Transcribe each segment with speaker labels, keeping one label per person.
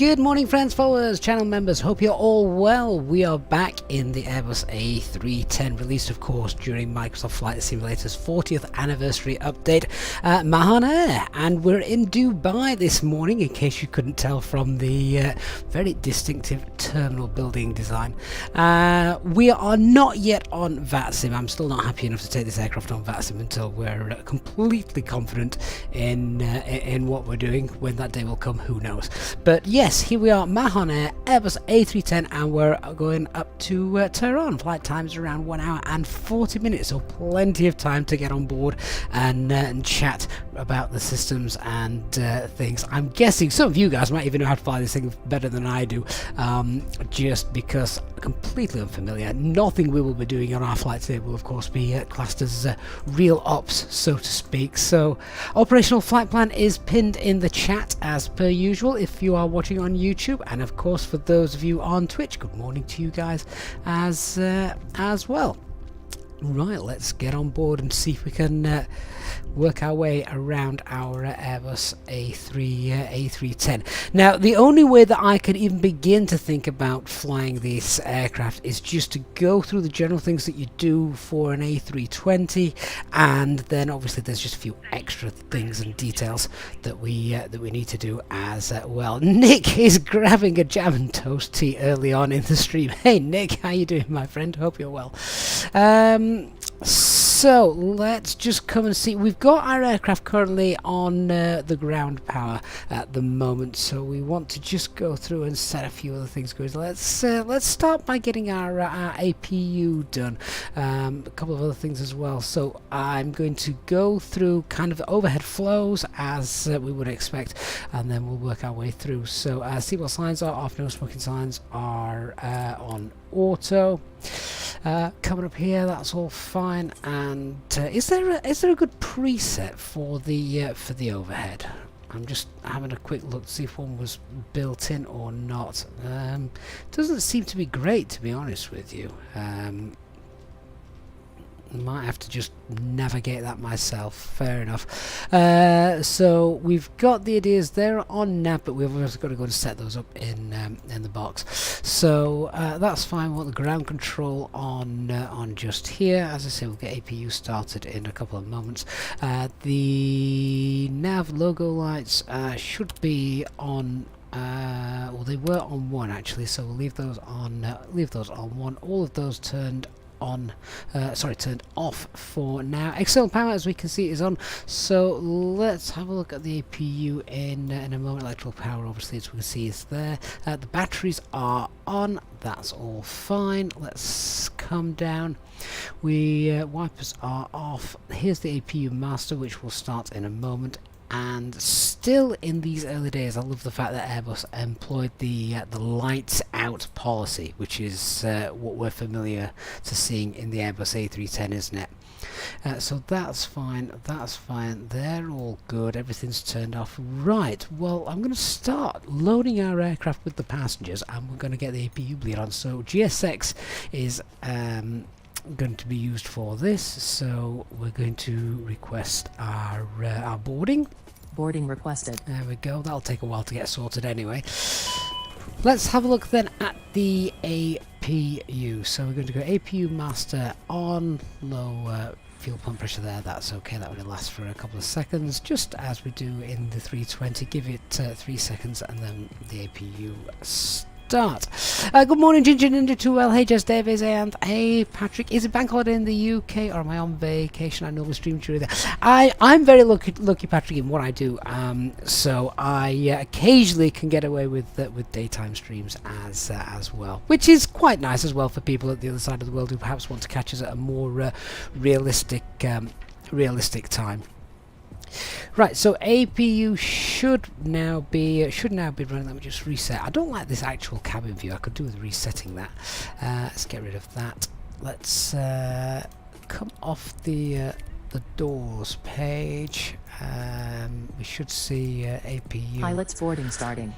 Speaker 1: Good morning, friends, followers, channel members. Hope you're all well. We are back in the Airbus A310, released, of course, during Microsoft Flight Simulator's 40th anniversary update, Mahan Air. And we're in Dubai this morning, in case you couldn't tell from the very distinctive terminal building design. We are not yet on VATSIM. I'm still not happy enough to take this aircraft on VATSIM until we're completely confident in what we're doing. When that day will come, who knows. But yes, here we are, Mahan Air, Airbus A310, and we're going up to Tehran. Flight time's around 1 hour and 40 minutes, so plenty of time to get on board and chat about the systems and things. I'm guessing some of you guys might even know how to fly this thing better than I do, just because completely unfamiliar. Nothing we will be doing on our flight today will of course be classed as real ops, so to speak. So operational flight plan is pinned in the chat as per usual if you are watching on YouTube, and of course for those of you on Twitch, good morning to you guys as well. Right, let's get on board and see if we can work our way around our Airbus A310. Now, the only way that I could even begin to think about flying this aircraft is just to go through the general things that you do for an A320, and then obviously there's just a few extra things and details that we need to do as well. Nick is grabbing a jam and toast tea early on in the stream. Hey Nick, how you doing, my friend? Hope you're well. So let's just come and see. We've got our aircraft currently on the ground power at the moment, so we want to just go through and set a few other things going. Let's start by getting our APU done. A couple of other things as well. So I'm going to go through kind of overhead flows as we would expect, and then we'll work our way through. So seatbelt signs are off, no smoking signs are on auto. Coming up here, that's all fine. And is there a good preset for the overhead? I'm just having a quick look to see if one was built in or not. Doesn't seem to be great, to be honest with you. Might have to just navigate that myself. Fair enough. So we've got the ideas there on nav, but we've also got to go and set those up in the box. So that's fine. We want the ground control on just here. As I say, we'll get APU started in a couple of moments. The nav logo lights should be on. Well, they were on 1 actually, so we'll leave those on. Leave those on 1. All of those turned on, turned off for now. External power, as we can see, is on. So let's have a look at the APU in a moment. Electrical power, obviously, as we can see, is there. The batteries are on. That's all fine. Let's come down. Wipers are off. Here's the APU master, which will start in a moment. And still in these early days, I love the fact that Airbus employed the lights out policy, which is what we're familiar to seeing in the Airbus A310, isn't it? So that's fine, that's fine, they're all good, everything's turned off. Right, well, I'm going to start loading our aircraft with the passengers, and we're going to get the APU bleed on. So GSX is going to be used for this, so we're going to request our boarding.
Speaker 2: Boarding requested.
Speaker 1: There we go. That'll take a while to get sorted anyway. Let's have a look then at the APU. So we're going to go APU master on, low fuel pump pressure there. That's okay. That will last for a couple of seconds, just as we do in the 320. Give it 3 seconds, and then the APU start. Good morning, Ginger Ninja 2L. Hey, Jess Davies, and hey, Patrick. Is it bank holiday in the UK, or am I on vacation? I normally stream during that. I'm very lucky, Patrick, in what I do. So I occasionally can get away with daytime streams as well, which is quite nice as well for people at the other side of the world who perhaps want to catch us at a more realistic time. Right, so APU should now be running. Let me just reset. I don't like this actual cabin view. I could do with resetting that. Let's get rid of that. Let's come off the doors page. We should see APU.
Speaker 2: Pilots boarding starting.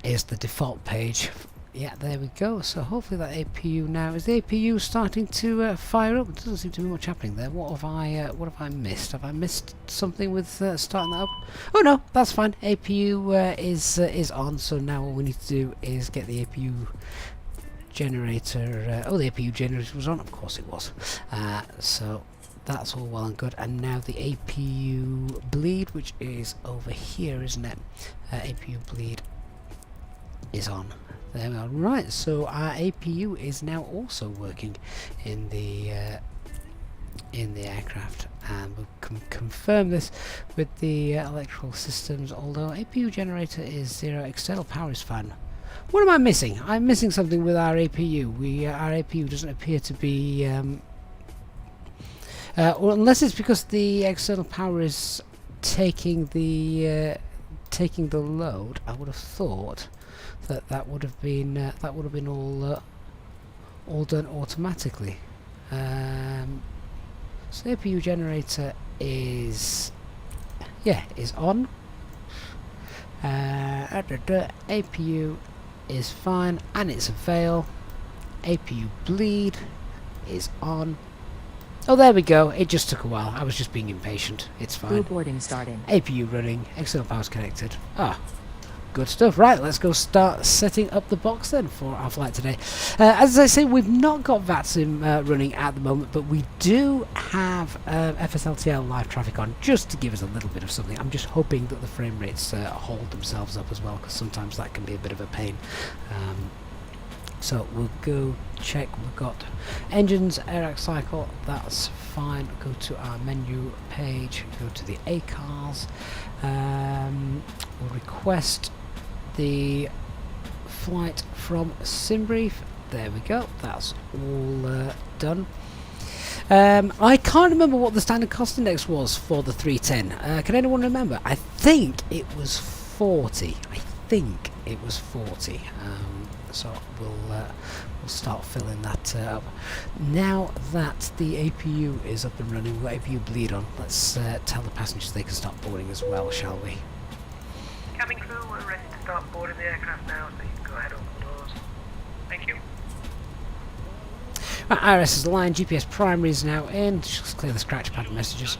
Speaker 1: Is the default page. Yeah, there we go. So hopefully that APU now, is the APU starting to fire up? There doesn't seem to be much happening there. What have I missed? Have I missed something with starting that up? Oh no, that's fine. APU is on. So now all we need to do is get the APU generator. Oh, the APU generator was on. Of course it was. So that's all well and good. And now the APU bleed, which is over here, isn't it? APU bleed is on. There we are. Right, so our APU is now also working in the aircraft, and we'll confirm this with the electrical systems. Although APU generator is 0, external power is fine. What am I missing? I'm missing something with our APU. Our APU doesn't appear to be, or unless it's because the external power is taking the load. I would have thought that would have been all done automatically. So the APU generator is on. APU is fine, and it's a veil. APU bleed is on. Oh, there we go. It just took a while. I was just being impatient. It's fine.
Speaker 2: Boarding starting.
Speaker 1: APU running. External power's connected. Ah. Good stuff. Right, let's go start setting up the box then for our flight today. As I say, we've not got VATSIM running at the moment, but we do have FSLTL live traffic on, just to give us a little bit of something. I'm just hoping that the frame rates hold themselves up as well, because sometimes that can be a bit of a pain. So we'll go check. We've got engines, air cycle, that's fine. Go to our menu page, go to the ACARS. We'll request the flight from SimBrief. There we go, that's all done. I can't remember what the standard cost index was for the 310. Can anyone remember? I think it was 40. So we'll start filling that up. Now that the APU is up and running, we've got APU bleed on. Let's tell the passengers they can start boarding as well, shall we?
Speaker 3: Cabin crew, we're ready to start boarding the aircraft now, so you can go ahead and open the doors. Thank you.
Speaker 1: Right, IRS is aligned, GPS primary is now in. Just clear the scratch pad messages.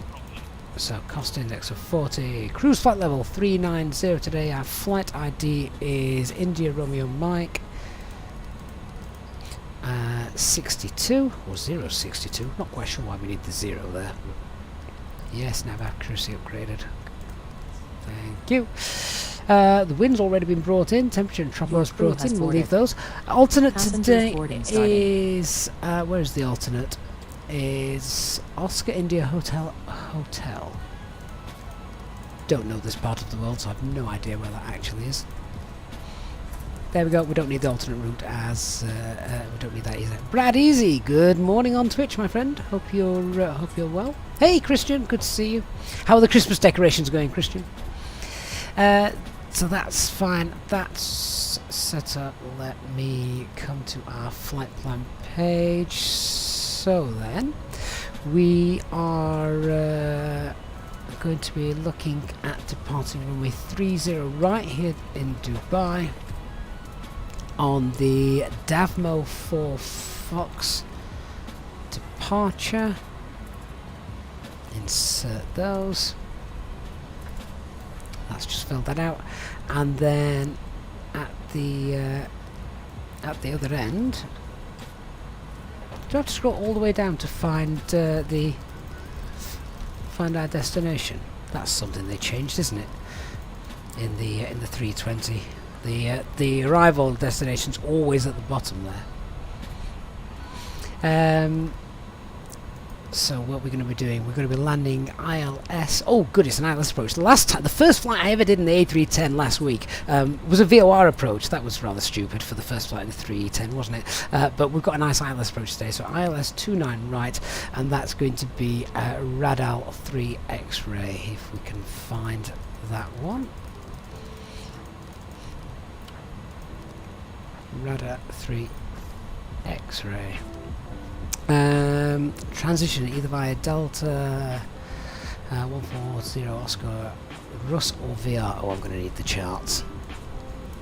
Speaker 1: So cost index of 40. Cruise flight level 390 today. Our flight ID is India Romeo Mike. 62 or 062. Not quite sure why we need the 0 there. Yes, nav accuracy upgraded. Thank you. The wind's already been brought in. Temperature and tropos brought in. We'll leave those. Alternate today is where is the alternate? Is Oscar India Hotel. Don't know this part of the world, so I have no idea where that actually is. There we go. We don't need the alternate route, as we don't need that either. Brad Easy, good morning on Twitch, my friend. Hope you're well. Hey, Christian, good to see you. How are the Christmas decorations going, Christian? So that's fine. That's set up. Let me come to our flight plan page. So then, we are going to be looking at departing runway 30 right here in Dubai on the Davmo 4 Fox departure. Insert those. Let's just fill that out, and then at the other end, do I have to scroll all the way down to find find our destination? That's something they changed, isn't it? In the 320, the arrival destination's always at the bottom there. So what we're going to be doing, we're going to be landing ILS. Oh goodness, an ILS approach. The first flight I ever did in the A310 last week was a VOR approach. That was rather stupid for the first flight in the 310, wasn't it? But we've got a nice ILS approach today. So ILS 29 right, and that's going to be Radal 3 X-ray, if we can find that one. Radar 3 X-ray. Transition either via Delta 140 Oscar Russ or VR. Oh, I'm going to need the charts.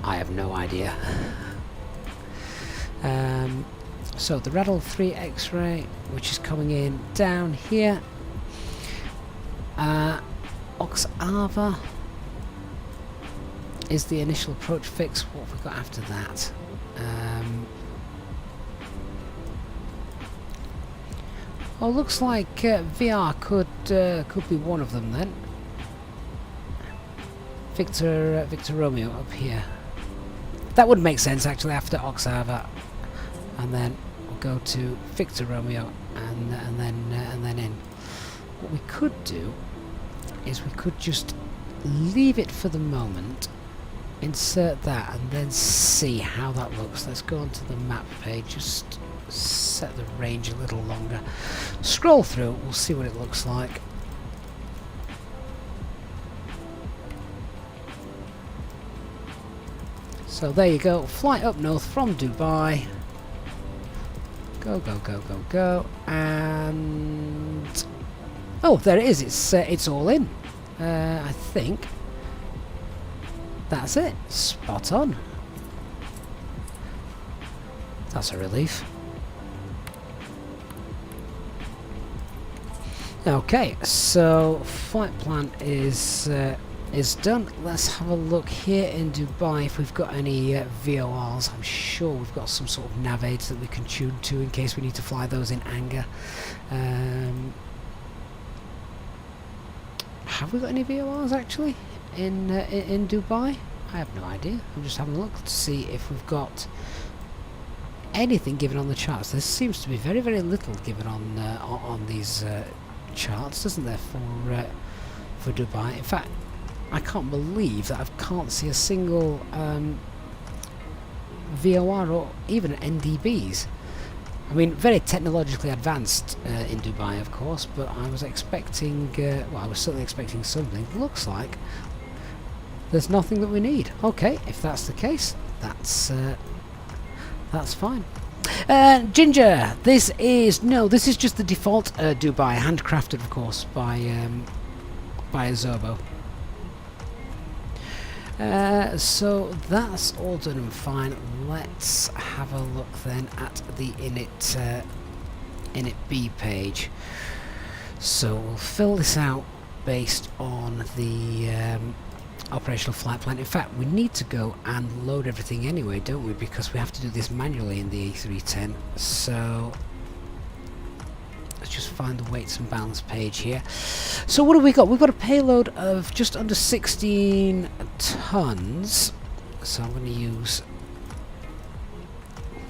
Speaker 1: I have no idea. So the Radl 3 X-ray, which is coming in down here. Oxava is the initial approach fix. What have we got after that? Oh, looks like VR could be one of them then. Victor Romeo up here. That would make sense actually after Oxava, and then we'll go to Victor Romeo and then in. What we could do is we could just leave it for the moment, insert that, and then see how that looks. Let's go onto the map page, just set the range a little longer, scroll through, we'll see what it looks like. So there you go, flight up north from Dubai. Go, go, go, go, go, and oh, there it is. It's all in. I think that's it. Spot on. That's a relief. Okay, so flight plan is done. Let's have a look here in Dubai if we've got any VORs. I'm sure we've got some sort of nav aids that we can tune to in case we need to fly those in anger. Have we got any VORs actually in Dubai? I have no idea. I'm just having a look to see if we've got anything given on the charts. There seems to be very, very little given on these charts, doesn't there, for Dubai? In fact, I can't believe that I can't see a single VOR or even NDBs. I mean, very technologically advanced in Dubai, of course, but I was expecting, well, I was certainly expecting something. Looks like there's nothing that we need. Okay, if that's the case, that's fine. Ginger, this is just the default Dubai, handcrafted, of course, by Azobo. So that's all done and fine. Let's have a look then at the init B page. So we'll fill this out based on the operational flight plan. In fact, we need to go and load everything anyway, don't we? Because we have to do this manually in the A310. So let's just find the weights and balance page here. So what have we got? We've got a payload of just under 16 tons. So I'm going to use,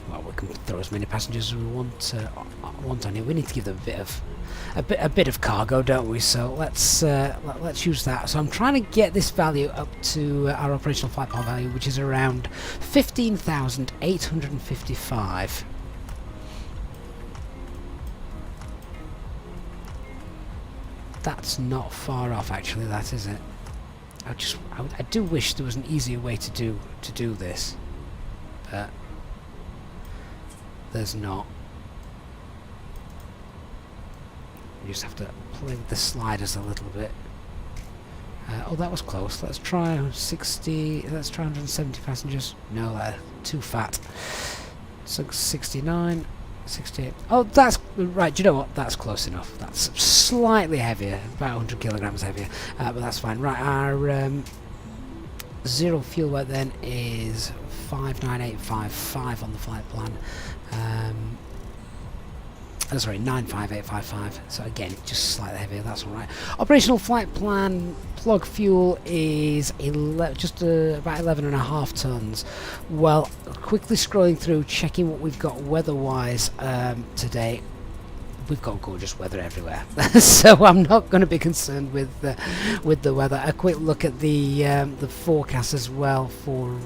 Speaker 1: well, we can throw as many passengers as we want on here. We need to give them a bit of cargo, don't we? So let's use that. So I'm trying to get this value up to our operational flight plan value, which is around 15,855. That's not far off, actually. That is it. I do wish there was an easier way to do this, but there's not. You just have to play with the sliders a little bit. Oh, that was close. Let's try 60. Let's try 170 passengers. No, too fat. So 69. 68. Oh, that's right. Do you know what? That's close enough. That's slightly heavier, about 100 kilograms heavier, but that's fine. Right, our zero fuel weight then is 59855 on the flight plan. Sorry, 95855. So again, just slightly heavier. That's all right. Operational flight plan plug fuel is just about 11.5 tons. Well, quickly scrolling through, checking what we've got weather-wise today. We've got gorgeous weather everywhere, so I'm not going to be concerned with the weather. A quick look at the forecast as well for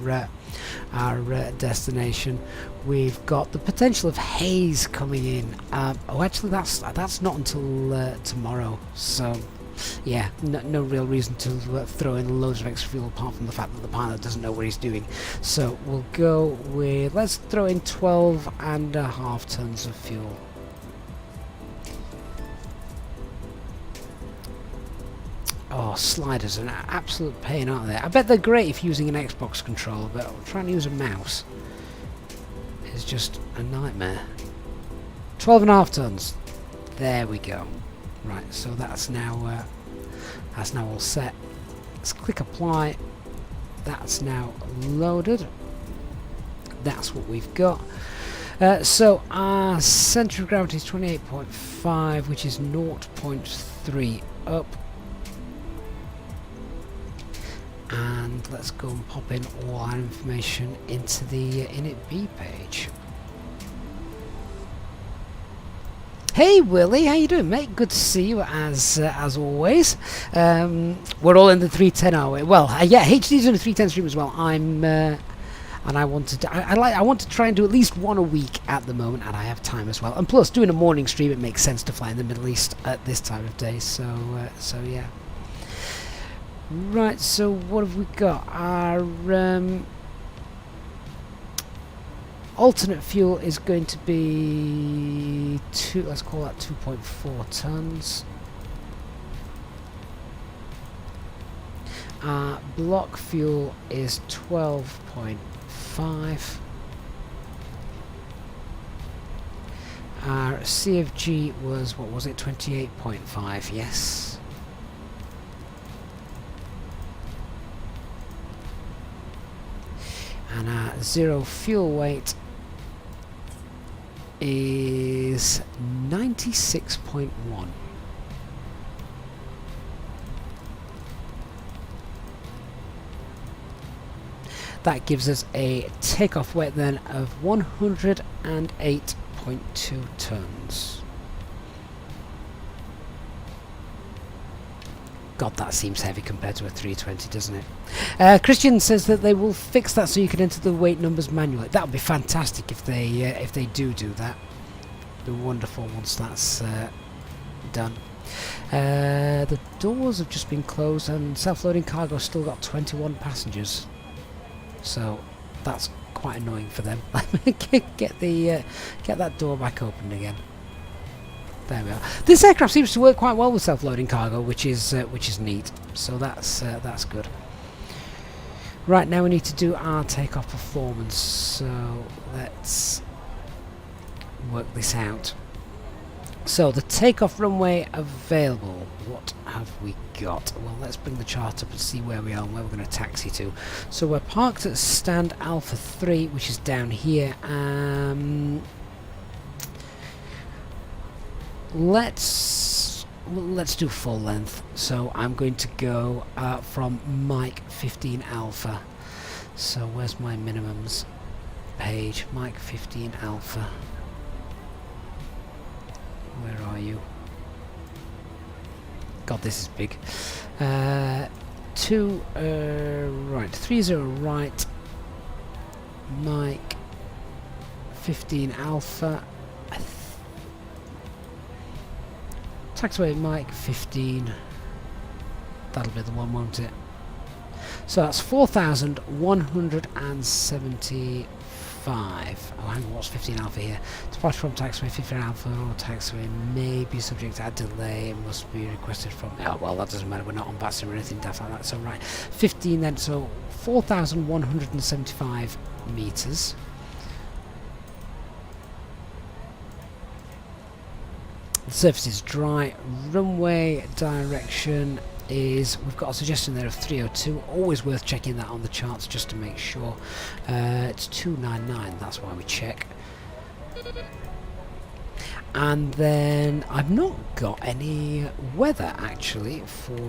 Speaker 1: our destination. We've got the potential of haze coming in. Oh, actually, that's not until tomorrow. So, yeah, no real reason to throw in loads of extra fuel apart from the fact that the pilot doesn't know what he's doing. So we'll go with, let's throw in 12.5 tons of fuel. Oh, sliders are an absolute pain, aren't they? I bet they're great if using an Xbox controller, but I'm trying to use a mouse. It's just a nightmare. 12.5 tons. There we go. Right, so that's now all set. Let's click apply. That's now loaded. That's what we've got. So our centre of gravity is 28.5, which is 0.3 up. And let's go and pop in all our information into the init B page. Hey Willie, how you doing, mate? Good to see you as always. We're all in the 310, are we? Well, yeah, HD's in the 310 stream as well. And I want to try and do at least one a week at the moment, and I have time as well. And plus, doing a morning stream, it makes sense to fly in the Middle East at this time of day. So yeah. Right. So what have we got? Our alternate fuel is going to be let's call that 2.4 tons. Block fuel is 12.5. Our CFG was, what was it, 28.5, yes. And our zero fuel weight is 96.1. That gives us a takeoff weight then of 108.2 tons. God, that seems heavy compared to a 320, doesn't it? Christian says that they will fix that so you can enter the weight numbers manually. That would be fantastic if they do that. It'd be wonderful once that's done. The doors have just been closed and self-loading cargo still got 21 passengers. So that's quite annoying for them. get that door back open again. There we are. This aircraft seems to work quite well with self-loading cargo, which is neat. So that's good. Right, now we need to do our takeoff performance. So let's work this out. So the takeoff runway available. What have we got? Well, let's bring the chart up and see where we are and where we're going to taxi to. So we're parked at stand Alpha 3, which is down here. Let's do full length. So I'm going to go from Mike 15 Alpha. So where's my minimums page? Mike 15 Alpha. Where are you? God, this is big. 2 right, 30 right. Mike 15 Alpha. Taxiway Mike 15. That'll be the one, won't it? So that's 4,175. Oh, hang on, what's 15 Alpha here? Departure from taxiway 15 Alpha or taxiway may be subject to a delay. It must be requested from. Oh, well, that doesn't matter. We're not on VATSIM or anything daft like that. So, right. 15 then. So, 4,175 meters. The surface is dry. Runway direction is, we've got a suggestion there of 302. Always worth checking that on the charts just to make sure. It's 299, that's why we check. And then I've not got any weather actually for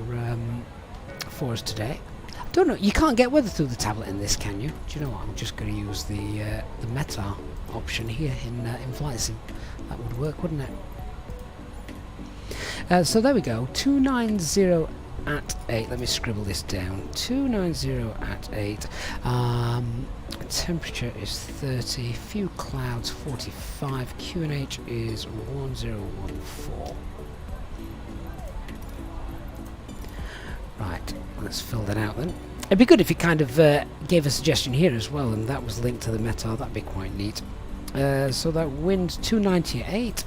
Speaker 1: us today. I don't know, you can't get weather through the tablet in this, can you? Do you know what, I'm just going to use the METAR option here in VATSIM. That would work, wouldn't it? So there we go, 290 at 8. Let me scribble this down. 290 at 8. Temperature is 30. Few clouds 45. QNH is 1014. Right, let's fill that out then. It'd be good if you kind of gave a suggestion here as well, and that was linked to the METAR. That'd be quite neat. So that wind 290 at 8.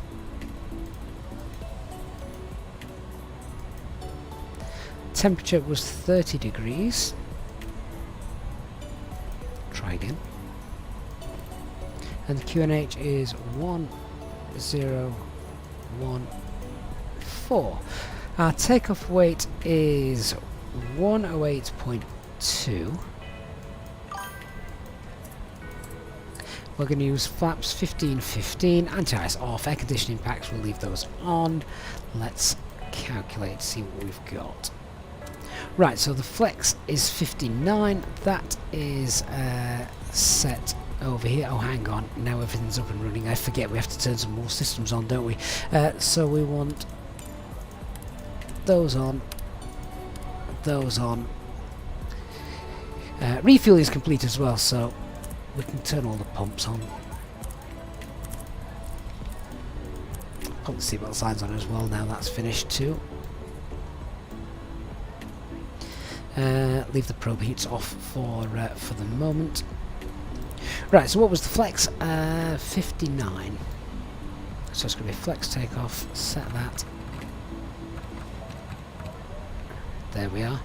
Speaker 1: Temperature was 30 degrees. Try again. and the QNH is 1014. Our takeoff weight is 108.2. We're going to use flaps 15, anti-ice off, air conditioning packs, we'll leave those on. Let's calculate, see what we've got. Right, so the flex is 59, that is set over here. Oh, hang on, now everything's up and running. I forget we have to turn some more systems on, don't we? So we want those on, those on. Refuel is complete as well, so we can turn all the pumps on. Put the seatbelt signs on as well now that's finished too. Leave the probe heats off for the moment. Right, so what was the flex? 59. So it's going to be flex takeoff, set that. There we are.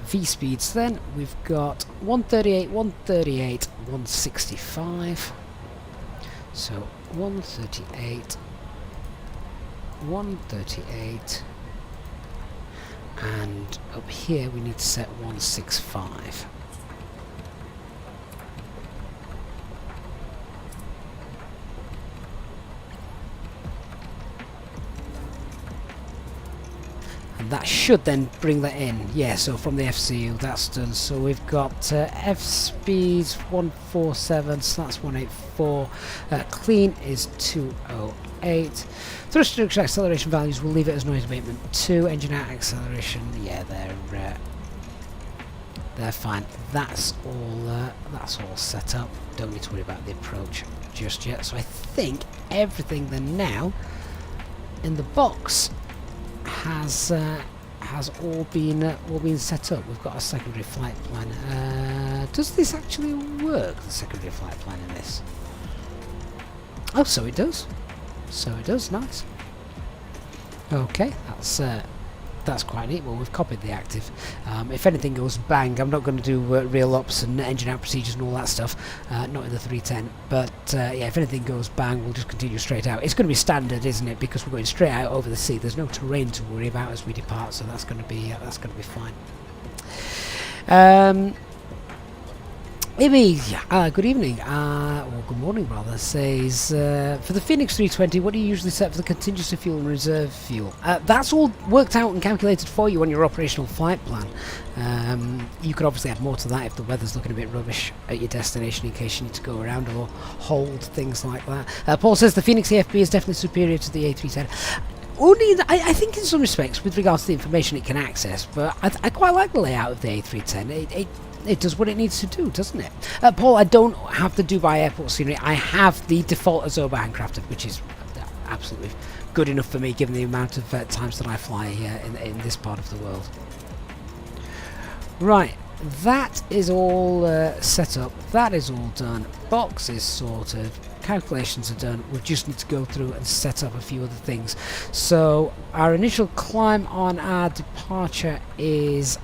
Speaker 1: V speeds then, we've got 138, 138, 165. So 138, 138, and up here we need to set 165. And that should then bring that in. Yeah, so from the FCU that's done. So we've got F speeds 147, so that's 184. Clean is 208. Thrust reduction acceleration values, we'll leave it as noise abatement 2. Engine out acceleration, yeah, they're fine. That's all set up. Don't need to worry about the approach just yet. So I think everything then now in the box has all been set up. We've got a secondary flight plan. Does this actually work, the secondary flight plan in this? Oh, so it does. So it does. Nice. Okay, that's quite neat. Well, we've copied the active. If anything goes bang, I'm not going to do real ops and engine out procedures and all that stuff. Not in the 310. But yeah, if anything goes bang, we'll just continue straight out. It's going to be standard, isn't it? Because we're going straight out over the sea. There's no terrain to worry about as we depart, so that's going to be fine. Amy, good evening, or good morning rather, says, for the Phoenix 320, what do you usually set for the contingency fuel and reserve fuel? That's all worked out and calculated for you on your operational flight plan. You could obviously add more to that if the weather's looking a bit rubbish at your destination in case you need to go around or hold, things like that. Paul says the Phoenix AFB is definitely superior to the A310. Only, I think in some respects with regards to the information it can access, but I quite like the layout of the A310. It does what it needs to do, doesn't it? Paul, I don't have the Dubai airport scenery. I have the default Azoba handcrafted, which is absolutely good enough for me given the amount of times that I fly in this part of the world. Right, that is all set up. That is all done. Box is sorted. Calculations are done. We just need to go through and set up a few other things. So our initial climb on our departure is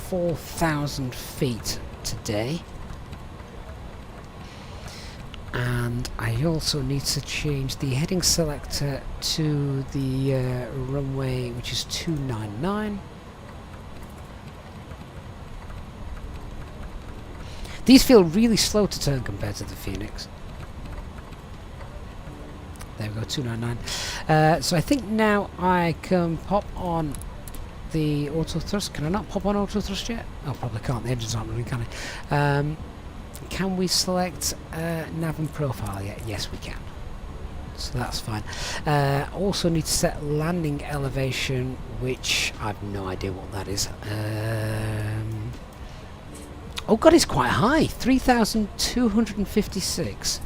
Speaker 1: 4,000 feet today, and I also need to change the heading selector to the runway, which is 299. These feel really slow to turn compared to the Phoenix. There we go, 299. So I think now I can pop on the auto thrust. Can I not pop on auto thrust yet? Oh, probably can't. The engines aren't running, can I? Can we select nav and profile yet? Yes, we can. So that's fine. Also need to set landing elevation, which I've no idea what that is. Oh god, it's quite high. 3,256.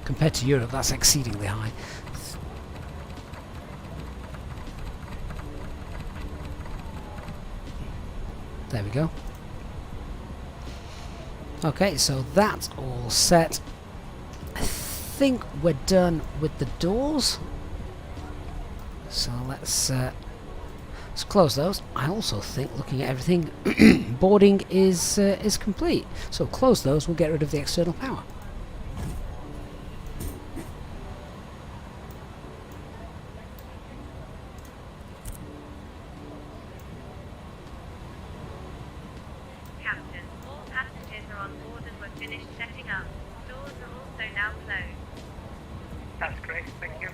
Speaker 1: Compared to Europe, that's exceedingly high. There we go. Okay, so that's all set. I think we're done with the doors. So let's Let's close those. I also think, looking at everything, boarding is complete. So close those. We'll get rid of the external power.
Speaker 2: Captain, all passengers are on board and we're finished setting up. Doors are also now closed.
Speaker 3: That's great, thank you.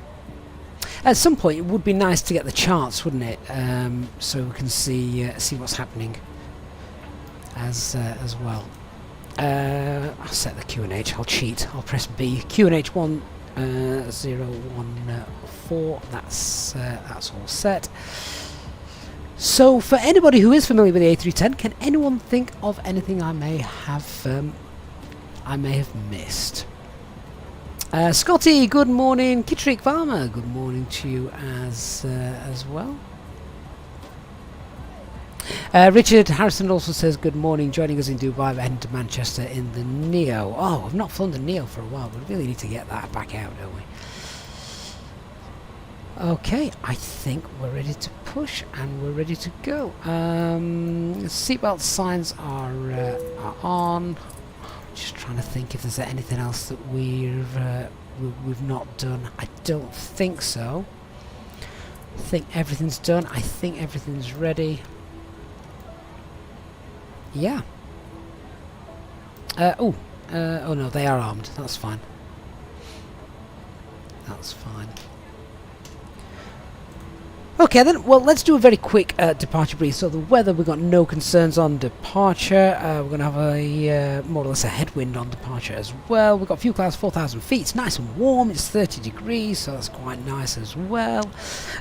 Speaker 1: At some point, it would be nice to get the charts, wouldn't it? So we can see what's happening as well. I'll set the QNH. I'll cheat. I'll press B. QNH 1014. That's all set. So, for anybody who is familiar with the A310, can anyone think of anything I may have missed? Scotty, good morning. Kittrick Farmer, good morning to you as well. Richard Harrison also says good morning, joining us in Dubai, heading to Manchester in the Neo. Oh, I've not flown the Neo for a while. We really need to get that back out, don't we? Okay, I think we're ready to push and we're ready to go. Seatbelt signs are on. Just trying to think if there's anything else that we've not done. I don't think so. I think everything's done. I think everything's ready. Yeah. Oh no, they are armed. That's fine. That's fine. Okay then, well let's do a very quick departure brief. So the weather, we've got no concerns on departure. We're going to have a more or less a headwind on departure as well. We've got fuel clouds 4,000 feet. It's nice and warm. It's 30 degrees, so that's quite nice as well.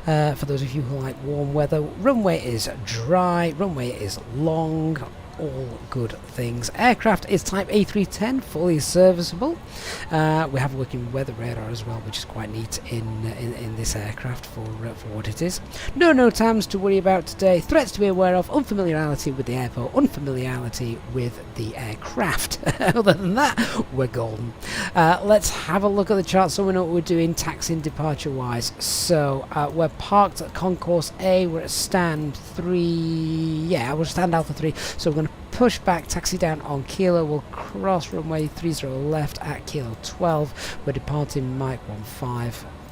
Speaker 1: For those of you who like warm weather, runway is dry, runway is long. All good things. Aircraft is type A310, fully serviceable. We have a working weather radar as well, which is quite neat in this aircraft for what it is. No NOTAMs to worry about today. Threats to be aware of. Unfamiliarity with the airport. Unfamiliarity with the aircraft. Other than that, we're golden. Let's have a look at the chart so we know what we're doing taxiing departure wise. So we're parked at Concourse A. We're at stand 3. Yeah, we're stand Alpha 3. So we're going to push back, taxi down on Kilo. We'll cross runway 30 left at Kilo 12. We're departing Mike 15,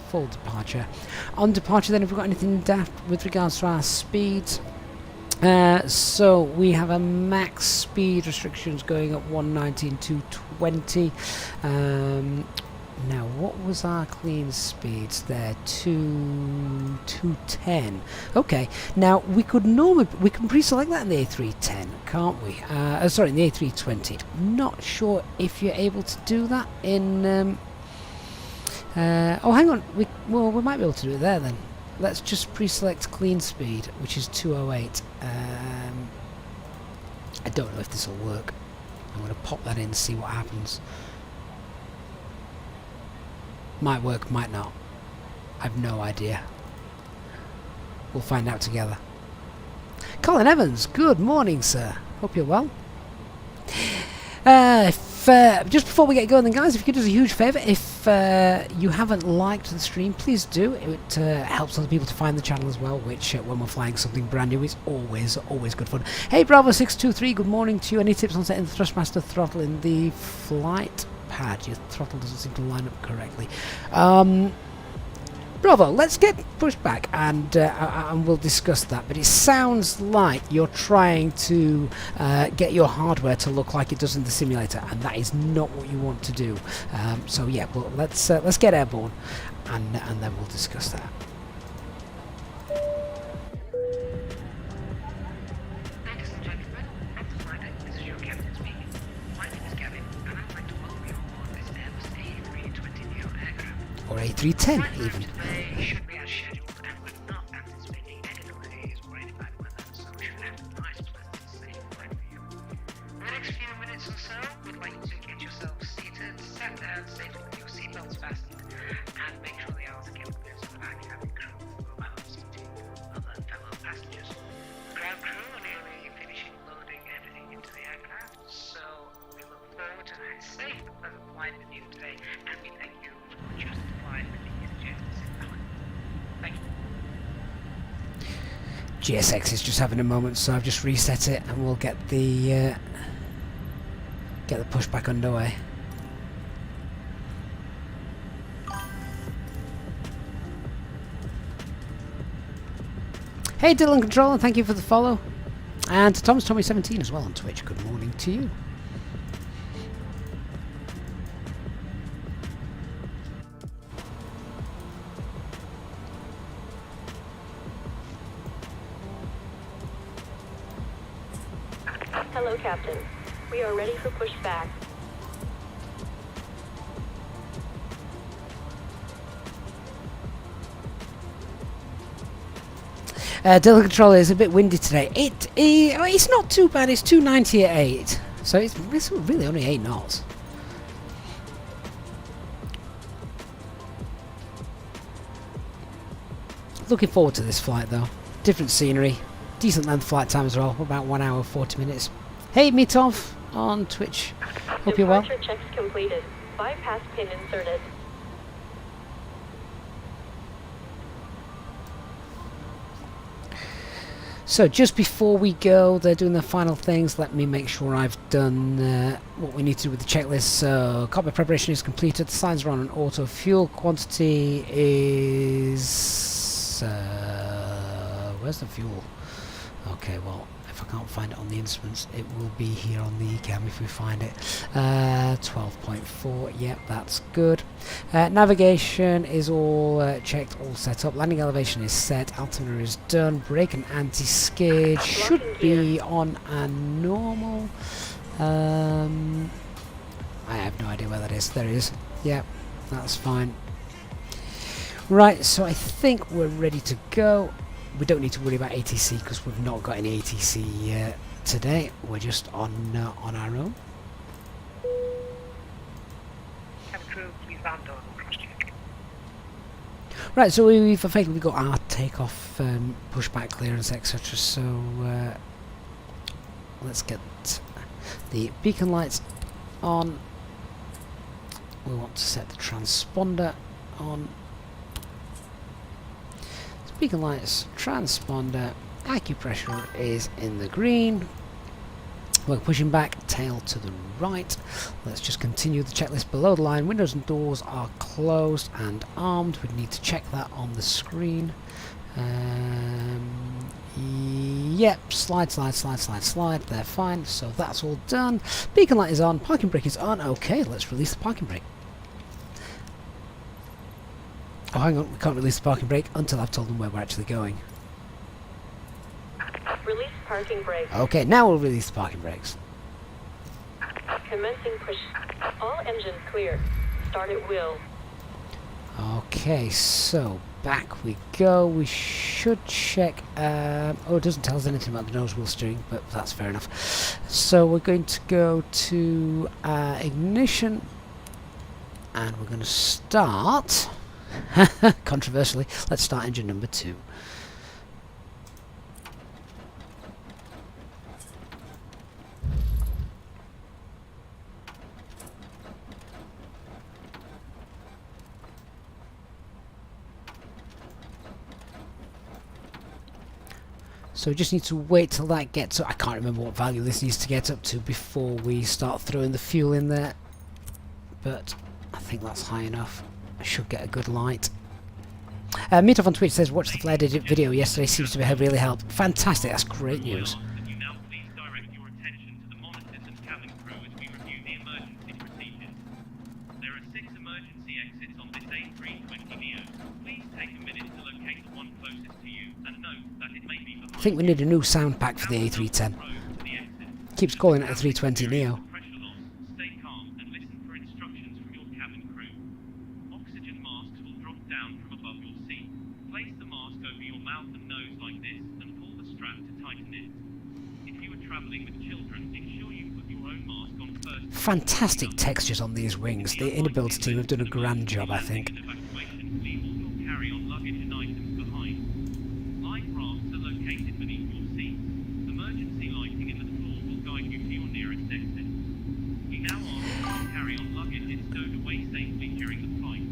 Speaker 1: full departure. On departure then, if we've got anything daft with regards to our speeds. So we have a max speed restrictions going up 119 to 20. Now, what was our clean speeds there? 210. Okay. Now we can pre-select that in the A310, can't we? Sorry, in the A320. Not sure if you're able to do that in. Oh, hang on. We might be able to do it there then. Let's just pre-select clean speed, which is 208. I don't know if this will work. I'm going to pop that in and see what happens. Might work, might not. I've no idea. We'll find out together. Colin Evans, good morning, sir. Hope you're well. Just before we get going then, guys, if you could do us a huge favour, if you haven't liked the stream, please do. It helps other people to find the channel as well, which when we're flying something brand new is always good fun. Hey, Bravo623, good morning to you. Any tips on setting the Thrustmaster throttle in the flight pad? Your throttle doesn't seem to line up correctly. Bravo, let's get Pushback and we'll discuss that. But it sounds like you're trying to get your hardware to look like it does in the simulator, and that is not what you want to do. So yeah, well, let's get airborne, and then we'll discuss that.
Speaker 3: Ladies and gentlemen, at the flight deck, this is your captain speaking. My name is Gavin, and I'd like to welcome you on board this Airbus A320 aircraft.
Speaker 1: Or A310 even.
Speaker 3: Today should be as scheduled, and we're not anticipating any delays or any bad weather, so we should have a nice, pleasant, safe flight for you. In the next few minutes or so, we'd like you to get yourself seated, sat down safely with your seatbelts fastened, and make sure the others get clear so that our cabin crew will go out seating other fellow passengers. The ground crew are nearly finishing loading everything into the aircraft, so we look forward to a safe and pleasant flight with you today, and we thank you for choosing to fly with the GSX. Thank you.
Speaker 1: GSX is just having a moment, so I've just reset it, and we'll get the pushback underway. Hey Dylan Control, and thank you for the follow. And to Thomas Tommy 17 as well on Twitch. Good morning to you.
Speaker 4: Hello, Captain. We are ready for pushback.
Speaker 1: Dylan Controller is a bit windy today. It's not too bad. It's 290 at 8, so it's really only 8 knots. Looking forward to this flight though. Different scenery, decent length flight time as well. About 1 hour 40 minutes. Hey Mitov on Twitch. Hope you're well.
Speaker 4: Departure checks completed. Bypass pin inserted.
Speaker 1: So just before we go, they're doing the final things. Let me make sure I've done what we need to do with the checklist. So cockpit preparation is completed. The signs are on an auto. Fuel quantity is... where's the fuel? Okay, well, if I can't find it on the instruments, it will be here on the cam if we find it. 12.4, yep, that's good. Navigation is all checked, all set up. Landing elevation is set, altimeter is done. Brake and anti-skid should be on and normal. I have no idea where that is. There it is. Yep, that's fine. Right, so I think we're ready to go. We don't need to worry about ATC because we've not got any ATC today. We're just on our own.
Speaker 3: Cabin crew, please land on cross-check.
Speaker 1: Right, so we've effectively got our takeoff, pushback clearance, etc. So let's get the beacon lights on. We want to set the transponder on. Beacon lights, transponder, acupressure is in the green. We're pushing back, tail to the right. Let's just continue the checklist below the line. Windows and doors are closed and armed. We need to check that on the screen. Yep, slide. They're fine, so that's all done. Beacon light is on, parking brake is on. Okay, let's release the parking brake. Oh, hang on, we can't release the parking brake until I've told them where we're actually going.
Speaker 4: Release parking brake.
Speaker 1: Okay, now we'll release the parking brakes.
Speaker 4: Commencing push. All engines clear. Start at will.
Speaker 1: Okay, so back we go. We should check. Oh, it doesn't tell us anything about the nose wheel steering, but that's fair enough. So we're going to go to ignition, and we're going to start. Controversially, let's start engine number 2. So we just need to wait till that gets up. I can't remember what value this needs to get up to before we start throwing the fuel in there, but I think that's high enough. I should get a good light. Meetup on Twitch says, watch the flare edit video yesterday, seems to have really helped. Fantastic, that's great news.
Speaker 5: You now please direct your attention to the monitors and cabin crew as we review the emergency procedures. There are 6 emergency exits on this A320 Neo. Please take a minute to locate the one closest to you and note that it may be behind.
Speaker 1: I think we need a new sound pack for the A310. Keeps calling it a 320 Neo.
Speaker 5: Stay calm and listen for instructions from your cabin crew. Oxygen masks will drop down from above your seat. Place the mask over your mouth and nose like this and pull the strap to tighten it. If you are travelling with children, ensure you put your own mask on first.
Speaker 1: Fantastic textures on these wings. The inner builds team have done a grand job, I think.
Speaker 5: Leave all your carry-on luggage and items behind. Light rafts are located beneath your seat. Emergency lighting in the floor will guide you to your nearest exit. We now ask that your carry-on luggage is stowed away safely during the flight.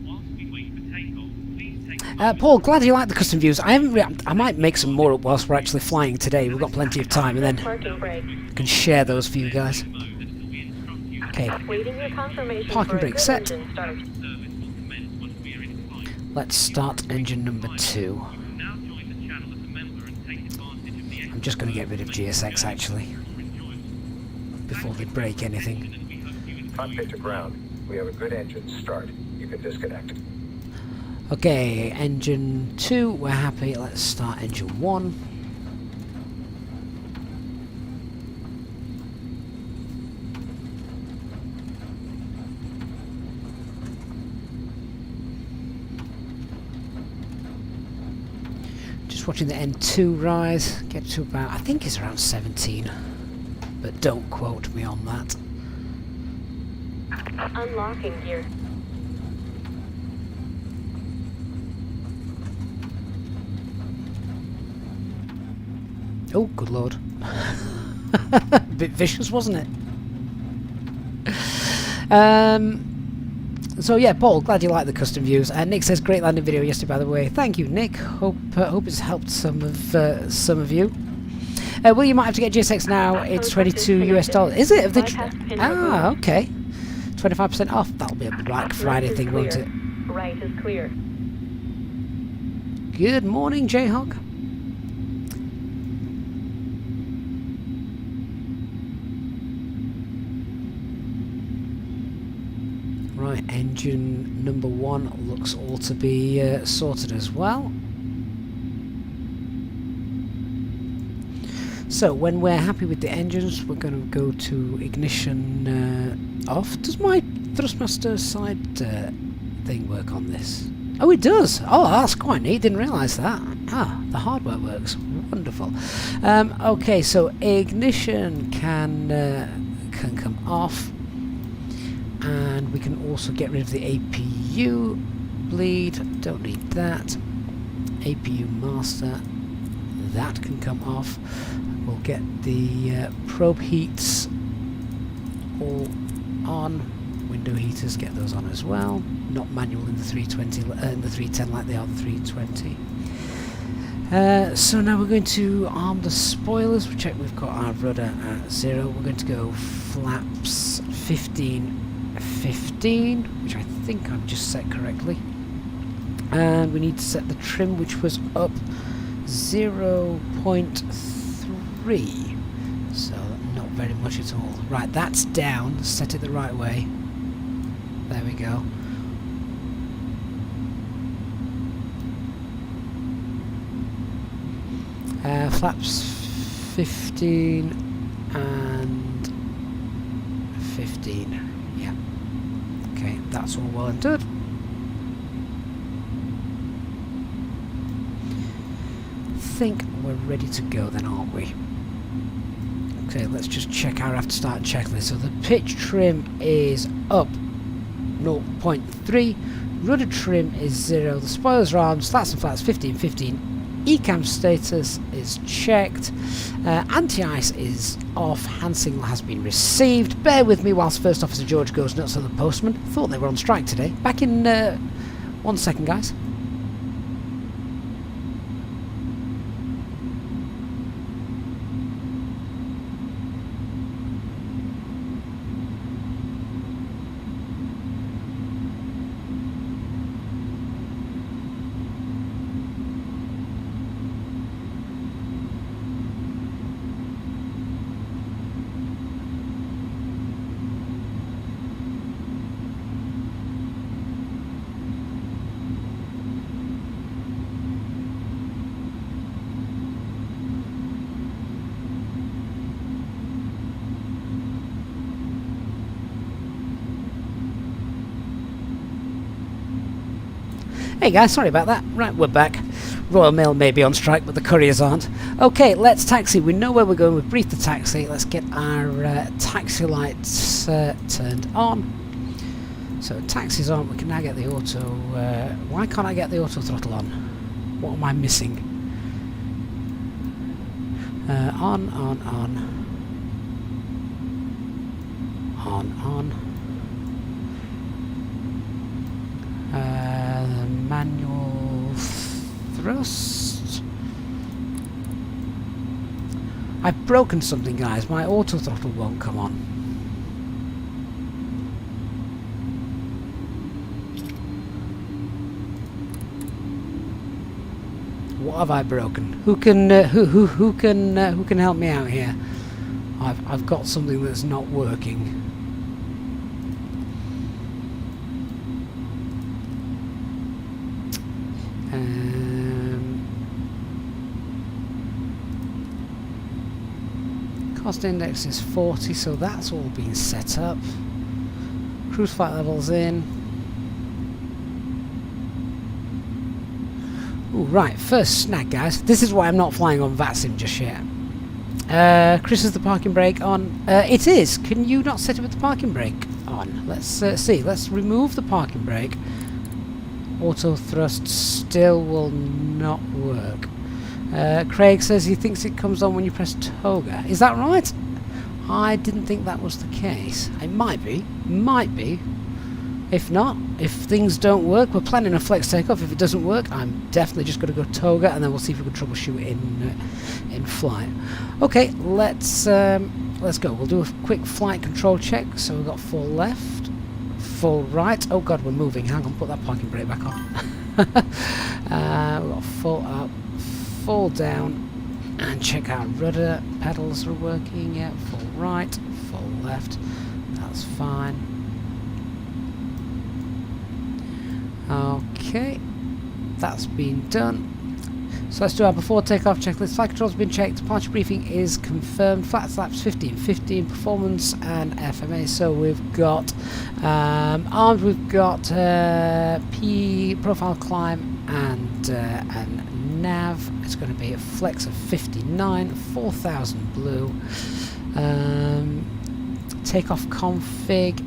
Speaker 5: Whilst we wait for takeoff, please take
Speaker 1: Paul, glad you like the custom views. I might make some more up whilst we're actually flying today. We've got plenty of time, and then
Speaker 4: Parking brake.
Speaker 1: I can share those for you guys. Okay,
Speaker 4: Waiting your confirmation
Speaker 1: parking
Speaker 4: for a
Speaker 1: brake
Speaker 4: good
Speaker 1: set.
Speaker 4: engine start.
Speaker 5: Service will commence once we are in flight.
Speaker 1: Let's start engine number 2.
Speaker 5: You will now join the channel as a member and take advantage of the
Speaker 1: I'm just going to get rid of GSX actually, before they break anything.
Speaker 6: Cockpit to ground. We have a good engine start. You can disconnect.
Speaker 1: Okay, engine 2, we're happy. Let's start engine 1. Just watching the N2 rise, get to about, I think it's around 17, but don't quote me on that.
Speaker 4: Unlocking gear.
Speaker 1: Oh, good lord. Bit vicious, wasn't it? So yeah, Paul, glad you like the custom views. Nick says great landing video yesterday, by the way. Thank you, Nick. Hope it's helped some of you. Well, you might have to get GSX now. It's $22 US. Is it? Have they okay. 25% off. That'll be a Black Friday thing, won't it?
Speaker 4: Right is clear.
Speaker 1: Good morning, Jayhawk. Right, engine number 1 looks all to be sorted as well. So when we're happy with the engines, we're going to go to ignition off. Does my thrustmaster side thing work on this? Oh, it does. Oh, that's quite neat. Didn't realise that. Ah, the hardware works. Wonderful. Okay, so ignition can come off. And we can also get rid of the APU bleed, don't need that. APU master, that can come off. We'll get the probe heats all on. Window heaters, get those on as well. Not manual in the 320, in the 310 like they are the 320. So now we're going to arm the spoilers. We check we've got our rudder at 0. We're going to go flaps 15. 15, which I think I've just set correctly, and we need to set the trim, which was up 0.3, so not very much at all. Right, that's down. Set it the right way. There we go. Flaps 15 and 15. Yeah. Okay, that's all well and good. Think we're ready to go then, aren't we? Okay, let's just check our after start checklist. So the pitch trim is up 0.3, rudder trim is 0, the spoilers are armed, slats and flats 15. ECAM status is checked, anti-ice is off, hand signal has been received. Bear with me whilst First Officer George goes nuts on the postman. Thought they were on strike today. Back in 1 second, guys. Hey guys, sorry about that. Right, we're back. Royal Mail may be on strike, but the couriers aren't. Okay, let's taxi. We know where we're going. We've briefed the taxi. Let's get our taxi lights turned on. So taxi's on. We can now get the auto... why can't I get the auto throttle on? What am I missing? On. Manual thrust. I've broken something, guys. My auto throttle won't come on. What have I broken? Who can who can help me out here? I've got something that's not working. Cost index is 40, so that's all been set up. Cruise flight levels in. Ooh, right, first snag, guys. This is why I'm not flying on VATSIM just yet. Chris, is the parking brake on? It is. Can you not set it with the parking brake on? Let's see. Let's remove the parking brake. Auto thrust still will not work. Craig says he thinks it comes on when you press toga. Is that right? I didn't think that was the case. It might be. Might be. If not, if things don't work, we're planning a flex takeoff. If it doesn't work, I'm definitely just going to go toga, and then we'll see if we can troubleshoot in flight. Okay, let's go. We'll do a quick flight control check. So we've got full left, full right. Oh God, we're moving. Hang on, put that parking brake back on. We've got full up, full down, and check out rudder. Pedals are working. Yeah, full right, full left. That's fine. Okay, that's been done. So let's do our before takeoff checklist. Flight control's been checked, departure briefing is confirmed, flat slaps 15, performance and FMA. So we've got armed, we've got P profile climb and nav. It's going to be a flex of 59, 4000 blue. Takeoff config.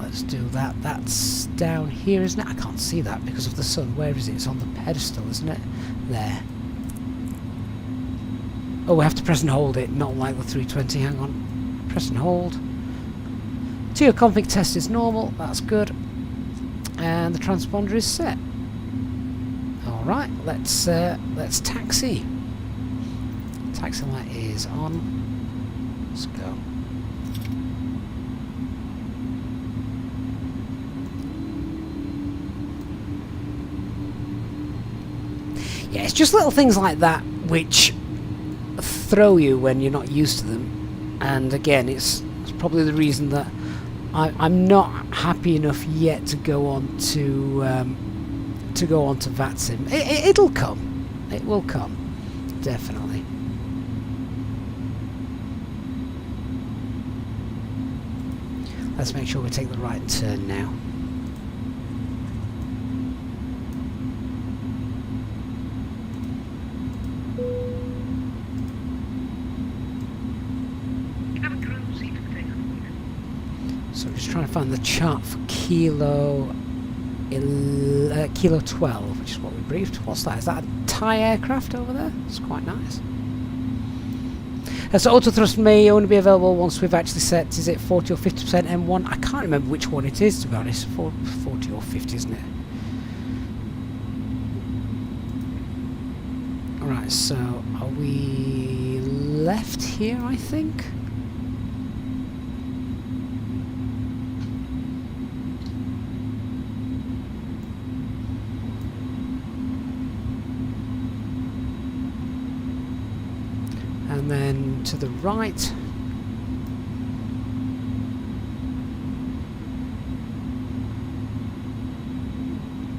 Speaker 1: Let's do that. That's down here, isn't it? I can't see that because of the sun. Where is it? It's on the pedestal, isn't it? There. Oh, we have to press and hold it, not like the 320. Hang on. Press and hold. TO config test is normal. That's good. And the transponder is set. All right. Let's taxi. Taxi light is on. Let's go. Yeah, it's just little things like that which throw you when you're not used to them. And again, it's probably the reason that I'm not happy enough yet to go on to VATSIM. It'll come. It will come. Definitely. Let's make sure we take the right turn now. So I'm just trying to find the chart for kilo 12, which is what we briefed. What's that? Is that a Thai aircraft over there? It's quite nice. So auto thrust may only be available once we've actually set, is it 40 or 50% M1? I can't remember which one it is, to be honest. 40 or 50, isn't it? Alright, so are we left here, I think? And then to the right.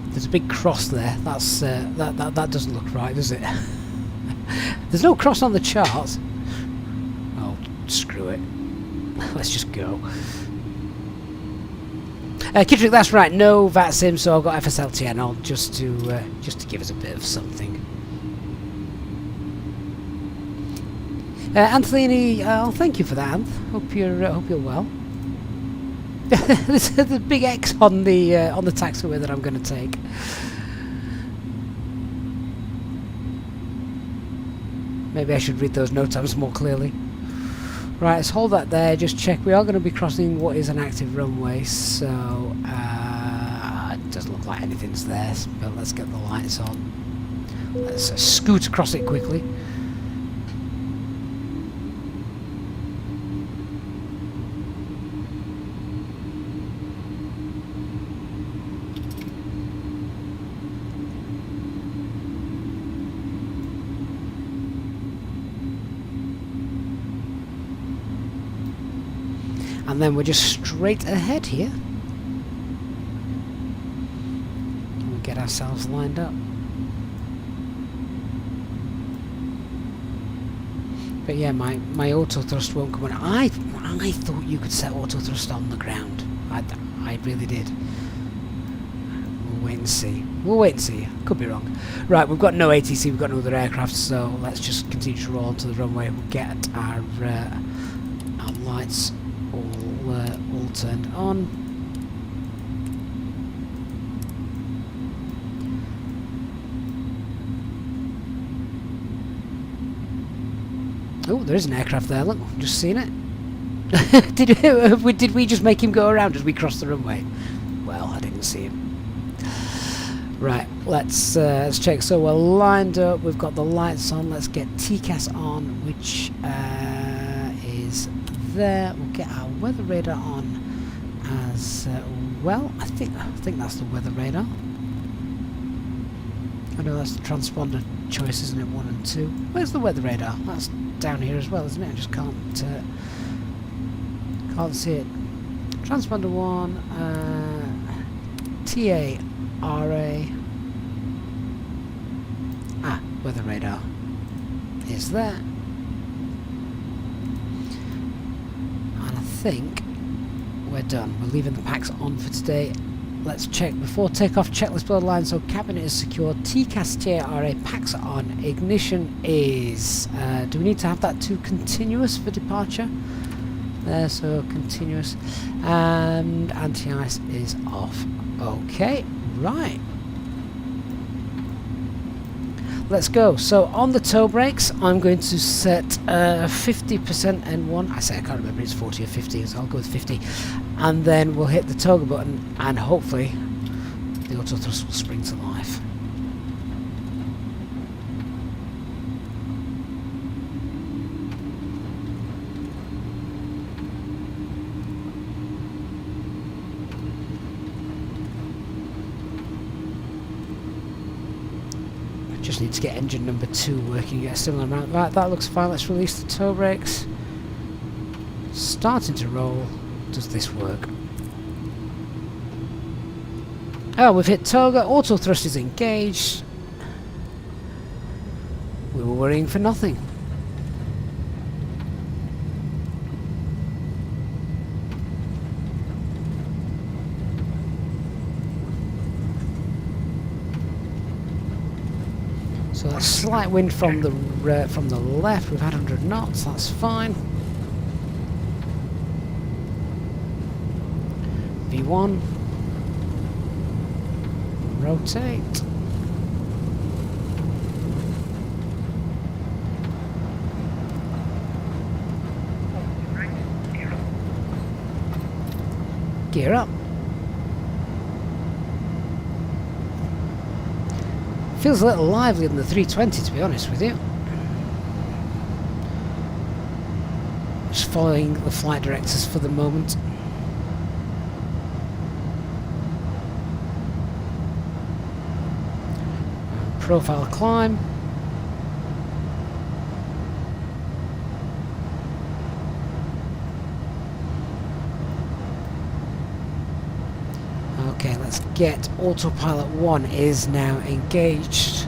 Speaker 1: There's a big cross there. That's that doesn't look right, does it? There's no cross on the chart. Oh, screw it. Let's just go. Kidrick, that's right. No VATSIM, so I've got FSLTN on just to give us a bit of something. Anthony, thank you for that, Anth. Hope you're well. There's a big X on the taxiway that I'm going to take. Maybe I should read those note tabs more clearly. Right, let's hold that there. Just check. We are going to be crossing what is an active runway, so it doesn't look like anything's there. But let's get the lights on. Let's scoot across it quickly. And then we're just straight ahead here. We'll get ourselves lined up. But yeah, my auto thrust won't come on. I thought you could set auto thrust on the ground. I really did. We'll wait and see. We'll wait and see. Could be wrong. Right, we've got no ATC, we've got no other aircraft, so let's just continue to roll onto the runway. We'll get our lights all turned on. Oh, there is an aircraft there, look, just seen it. Did we just make him go around as we crossed the runway? Well, I didn't see him. Right, let's check. So we're lined up, we've got the lights on, let's get TCAS on, which is there. We'll get our weather radar on as well. I think that's the weather radar. I know that's the transponder choice, isn't it? 1 and 2. Where's the weather radar? That's down here as well, isn't it? I just can't see it. Transponder 1, TARA. Weather radar is there. And I think we're done. We're leaving the packs on for today. Let's check before takeoff. Checklist below the line. So cabin is secure. TCAS TARA packs are on. Ignition is. Do we need to have that to continuous for departure? There, so continuous. And anti-ice is off. Okay, right. Let's go. So on the toe brakes, I'm going to set 50% N1. I say I can't remember, it's 40 or 50, so I'll go with 50. And then we'll hit the toggle button, and hopefully the auto thrust will spring to life. Just need to get engine number 2 working at a similar amount. Right, that looks fine. Let's release the toe brakes. Starting to roll. Does this work? Oh, we've hit toga. Auto thrust is engaged. We were worrying for nothing. So a slight wind from the left. We've had 100 knots. That's fine. V1. Rotate. Gear up. Feels a little livelier than the 320, to be honest with you. Just following the flight directors for the moment. Profile climb. Okay, let's get autopilot 1 is now engaged.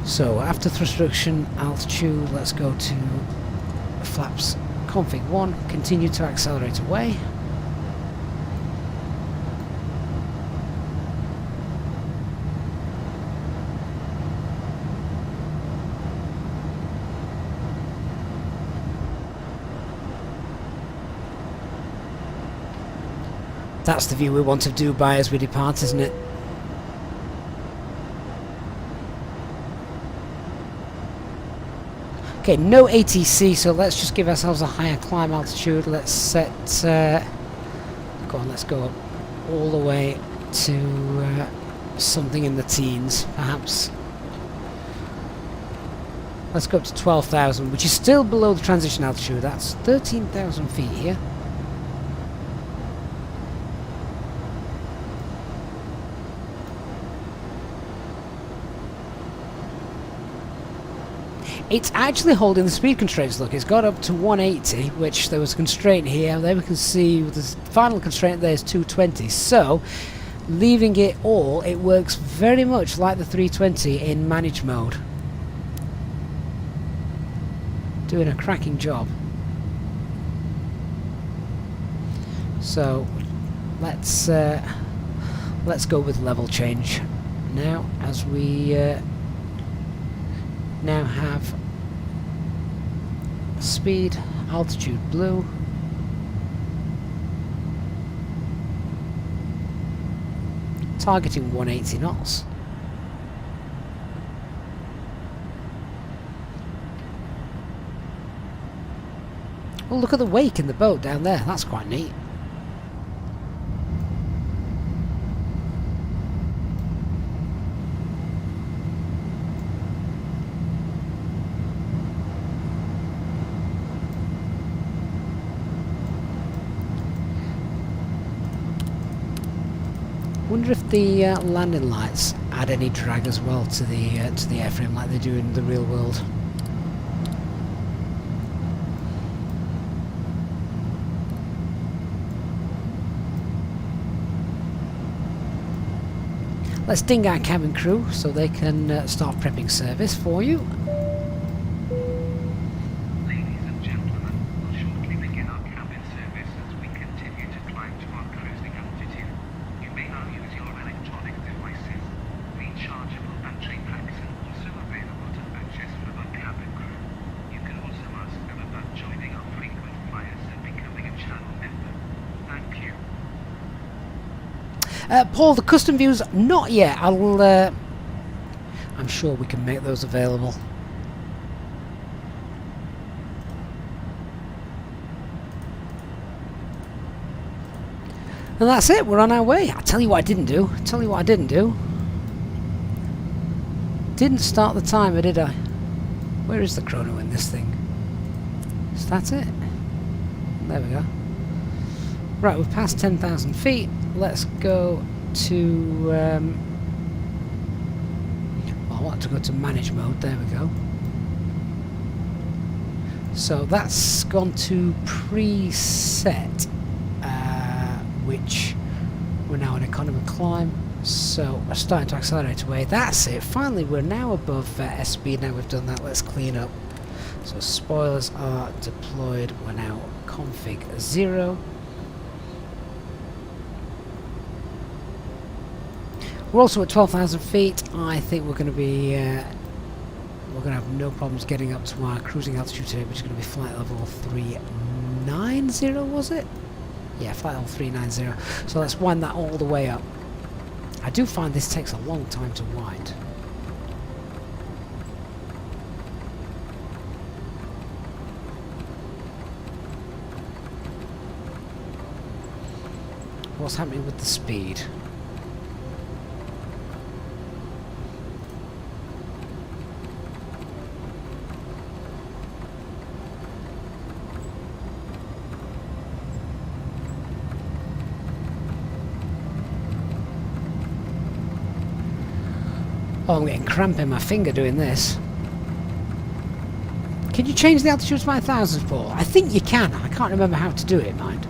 Speaker 1: So after thrust reduction altitude, let's go to flaps config 1, continue to accelerate away. That's the view we want to Dubai as we depart, isn't it? Okay, no ATC, so let's just give ourselves a higher climb altitude. Let's set... go on, let's go up all the way to something in the teens, perhaps. Let's go up to 12,000, which is still below the transition altitude. That's 13,000 feet here. It's actually holding the speed constraints. Look, it's got up to 180, which there was a constraint here. There we can see the final constraint there is 220. So, leaving it all, it works very much like the 320 in manage mode. Doing a cracking job. So, let's go with level change now, as we now have speed, altitude blue, targeting 180 knots. Well, look at the wake in the boat down there, that's quite neat. Wonder if the landing lights add any drag as well to the airframe like they do in the real world. Let's ding our cabin crew so they can start prepping service for you.
Speaker 3: Ladies and gentlemen, we'll shortly begin our cabin service as we continue to climb to our cruising altitude. You may now use your electronic devices. Rechargeable battery packs are also available to purchase from our cabin crew. You can also ask them about joining our frequent flyers and becoming a channel member. Thank you.
Speaker 1: Paul, the custom views, not yet. I'm sure we can make those available. And that's it, we're on our way. I'll tell you what I didn't do. Didn't start the timer, did I? Where is the chrono in this thing? Is that it? There we go. Right, we've passed 10,000 feet. Let's go to... well, I want to go to manage mode. There we go. So that's gone to preset, which we're now in economy climb. So we're starting to accelerate away. That's it. Finally, we're now above S-speed. Now we've done that. Let's clean up. So spoilers are deployed. We're now config 0. We're also at 12,000 feet. I think we're going to be we're going to have no problems getting up to our cruising altitude today, which is going to be flight level 390, was it? Yeah, flight level 390. So let's wind that all the way up. I do find this takes a long time to wind. What's happening with the speed? Oh, I'm getting cramp in my finger doing this. Can you change the altitude to 5,000, Paul? I think you can. I can't remember how to do it, mind.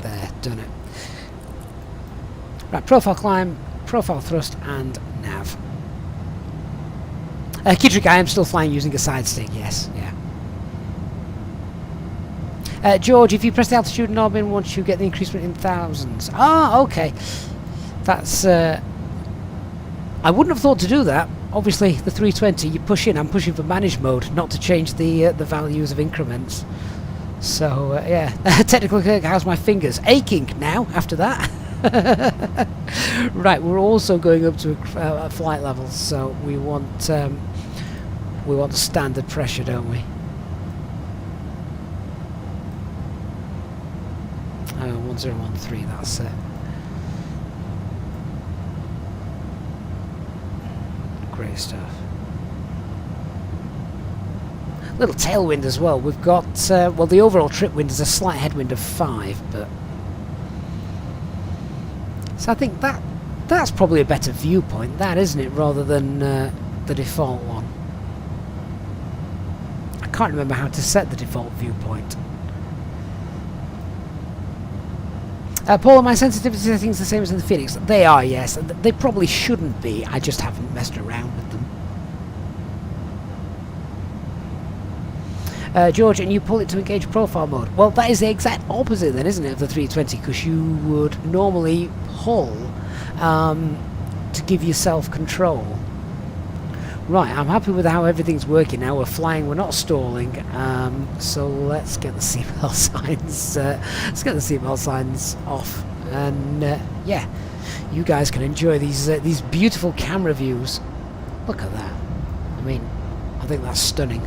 Speaker 1: There, done it. Right, profile climb, profile thrust, and nav. Kidrick, I am still flying using a side stick, yes, yeah. George, if you press the altitude knob in once you get the increasement in thousands. Ah, okay. That's... I wouldn't have thought to do that. Obviously, the 320, you push in. I'm pushing for manage mode, not to change the values of increments. So, yeah. Technical Kirk, how's my fingers? Aching now, after that. Right, we're also going up to a flight level, so we want standard pressure, don't we? 1013, that's it. Great stuff. Little tailwind as well. We've got, well, the overall trip wind is a slight headwind of 5, but... So I think that's probably a better viewpoint, that, isn't it, rather than the default one. I can't remember how to set the default viewpoint. Paul, are my sensitivity settings the same as in the Phoenix? They are, yes. They probably shouldn't be. I just haven't messed around with them. George, and you pull it to engage profile mode. Well, that is the exact opposite then, isn't it, of the 320? Because you would normally pull to give yourself control. Right, I'm happy with how everything's working now. We're flying, we're not stalling. So let's get the seatbelt signs. Let's get the seatbelt signs off, and yeah, you guys can enjoy these beautiful camera views. Look at that. I mean, I think that's stunning.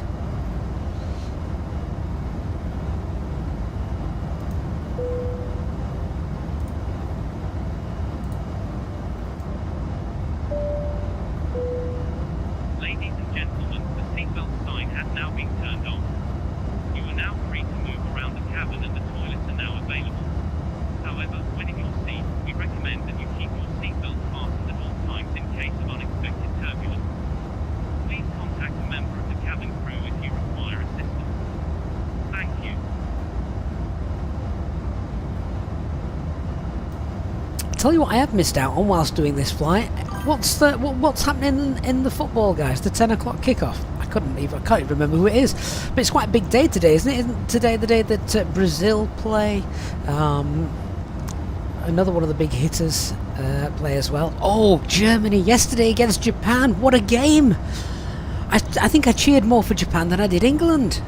Speaker 1: Tell you what I have missed out on whilst doing this flight. What's happening in the football, guys? The 10 o'clock kickoff. I can't even remember who it is. But it's quite a big day today, isn't it? Isn't today the day that Brazil play? Another one of the big hitters play as well. Oh, Germany yesterday against Japan. What a game! I think I cheered more for Japan than I did England.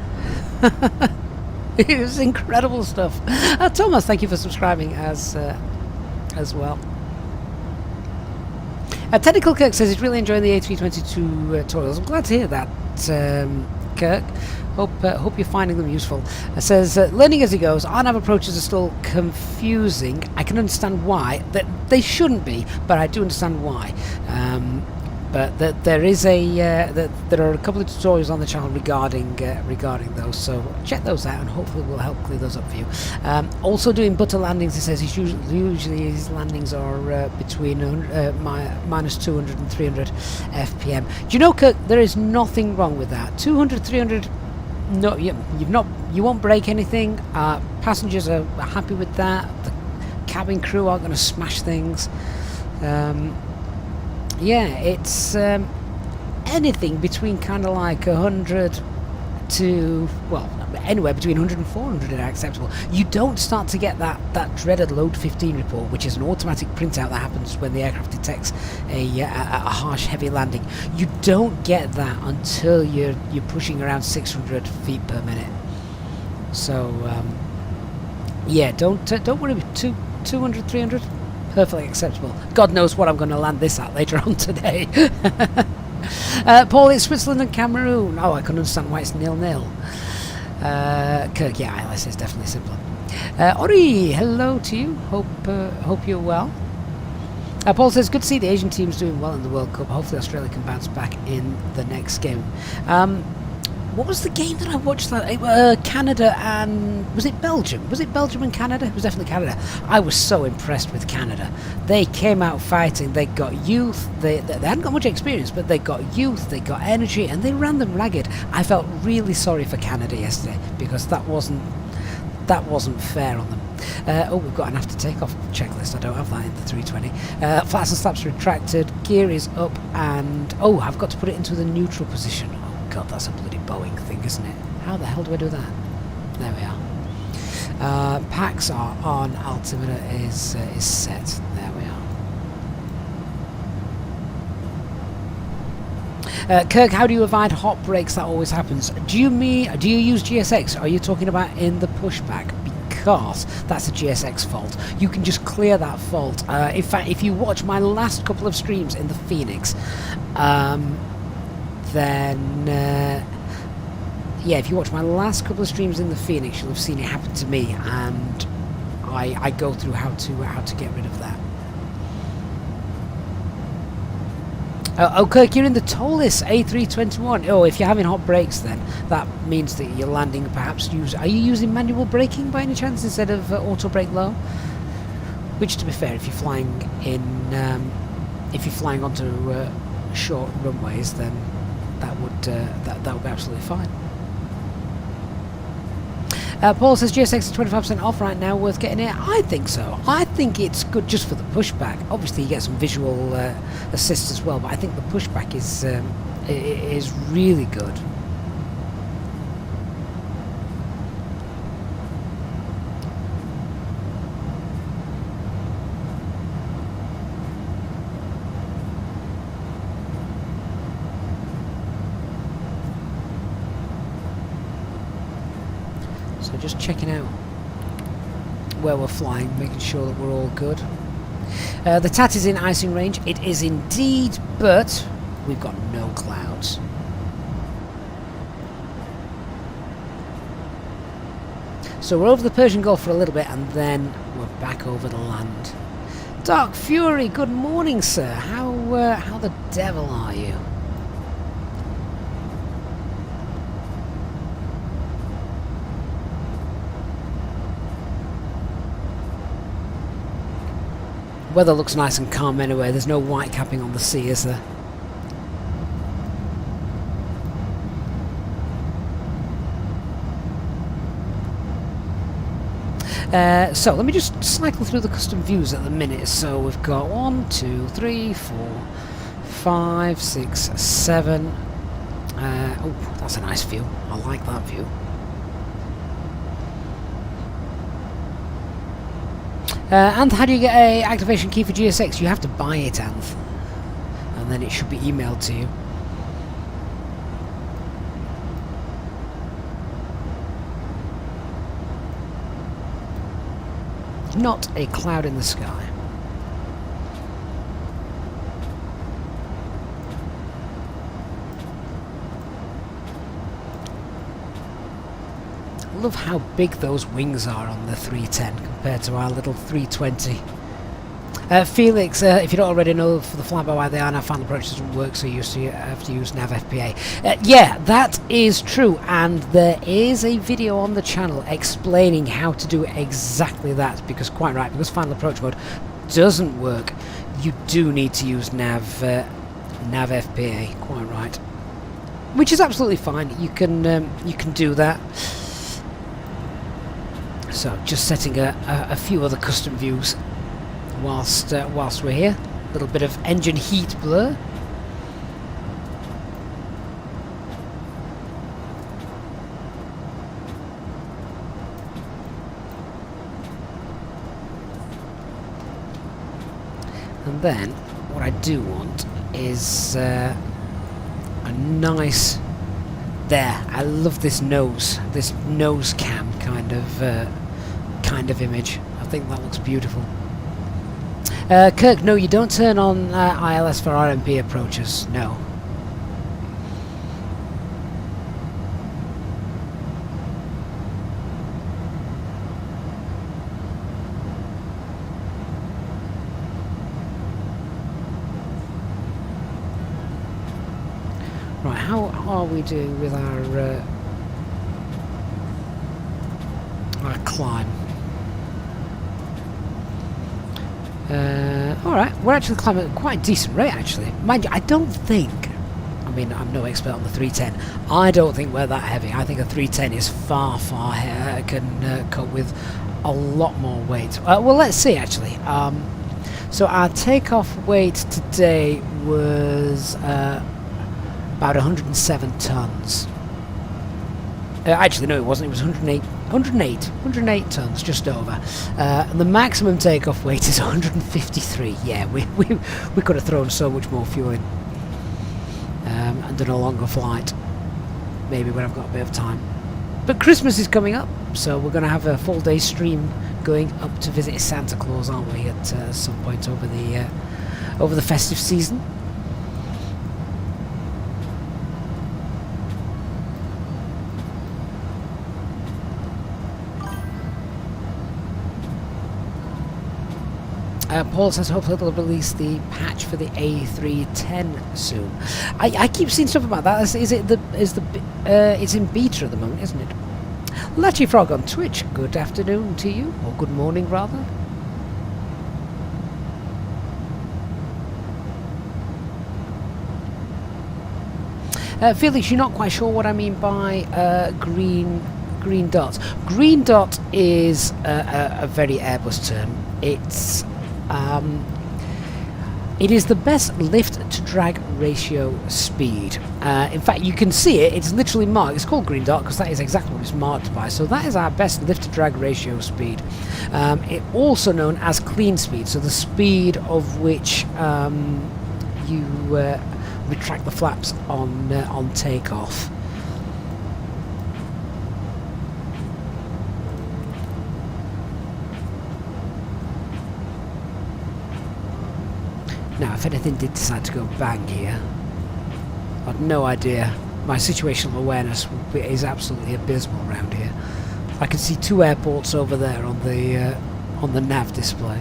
Speaker 1: It was incredible stuff. Thomas, thank you for subscribing as well. Technical Kirk says he's really enjoying the A322 tutorials. I'm glad to hear that, Kirk. Hope you're finding them useful. It says, learning as he goes, our approaches are still confusing. I can understand why. That they shouldn't be, but I do understand why. But there is there are a couple of tutorials on the channel regarding those, so check those out and hopefully we'll help clear those up for you. Also doing butter landings, he says usually his landings are between minus 200 and 300 FPM. Do you know, Kirk, there is nothing wrong with that. 200, 300, no, you won't break anything. Passengers are happy with that. The cabin crew aren't going to smash things. Yeah, it's anything between kind of like 100 to, well, anywhere between 100 and 400 are acceptable. You don't start to get that dreaded load 15 report, which is an automatic printout that happens when the aircraft detects a harsh heavy landing. You don't get that until you're pushing around 600 feet per minute. So yeah, don't worry about 200, 300. Perfectly acceptable. God knows what I'm going to land this at later on today. Paul, it's Switzerland and Cameroon. Oh, I can understand why it's 0-0. Kirk, yeah, ILS is definitely simpler. Ori, hello to you. Hope you're well. Paul says, good to see the Asian teams doing well in the World Cup. Hopefully Australia can bounce back in the next game. What was the game that I watched? Canada and... was it Belgium? Was it Belgium and Canada? It was definitely Canada. I was so impressed with Canada. They came out fighting. They got youth. They hadn't got much experience, but they got youth. They got energy, and they ran them ragged. I felt really sorry for Canada yesterday because that wasn't fair on them. Oh, we've got an after takeoff checklist. I don't have that in the 320. Flats and slaps retracted. Gear is up, and oh, I've got to put it into the neutral position. God, that's a bloody Boeing thing, isn't it? How the hell do I do that? There we are. Packs are on. Altimeter is set. There we are. Kirk, how do you avoid hot brakes? That always happens. Do you use GSX? Are you talking about in the pushback? Because that's a GSX fault. You can just clear that fault. In fact, if you watch my last couple of streams in the Phoenix, then yeah, if you watch my last couple of streams in the Phoenix, you'll have seen it happen to me, and I go through how to get rid of that. Oh, Kirk, you're in the tallest A321. Oh, if you're having hot brakes, then that means that you're landing. Perhaps are you using manual braking by any chance instead of auto brake low? Which, to be fair, if you're flying onto short runways, then that would be absolutely fine. Paul says GSX is 25% off right now, worth getting it. I think so. I think it's good just for the pushback. Obviously you get some visual assist as well, but I think the pushback is really good. So just checking out where we're flying, making sure that we're all good. The TAT is in icing range. It is indeed, but we've got no clouds. So we're over the Persian Gulf for a little bit, and then we're back over the land. Dark Fury, good morning, sir. How the devil are you? Weather looks nice and calm anyway. There's no white capping on the sea, is there? So let me just cycle through the custom views at the minute. So we've got 1, 2, 3, 4, 5, 6, 7. Oh, that's a nice view. I like that view. Anth, how do you get a activation key for GSX? You have to buy it, Anth, and then it should be emailed to you. Not a cloud in the sky. I love how big those wings are on the 310 compared to our little 320. Felix, if you don't already know, for the fly-by-wire they are now final approach doesn't work, so you have to use nav FPA. Yeah, that is true, and there is a video on the channel explaining how to do exactly that, because quite right, because final approach mode doesn't work, you do need to use nav FPA, quite right. Which is absolutely fine, you can do that. So just setting a few other custom views whilst we're here. A little bit of engine heat blur. And then what I do want is a nice, there, I love this nose cam kind of image. I think that looks beautiful. Kirk, no, you don't turn on ILS for RMP approaches, no. Right, how are we doing with our climb? Alright, we're actually climbing at quite a decent rate, actually. Mind you, I don't think, I mean, I'm no expert on the 310, I don't think we're that heavy. I think a 310 is far can cope with a lot more weight. Well, let's see, actually. So our takeoff weight today was about 107 tons. Actually, no, it wasn't. It was 108 tons, just over. And the maximum takeoff weight is 153. Yeah, we could have thrown so much more fuel in and done a longer flight. Maybe when I've got a bit of time. But Christmas is coming up, so we're going to have a full day stream going up to visit Santa Claus, aren't we? At some point over the festive season. Paul says hopefully they'll release the patch for the A310 soon. I keep seeing stuff about that. It's in beta at the moment, isn't it? Latchy Frog on Twitch, good afternoon to you, or good morning rather. Felix, you're not quite sure what I mean by green dots. Green dot is a very Airbus term. It is the best lift to drag ratio speed. In fact, you can see it. It's literally marked. It's called green dot because that is exactly what it's marked by. So that is our best lift to drag ratio speed. It also known as clean speed. So the speed of which you retract the flaps on takeoff. Now, if anything did decide to go bang here, I've no idea. My situational awareness is absolutely abysmal around here. I can see 2 airports over there on the nav display.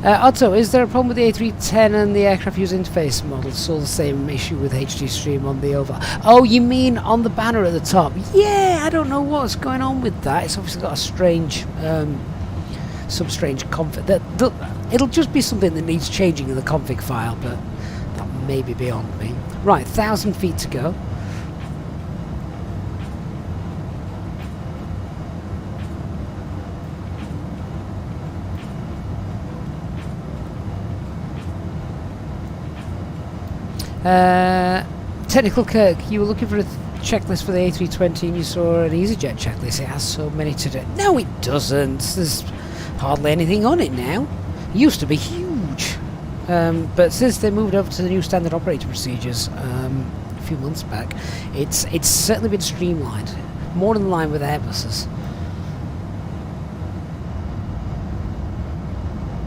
Speaker 1: Otto, is there a problem with the A310 and the aircraft user interface model? Saw the same issue with HD Stream on the over. Oh, you mean on the banner at the top? Yeah, I don't know what's going on with that. It's obviously got a strange, some strange config. It'll just be something that needs changing in the config file, but that may be beyond me. Right, 1,000 feet to go. Technical Kirk, you were looking for a checklist for the A320 and you saw an EasyJet checklist. It has so many to do. No, it doesn't. There's hardly anything on it now. It used to be huge. But since they moved over to the new standard operating procedures a few months back, it's certainly been streamlined. More in line with Airbuses.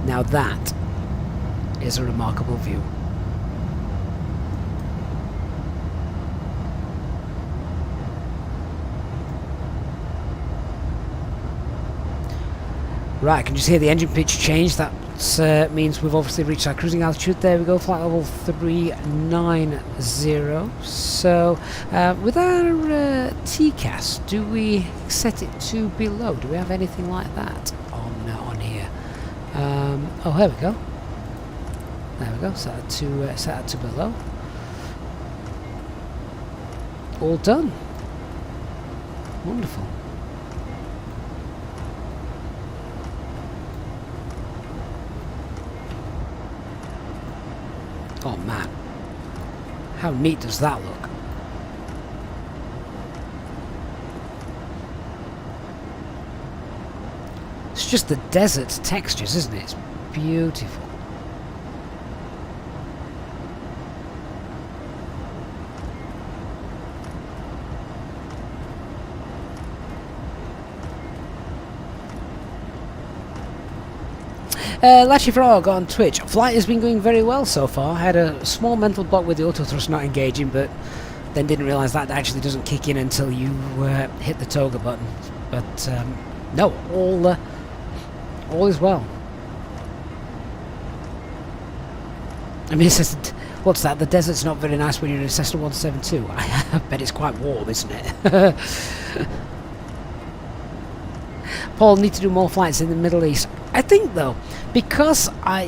Speaker 1: Now that is a remarkable view. Right, I can just hear the engine pitch change. That means we've obviously reached our cruising altitude. There we go, flight level 390. So, with our TCAS, do we set it to below? Do we have anything like that on here? Oh, here we go. There we go. Set that to below. All done. Wonderful. Oh man, how neat does that look? It's just the desert textures, isn't it? It's beautiful. Latchy Frog on Twitch. Flight has been going very well so far. I had a small mental block with the auto thrust not engaging, but then didn't realise that actually doesn't kick in until you hit the toga button. But no, all is well. I mean, it says, what's that? The desert's not very nice when you're in a Cessna 172. I bet it's quite warm, isn't it? Paul, need to do more flights in the Middle East. I think though, because I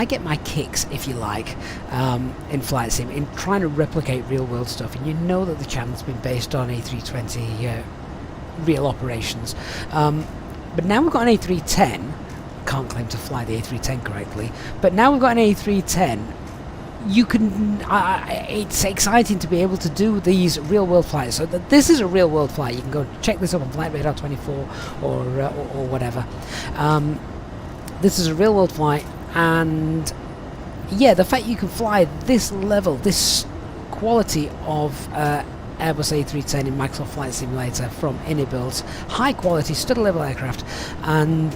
Speaker 1: get my kicks, if you like, in flight sim, in trying to replicate real world stuff, and you know that the channel's been based on A320 real operations, but now we've got an A310. Can't claim to fly the A310 correctly, but now we've got an A310. You can. It's exciting to be able to do these real world flights. So this is a real world flight. You can go check this up on Flight Radar 24 or whatever. This is a real world flight, and yeah, the fact you can fly this level, this quality of Airbus A310 in Microsoft Flight Simulator from Inibuilt, high quality, study level aircraft, and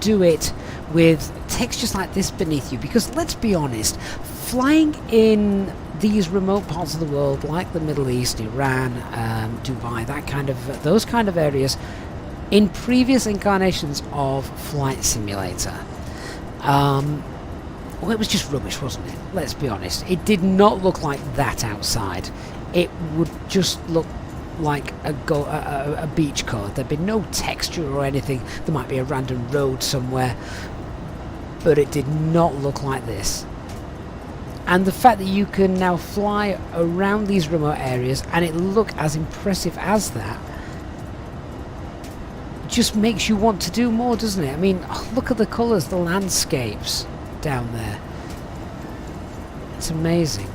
Speaker 1: do it with textures like this beneath you, because let's be honest, flying in these remote parts of the world, like the Middle East, Iran, Dubai, those kind of areas, in previous incarnations of Flight Simulator. Well, it was just rubbish, wasn't it? Let's be honest. It did not look like that outside. It would just look like a beach code. There'd be no texture or anything. There might be a random road somewhere, but it did not look like this. And the fact that you can now fly around these remote areas and it look as impressive as that just makes you want to do more, doesn't it? I mean, look at the colours, the landscapes down there. It's amazing.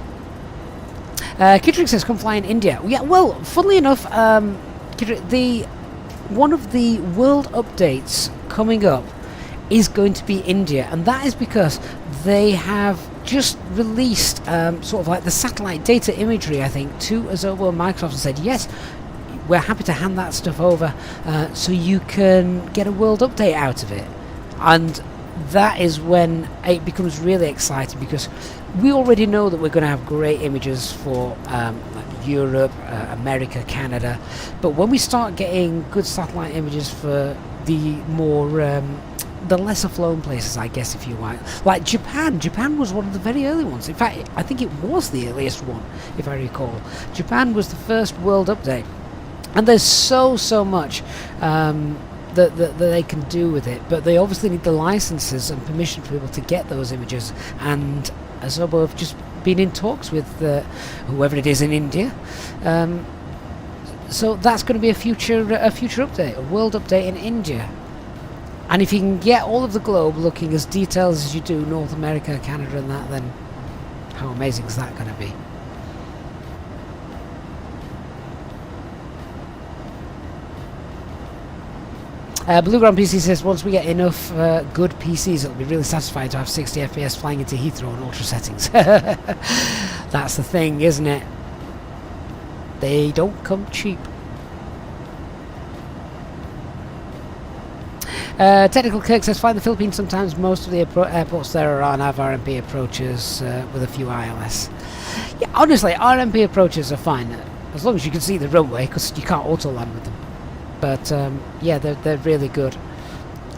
Speaker 1: Kidrick says, come fly in India. Yeah, well, funnily enough, Kidrick, one of the world updates coming up is going to be India, and that is because they have just released sort of like the satellite data imagery, I think, to Azobo and Microsoft, and said, yes, we're happy to hand that stuff over so you can get a world update out of it. And that is when it becomes really exciting, because we already know that we're going to have great images for like Europe, America, Canada, but when we start getting good satellite images for the more the lesser flown places, I guess, if you like Japan. Japan was one of the very early ones. In fact, I think it was the earliest one, if I recall. Japan was the first world update, and there's so much that they can do with it, but they obviously need the licenses and permission to be able to get those images, and Azobo have just been in talks with whoever it is in India, so that's going to be a future update, a world update in India. And if you can get all of the globe looking as detailed as you do North America, Canada and that, then how amazing is that going to be? Blue Ground PC says, once we get enough good PCs, it'll be really satisfying to have 60 FPS flying into Heathrow on ultra settings. That's the thing, isn't it? They don't come cheap. Technical Kirk says, fly in the Philippines sometimes. Most of the airports there are on have RMP approaches with a few ILS. Yeah, honestly, RMP approaches are fine as long as you can see the runway, because you can't auto land with them. But yeah, they're really good.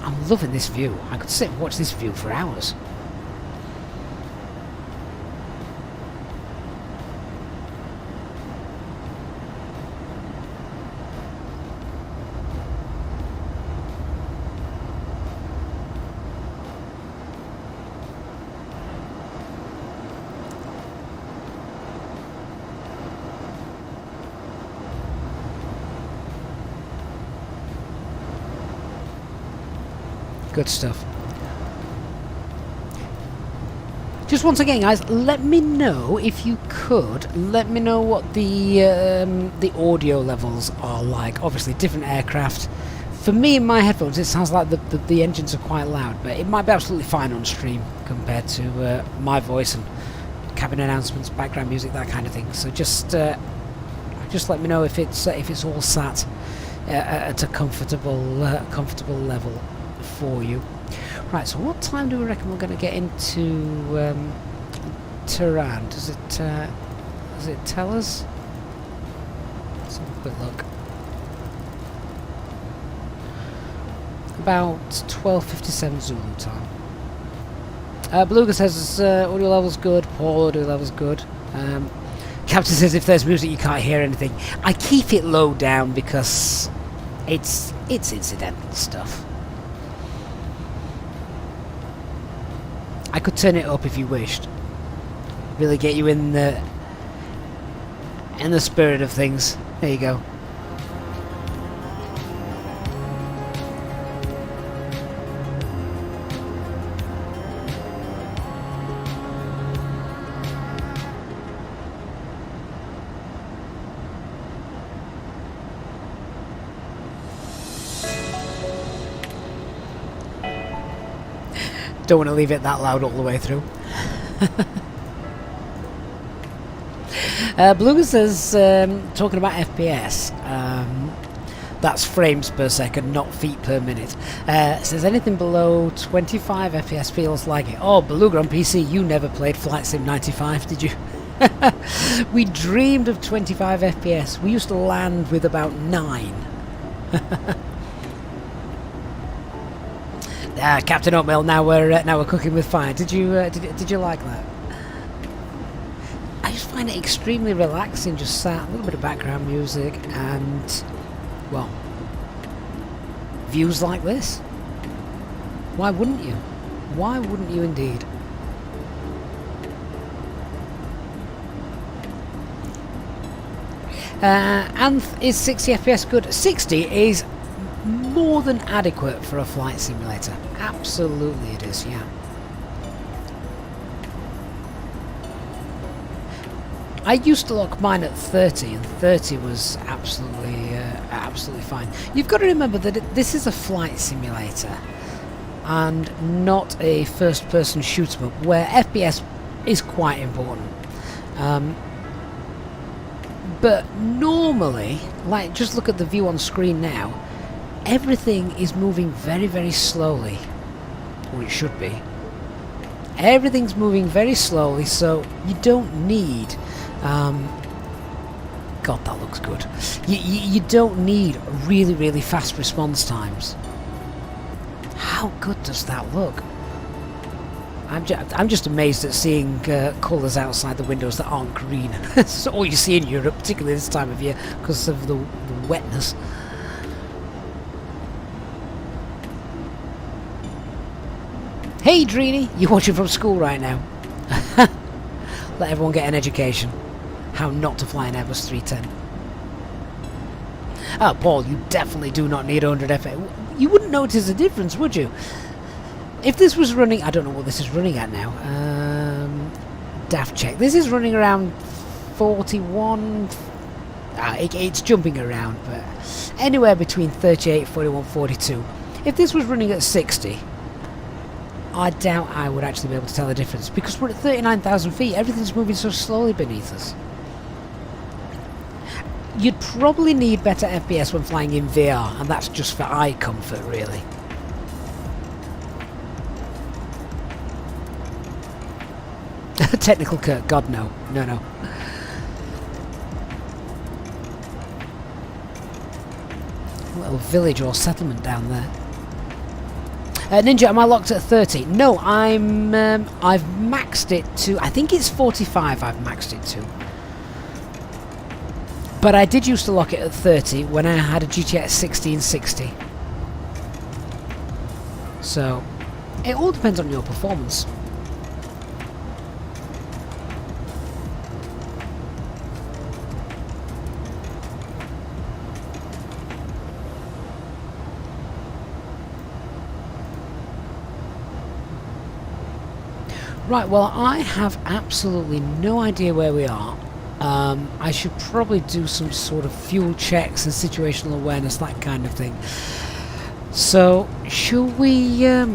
Speaker 1: I'm loving this view. I could sit and watch this view for hours. Good stuff. Just once again, guys, let me know, if you could, let me know what the audio levels are like. Obviously, different aircraft. For me, in my headphones, it sounds like the engines are quite loud, but it might be absolutely fine on stream compared to my voice and cabin announcements, background music, that kind of thing. So just let me know if it's all sat at a comfortable level for you. Right, so what time do we reckon we're going to get into Tehran? Does it tell us? Let's have a quick look. About 12:57 Zulu time. Beluga says audio level's good, Paul audio level's good. Captain says if there's music you can't hear anything. I keep it low down because it's incidental stuff. I could turn it up if you wished. Really get you in the spirit of things. There you go. Don't want to leave it that loud all the way through. Beluga says, talking about FPS, that's frames per second, not feet per minute. Says anything below 25 FPS feels like it. Oh, Beluga on PC, you never played Flight Sim 95, did you? We dreamed of 25 FPS. We used to land with about 9. Captain Oatmeal. Now we're cooking with fire. Did you like that? I just find it extremely relaxing. Just sat, a little bit of background music, and well, views like this. Why wouldn't you? Why wouldn't you indeed? And is 60 FPS good? 60 is more than adequate for a flight simulator. Absolutely it is, yeah. I used to lock mine at 30, and 30 was absolutely fine. You've got to remember that this is a flight simulator and not a first-person shoot 'em up, where FPS is quite important. But normally, like, just look at the view on screen now, everything is moving very, very slowly. Or it should be. Everything's moving very slowly, so you don't need... God, that looks good. You don't need really, really fast response times. How good does that look? I'm just amazed at seeing colours outside the windows that aren't green. That's all you see in Europe, particularly this time of year, because of the wetness. Hey Dreeny, you're watching from school right now. Let everyone get an education. How not to fly an Airbus 310. Oh, Paul, you definitely do not need 100 FPS. You wouldn't notice a difference, would you? If this was running... I don't know what this is running at now. Daft check. This is running around 41... it's jumping around, but anywhere between 38, 41, 42. If this was running at 60, I doubt I would actually be able to tell the difference, because we're at 39,000 feet. Everything's moving so slowly beneath us. You'd probably need better FPS when flying in VR, and that's just for eye comfort, really. Technical Kurt, God no. No. A little village or settlement down there. Ninja, am I locked at 30? No, I've maxed it to... I think it's 45 I've maxed it to. But I did used to lock it at 30 when I had a GTX 1660. So, it all depends on your performance. Right, well, I have absolutely no idea where we are. I should probably do some sort of fuel checks and situational awareness, that kind of thing. So, should we have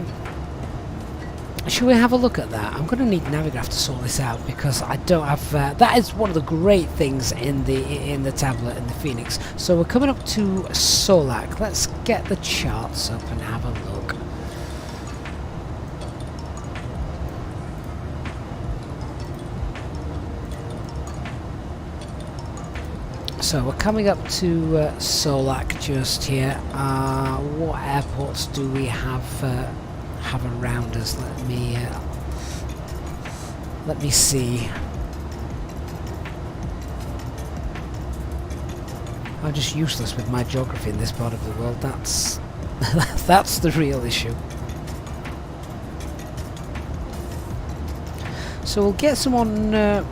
Speaker 1: a look at that? I'm going to need Navigraph to sort this out, because I don't have... that is one of the great things in the tablet in the Phoenix. So we're coming up to Solak. Let's get the charts up and have a look. So we're coming up to Solak just here. What airports do we have around us? Let me see. I'm just useless with my geography in this part of the world. That's that's the real issue. So we'll get some on route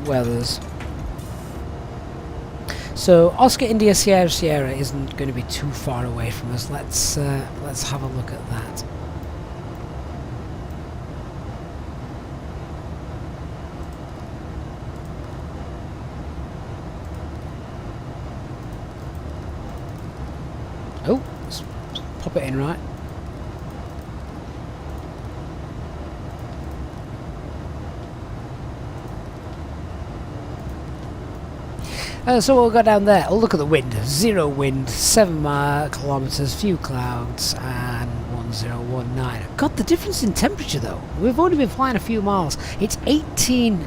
Speaker 1: weathers. So Oscar India Sierra Sierra isn't going to be too far away from us. Let's have a look at that. Oh, let's pop it in right. So we'll go down there. Oh, look at the wind. 0 wind, 7 kilometers, few clouds, and 1, 1019. God, the difference in temperature though. We've only been flying a few miles. It's 18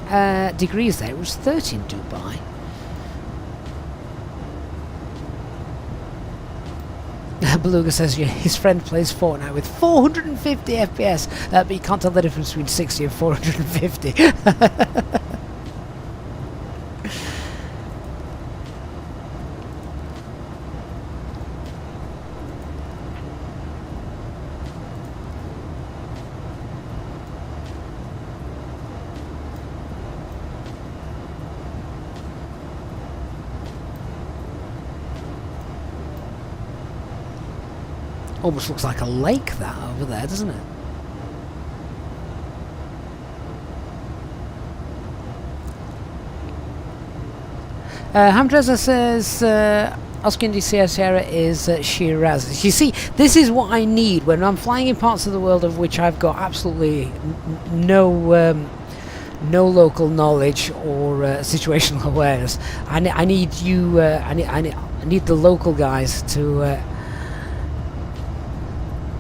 Speaker 1: degrees there. It was 30 in Dubai. Beluga says his friend plays Fortnite with 450 FPS, but you can't tell the difference between 60 and 450. Almost looks like a lake, that over there, doesn't it? Hamdreza says Oscar Indy Sierra is Shiraz. You see, this is what I need when I'm flying in parts of the world of which I've got absolutely no local knowledge or situational awareness. I need you. I need the local guys to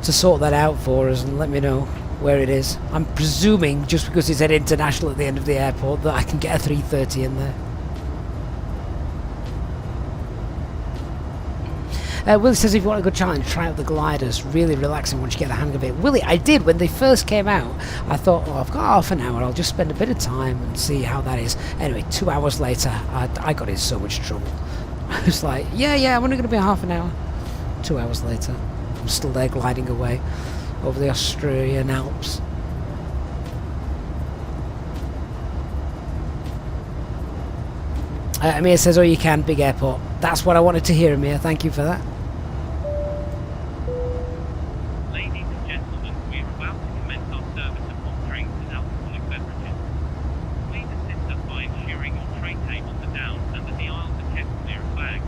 Speaker 1: sort that out for us and let me know where it is. I'm presuming just because it said international at the end of the airport that I can get a 330 in there. Willie says if you want a good challenge, try out the gliders. Really relaxing once you get the hang of it. Willie, I did when they first came out. I thought, oh, I've got half an hour, I'll just spend a bit of time and see how that is. Anyway, 2 hours later, I got in so much trouble. I was like, yeah, I'm only going to be half an hour. 2 hours later, I'm still there gliding away over the Australian Alps. Amir says, oh, you can, big airport. That's what I wanted to hear, Amir. Thank you for that.
Speaker 5: Ladies and gentlemen, we are about to commence our service of hot drinks and alcoholic beverages. Please assist us by ensuring your tray tables are down and that the aisles are kept clear of bags.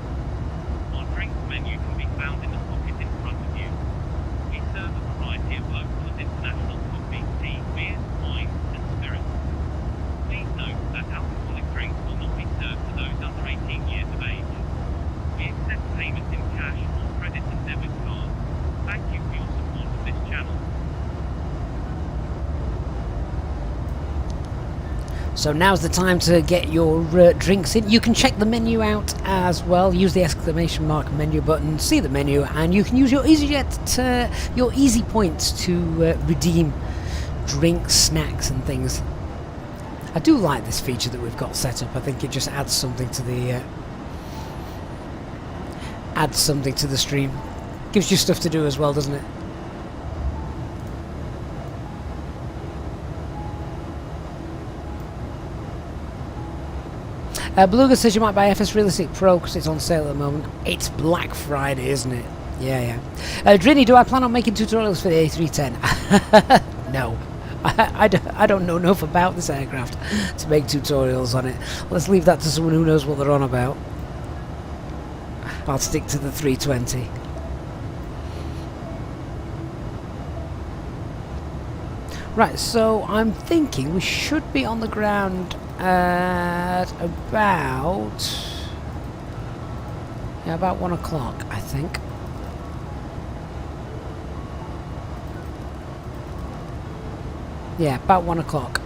Speaker 5: Our drinks menu can be found in the pocket in front of you. We serve a variety of local and international coffee, tea, beers, wines, and spirits. Please note that alcoholic drinks will not be served to those under 18 years of age. We accept payment in cash or credit and debit cards. Thank you for your support of this channel.
Speaker 1: So now's the time to get your drinks in. You can check the menu out as well. Use the exclamation mark menu button, see the menu, and you can use your EasyJet, your Easy Points to redeem drinks, snacks, and things. I do like this feature that we've got set up. I think it just adds something to the stream. Gives you stuff to do as well, doesn't it? Beluga says you might buy FS Realistic Pro because it's on sale at the moment. It's Black Friday, isn't it? Yeah. Drini, do I plan on making tutorials for the A310? No. I don't know enough about this aircraft to make tutorials on it. Let's leave that to someone who knows what they're on about. I'll stick to the 320. Right, so I'm thinking we should be on the ground at about 1 o'clock, I think. Yeah, about 1 o'clock.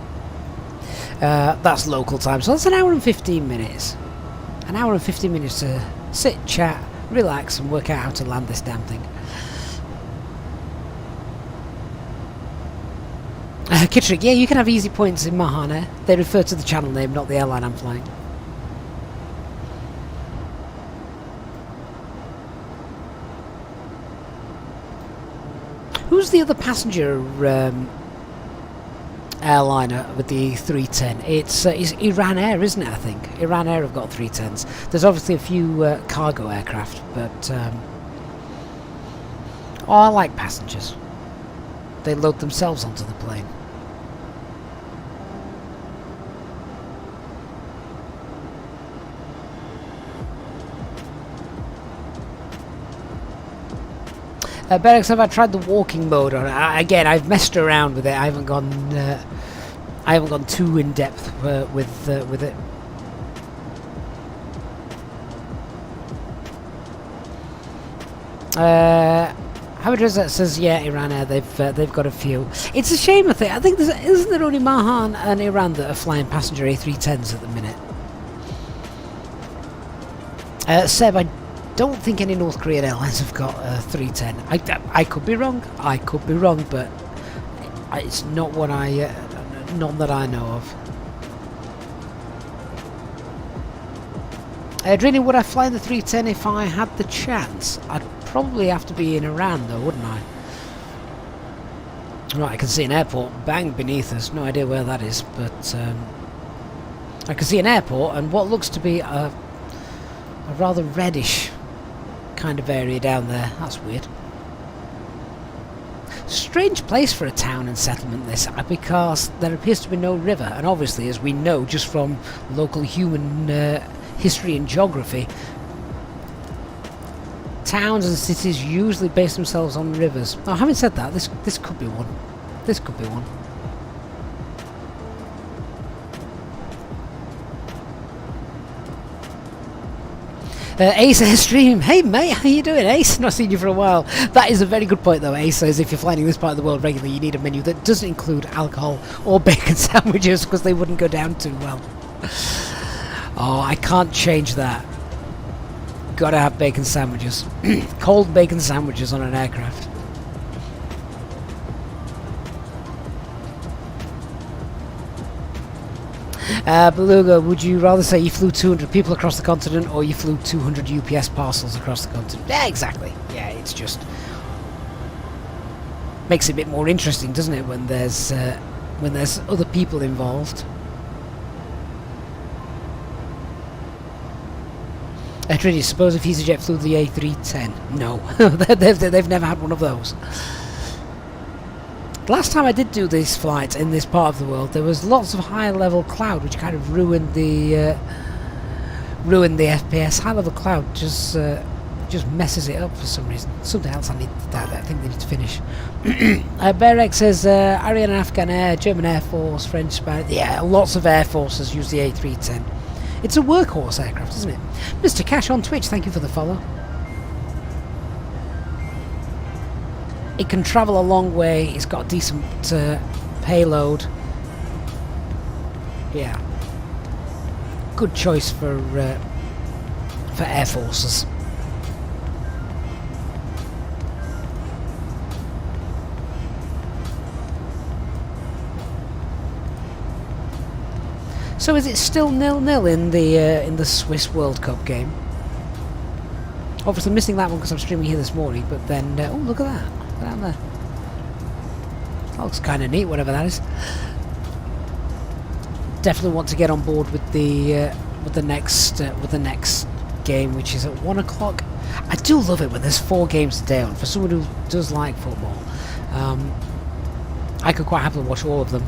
Speaker 1: That's local time, so that's an hour and 15 minutes. An hour and 15 minutes to sit, chat, relax, and work out how to land this damn thing. Kittrick, yeah, you can have Easy Points in Mahan Air. They refer to the channel name, not the airline I'm flying. Who's the other passenger airliner with the 310? It's Iran Air, isn't it? I think Iran Air have got 310s. There's obviously a few cargo aircraft, but I like passengers. They load themselves onto the plane. Berex, have I tried the walking mode on it? Again, I've messed around with it. I haven't gone too in depth with it. Howard Rosette says, yeah, Iran Air, they've got a few. It's a shame, I think. I think isn't there only Mahan and Iran that are flying passenger A310s at the minute? Seb, I don't think any North Korean airlines have got a 310. I could be wrong. I could be wrong, but it's not what none that I know of. Adrian, would I fly the 310 if I had the chance? I'd probably have to be in Iran though, wouldn't I? Right, I can see an airport bang beneath us. No idea where that is, but I can see an airport and what looks to be a rather reddish kind of area down there. That's weird. Strange place for a town and settlement this, because there appears to be no river, and obviously, as we know just from local human history and geography, towns and cities usually base themselves on rivers. Now, having said that, this could be one. This could be one. Ace Airstream, hey mate, how you doing, Ace? Not seen you for a while. That is a very good point though. Ace says if you're flying in this part of the world regularly, you need a menu that doesn't include alcohol or bacon sandwiches, because they wouldn't go down too well. Oh, I can't change that. Gotta have bacon sandwiches. Cold bacon sandwiches on an aircraft. Beluga, would you rather say you flew 200 people across the continent, or you flew 200 UPS parcels across the continent? Yeah, exactly. Yeah, it's just makes it a bit more interesting, doesn't it, when there's other people involved. Trinity, suppose if EasyJet flew the A310? No, they've never had one of those. Last time I did do these flights in this part of the world, there was lots of high-level cloud, which kind of ruined the FPS. High-level cloud just messes it up for some reason. Something else I think they need to finish. Bearek says Ariane and Afghan Air, German Air Force, French, Spanish. Yeah, lots of air forces use the A310. It's a workhorse aircraft, isn't it? Mr. Cash on Twitch, thank you for the follow. It can travel a long way. It's got a decent payload. Yeah, good choice for air forces. So is it still 0-0 in the Swiss World Cup game? Obviously missing that one because I'm streaming here this morning. But then, oh look at that! Down there. That looks kind of neat, whatever that is. Definitely want to get on board with the next game, which is at 1 o'clock. I do love it when there's 4 games a day on. For someone who does like football, I could quite happily watch all of them.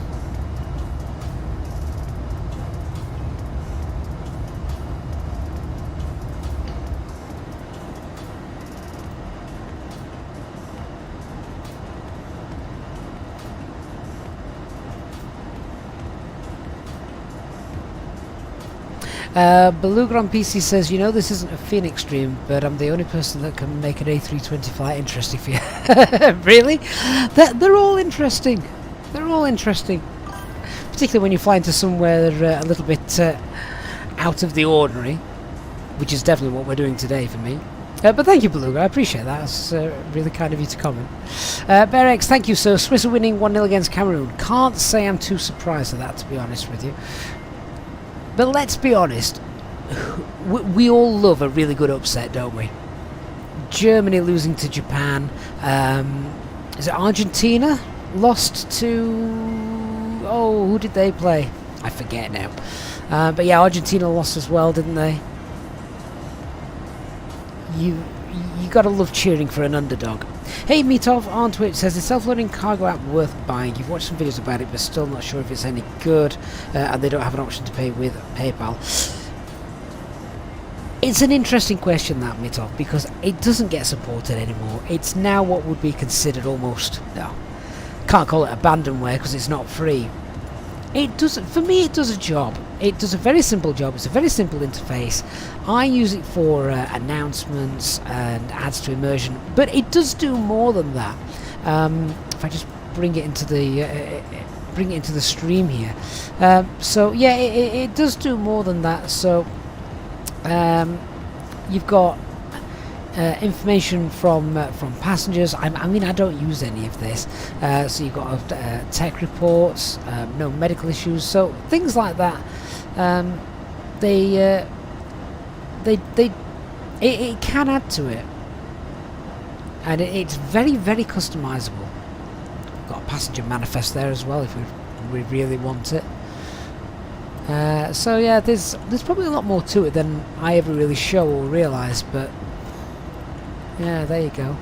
Speaker 1: Beluga on PC says, you know this isn't a Phoenix stream, but I'm the only person that can make an A320 flight interesting for you. Really? They're all interesting. They're all interesting. Particularly when you fly into somewhere a little bit out of the ordinary, which is definitely what we're doing today for me. But thank you, Beluga. I appreciate that. That's really kind of you to comment. Berex, thank you. So Swiss are winning 1-0 against Cameroon. Can't say I'm too surprised at that, to be honest with you. But let's be honest, we all love a really good upset, don't we? Germany losing to Japan. Is it Argentina? Lost to... oh, who did they play? I forget now. But yeah, Argentina lost as well, didn't they? You gotta love cheering for an underdog. Hey, Meatov on Twitch says, is self-loading cargo app worth buying? You've watched some videos about it, but still not sure if it's any good, and they don't have an option to pay with PayPal. It's an interesting question, that, Meatov, because it doesn't get supported anymore. It's now what would be considered almost, no, can't call it abandonware because it's not free. It does, for me, it does a job. it does a very simple job. It's a very simple interface. I use it for announcements and adds to immersion, but it does do more than that. If I just bring it into the stream here, so yeah, it does do more than that. So you've got information from passengers. I mean, I don't use any of this. So you've got tech reports, no medical issues, so things like that. It can add to it, and it's very, very customizable. Got a passenger manifest there as well if we really want it. So yeah, there's probably a lot more to it than I ever really show or realise, but yeah, there you go.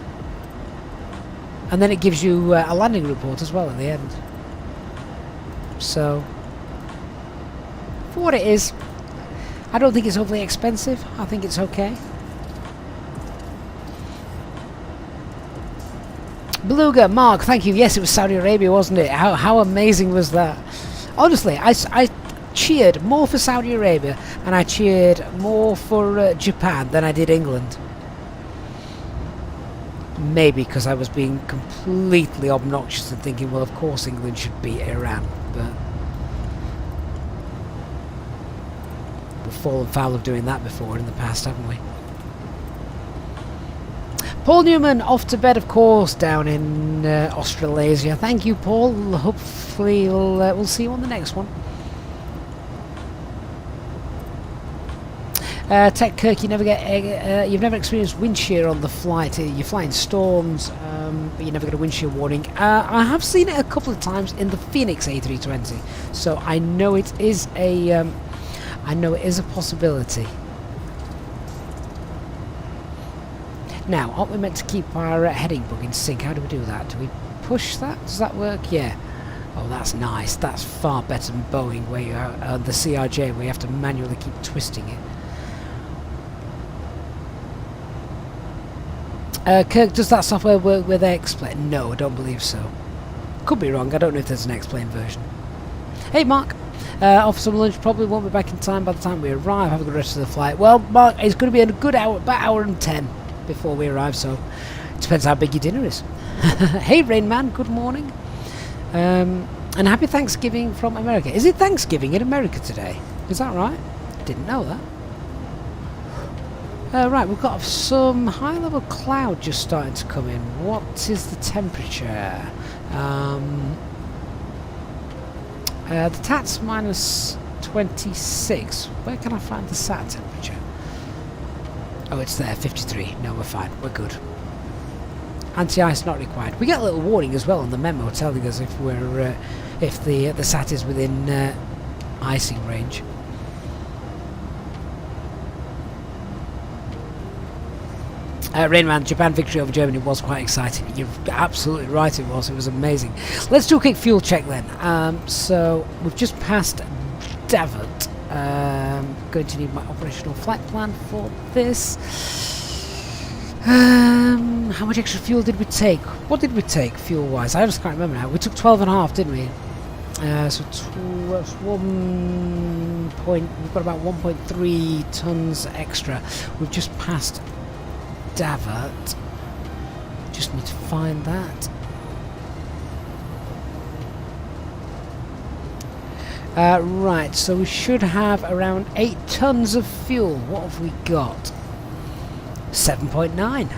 Speaker 1: And then it gives you a landing report as well at the end. So for what it is, I don't think it's overly expensive. I think it's okay. Beluga, Mark, thank you. Yes, it was Saudi Arabia, wasn't it? How amazing was that? Honestly, I cheered more for Saudi Arabia and I cheered more for Japan than I did England. Maybe because I was being completely obnoxious and thinking, well, of course England should beat Iran, but we've fallen foul of doing that before in the past, haven't we? Paul Newman, off to bed, of course, down in Australasia. Thank you, Paul. Hopefully we'll see you on the next one. Tech Kirk, you've never experienced wind shear on the flight. You fly in storms, but you never get a wind shear warning. I have seen it a couple of times in the Phoenix A320, so I know it is a possibility. Now, aren't we meant to keep our heading bug in sync? How do we do that? Do we push that? Does that work? Yeah. Oh, that's nice. That's far better than Boeing, where you the CRJ, where you have to manually keep twisting it. Kirk, does that software work with XPlane? No, I don't believe so. Could be wrong. I don't know if there's an XPlane version. Hey, Mark. Off for some lunch. Probably won't be back in time by the time we arrive. Have a good rest of the flight. Well, Mark, it's going to be a good hour, about hour and 10 before we arrive, so it depends how big your dinner is. Hey, Rain Man. Good morning. And happy Thanksgiving from America. Is it Thanksgiving in America today? Is that right? Didn't know that. Right, we've got some high-level cloud just starting to come in. What is the temperature? The TAT's minus 26. Where can I find the SAT temperature? Oh, it's there, 53. No, we're fine. We're good. Anti-ice not required. We get a little warning as well on the memo telling us if we're if the SAT is within icing range. Rainman, Japan victory over Germany was quite exciting. You're absolutely right, it was. It was amazing. Let's do a quick fuel check then. So we've just passed Davut. Going to need my operational flight plan for this. How much extra fuel did we take? What did we take fuel-wise? I just can't remember now. We took 12.5, didn't we? So we've got about 1.3 tons extra. We've just passed Davut. Just need to find that. Right, so we should have around 8 tons of fuel. What have we got? 7.9.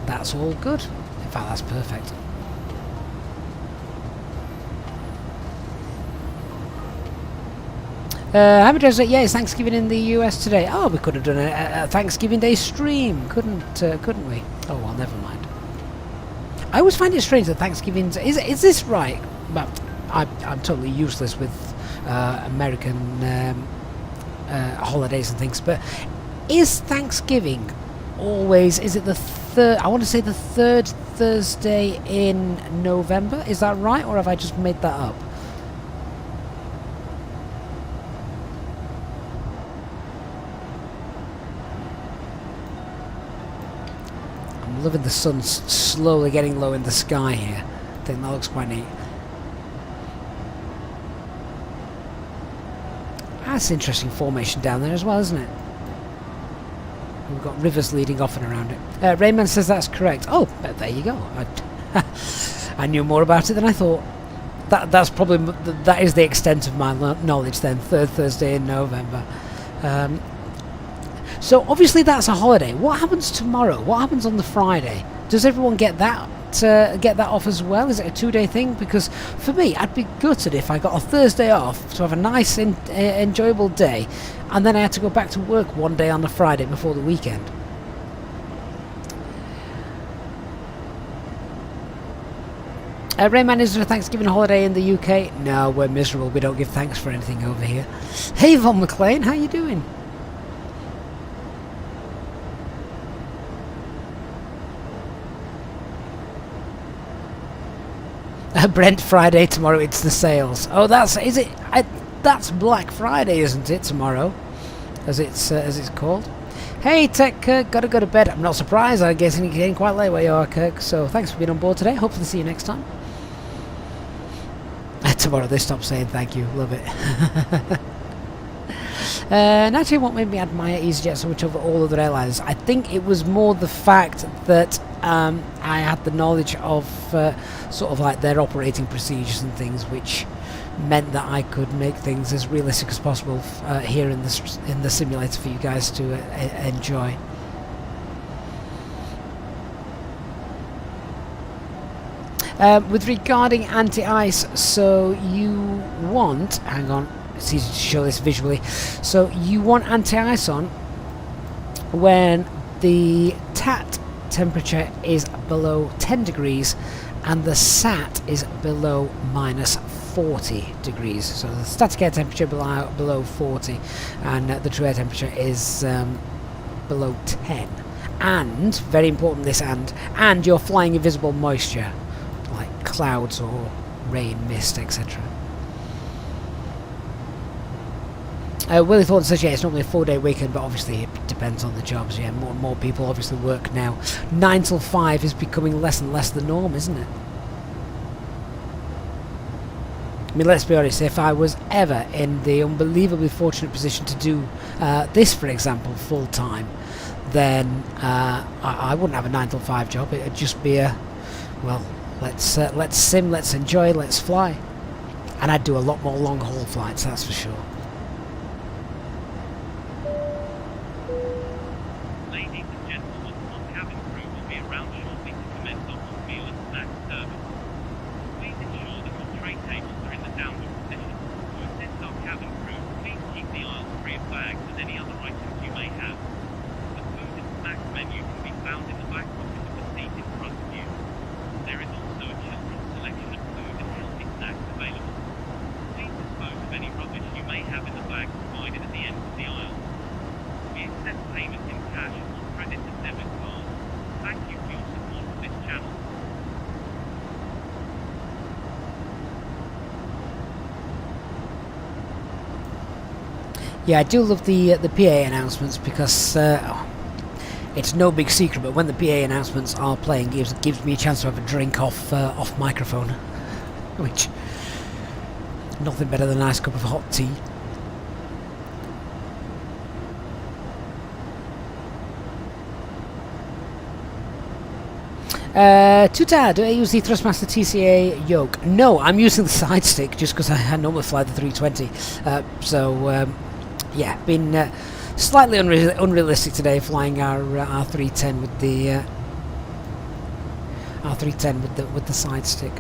Speaker 1: That's all good. In fact, that's perfect. How many days? Yeah, it's Thanksgiving in the US today. Oh, we could have done a Thanksgiving Day stream, couldn't we? Oh well, never mind. I always find it strange that Thanksgiving is this right? Well, I'm totally useless with American holidays and things, but is Thanksgiving always? Is it the third? I want to say the third Thursday in November. Is that right, or have I just made that up? I'm loving the sun slowly getting low in the sky here. I think that looks quite neat. That's interesting formation down there as well, isn't it? We've got rivers leading off and around it. Rayman says that's correct. Oh, there you go. I knew more about it than I thought. That's probably that is the extent of my knowledge then. Third Thursday in November. So obviously that's a holiday. What happens tomorrow? What happens on the Friday? Does everyone get that off as well? Is it a 2-day thing? Because for me, I'd be gutted if I got a Thursday off to have a nice enjoyable day, and then I had to go back to work one day on the Friday before the weekend. Rayman, is there a Thanksgiving holiday in the UK? No, we're miserable. We don't give thanks for anything over here. Hey, Von McLean, how you doing? Brent, Friday tomorrow. It's the sales. Oh, that's that's Black Friday, isn't it? Tomorrow, as it's called. Hey, Tech Kirk, gotta go to bed. I'm not surprised. I guess it's getting quite late where you are, Kirk. So thanks for being on board today. Hopefully see you next time. Tomorrow they stop saying thank you. Love it. Naturally, what made me admire EasyJet so much over all other airlines, I think it was more the fact that I had the knowledge of sort of like their operating procedures and things, which meant that I could make things as realistic as possible here in the simulator for you guys to enjoy. With regarding anti-ice, so you want, hang on, it's easy to show this visually, so you want anti-ice on when the TAT temperature is below 10 degrees and the SAT is below minus 40 degrees. So the static air temperature below 40 and the true air temperature is below 10. And, very important this and you're flying invisible moisture like clouds or rain, mist, etc. Willie Thornton says, yeah, it's normally a 4-day weekend, but obviously it depends on the jobs. Yeah, more and more people obviously work now. 9 till 5 is becoming less and less the norm, isn't it? I mean, let's be honest, if I was ever in the unbelievably fortunate position to do this, for example, full-time, then I wouldn't have a 9 till 5 job. It would just be a, well, let's sim, let's enjoy, let's fly. And I'd do a lot more long-haul flights, that's for sure.
Speaker 5: Ladies and gentlemen, our cabin crew will be around shortly to commence our hot meal and snack service. Please ensure that your tray tables are in the downward position. To assist our cabin crew, please keep the aisles free of bags and any other items you may have. The food and snacks menu can be found in the back pocket of the seat in front of you. There is also a children's selection of food and healthy snacks available. Please dispose of any rubbish you may have in the bags provided at the end of the aisle. We accept payment in cash or credit and debit cards. Thank you for your support of this channel.
Speaker 1: Yeah, I do love the PA announcements because it's no big secret, but when the PA announcements are playing, it gives me a chance to have a drink off microphone, which nothing better than a nice cup of hot tea. Tuta, do I use the Thrustmaster TCA yoke? No, I'm using the side stick just because I normally fly the 320. Yeah, been slightly unrealistic today flying our R310 with the R310 with the side stick.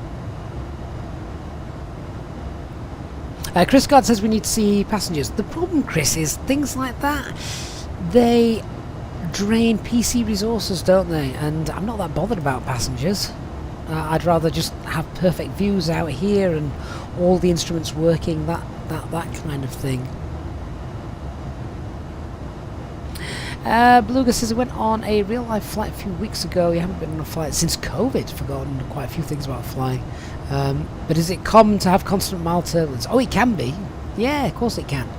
Speaker 1: Chris God says we need to see passengers. The problem, Chris, is things like that, they drain PC resources, don't they? And I'm not that bothered about passengers. I'd rather just have perfect views out here and all the instruments working, that kind of thing. Beluga says he went on a real-life flight a few weeks ago. You haven't been on a flight since COVID. Forgotten quite a few things about flying. But is it common to have constant mild turbulence? Oh, it can be. Yeah, of course it can.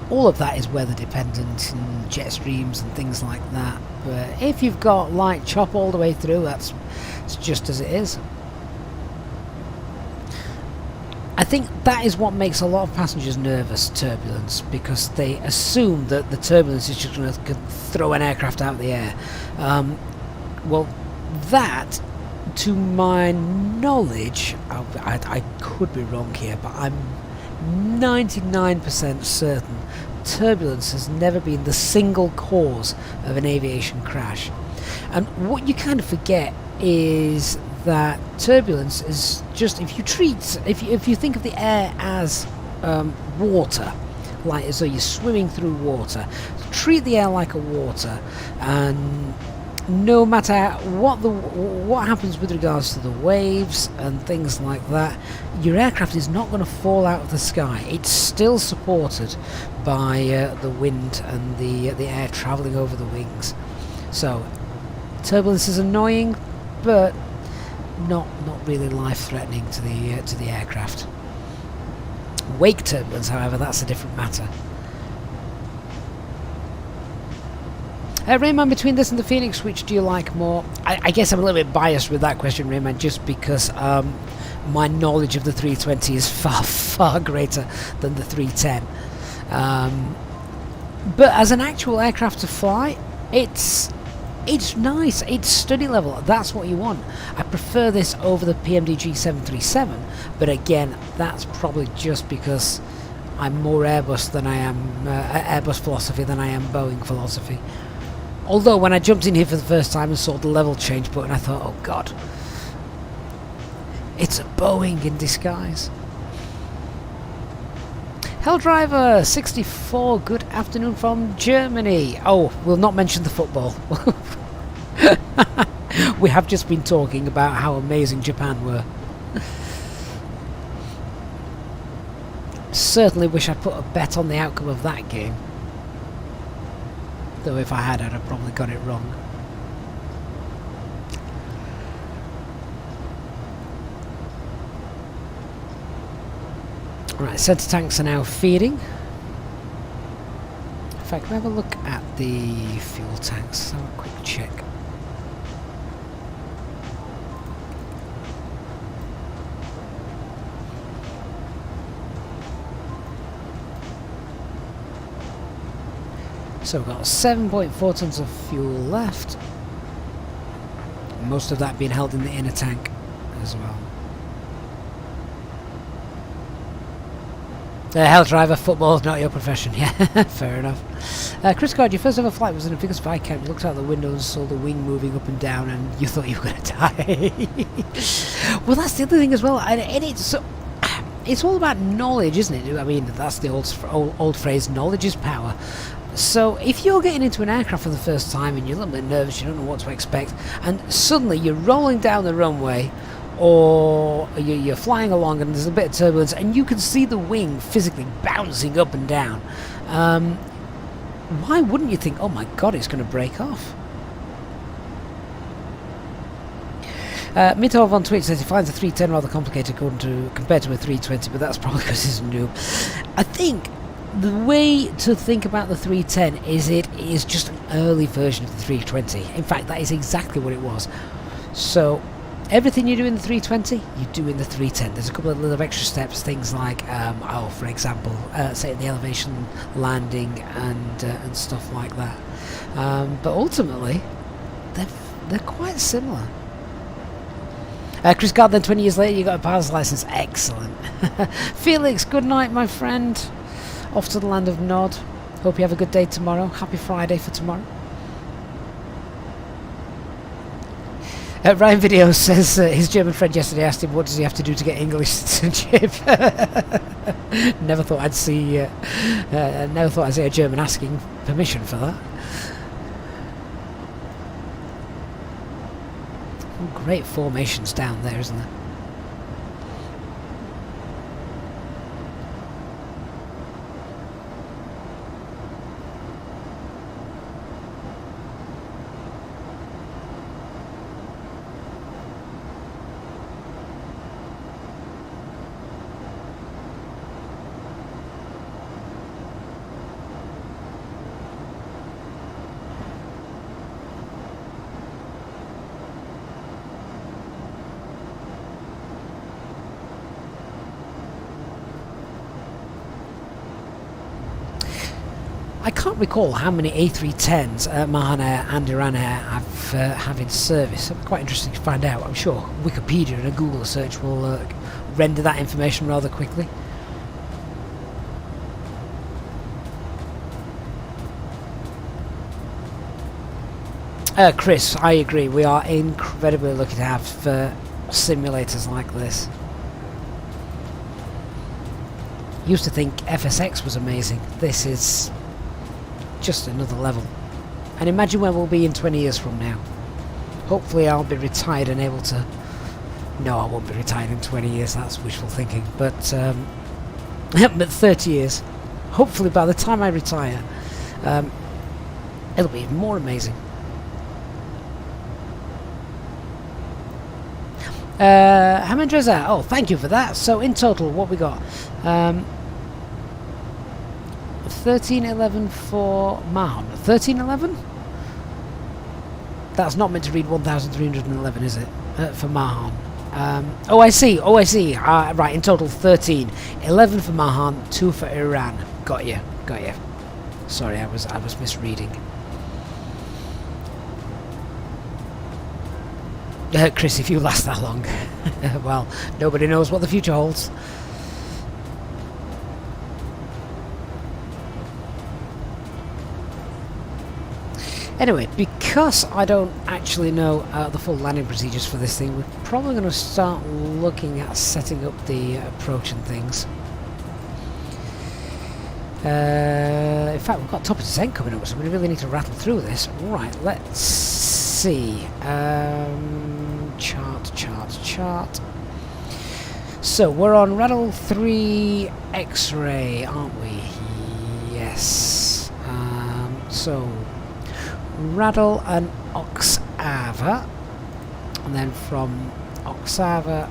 Speaker 1: All of that is weather dependent and jet streams and things like that. But if you've got light chop all the way through, it's just as it is. I think that is what makes a lot of passengers nervous, turbulence, because they assume that the turbulence is just going to throw an aircraft out of the air. Well, that, to my knowledge, I could be wrong here, but I'm 99% certain turbulence has never been the single cause of an aviation crash. And what you kind of forget is that turbulence is just, if you think of the air as water, like as though you're swimming through water, treat the air like a water, and no matter what happens with regards to the waves and things like that, your aircraft is not going to fall out of the sky. It's still supported by the wind and the air travelling over the wings. So turbulence is annoying, but not really life-threatening to the aircraft. Wake turbulence, however, that's a different matter. Rayman, between this and the Phoenix, which do you like more? I guess I'm a little bit biased with that question, Rayman, just because my knowledge of the 320 is far greater than the 310. But as an actual aircraft to fly, it's nice, it's study level, that's what you want. I prefer this over the PMDG 737, but again, that's probably just because I'm more Airbus than I am Airbus philosophy than I am Boeing philosophy. Although when I jumped in here for the first time and saw the level change button, I thought, oh god, it's a Boeing in disguise. Helldriver 64, good afternoon from Germany. Oh, we'll not mention the football. We have just been talking about how amazing Japan were. Certainly wish I'd put a bet on the outcome of that game. Though if I had, I'd have probably got it wrong. Right, centre tanks are now feeding. In fact, can we have a look at the fuel tanks? Have a quick check. So we've got 7.4 tons of fuel left. Most of that being held in the inner tank as well. Helldriver, football is not your profession. Yeah, fair enough. Chris Card, your first ever flight was in a Vickers Viscount. You looked out the window and saw the wing moving up and down and you thought you were going to die. Well, that's the other thing as well. And it's all about knowledge, isn't it? I mean, that's the old phrase, knowledge is power. So if you're getting into an aircraft for the first time and you're a little bit nervous, you don't know what to expect, and suddenly you're rolling down the runway, or you're flying along and there's a bit of turbulence and you can see the wing physically bouncing up and down, why wouldn't you think, oh my god, it's going to break off? Mitov on Twitch says he finds a 310 rather complicated compared to a 320, but that's probably because he's a noob. I think the way to think about the 310 is it is just an early version of the 320. In fact, that is exactly what it was. So everything you do in the 320, you do in the 310. There's a couple of little extra steps, things like, for example, say the elevation landing and stuff like that. But ultimately, they're quite similar. Chris Gard, then 20 years later, you got a pilot's license. Excellent. Felix, good night, my friend. Off to the land of Nod. Hope you have a good day tomorrow. Happy Friday for tomorrow. Ryan Video says his German friend yesterday asked him what does he have to do to get English citizenship. Never thought I'd see a German asking permission for that. Great formations down there, isn't there? I can't recall how many A310s Mahan Air and Iran Air have in service. It'll be quite interesting to find out. I'm sure Wikipedia and a Google search will render that information rather quickly. Chris, I agree. We are incredibly lucky to have simulators like this. Used to think FSX was amazing. This is just another level. And imagine where we'll be in 20 years from now. Hopefully I'll be retired and able to... No, I won't be retired in 20 years. That's wishful thinking. But, but 30 years. Hopefully by the time I retire, it'll be even more amazing. How many is that? Oh, thank you for that. So in total, what we got? 1311 for Mahan. 1311? That's not meant to read 1311, is it? For Mahan. Oh, I see. Oh, I see. Right, in total 13. 11 for Mahan, 2 for Iran. Got you. Got you. Sorry, I was misreading. Chris, if you last that long, well, nobody knows what the future holds. Anyway, because I don't actually know the full landing procedures for this thing, we're probably going to start looking at setting up the approach and things. In fact, we've got top of descent coming up, so we really need to rattle through this. Right, let's see. Chart. So we're on Rattle 3 X-ray, aren't we? Yes. So Rattle and Oxava, and then from Oxava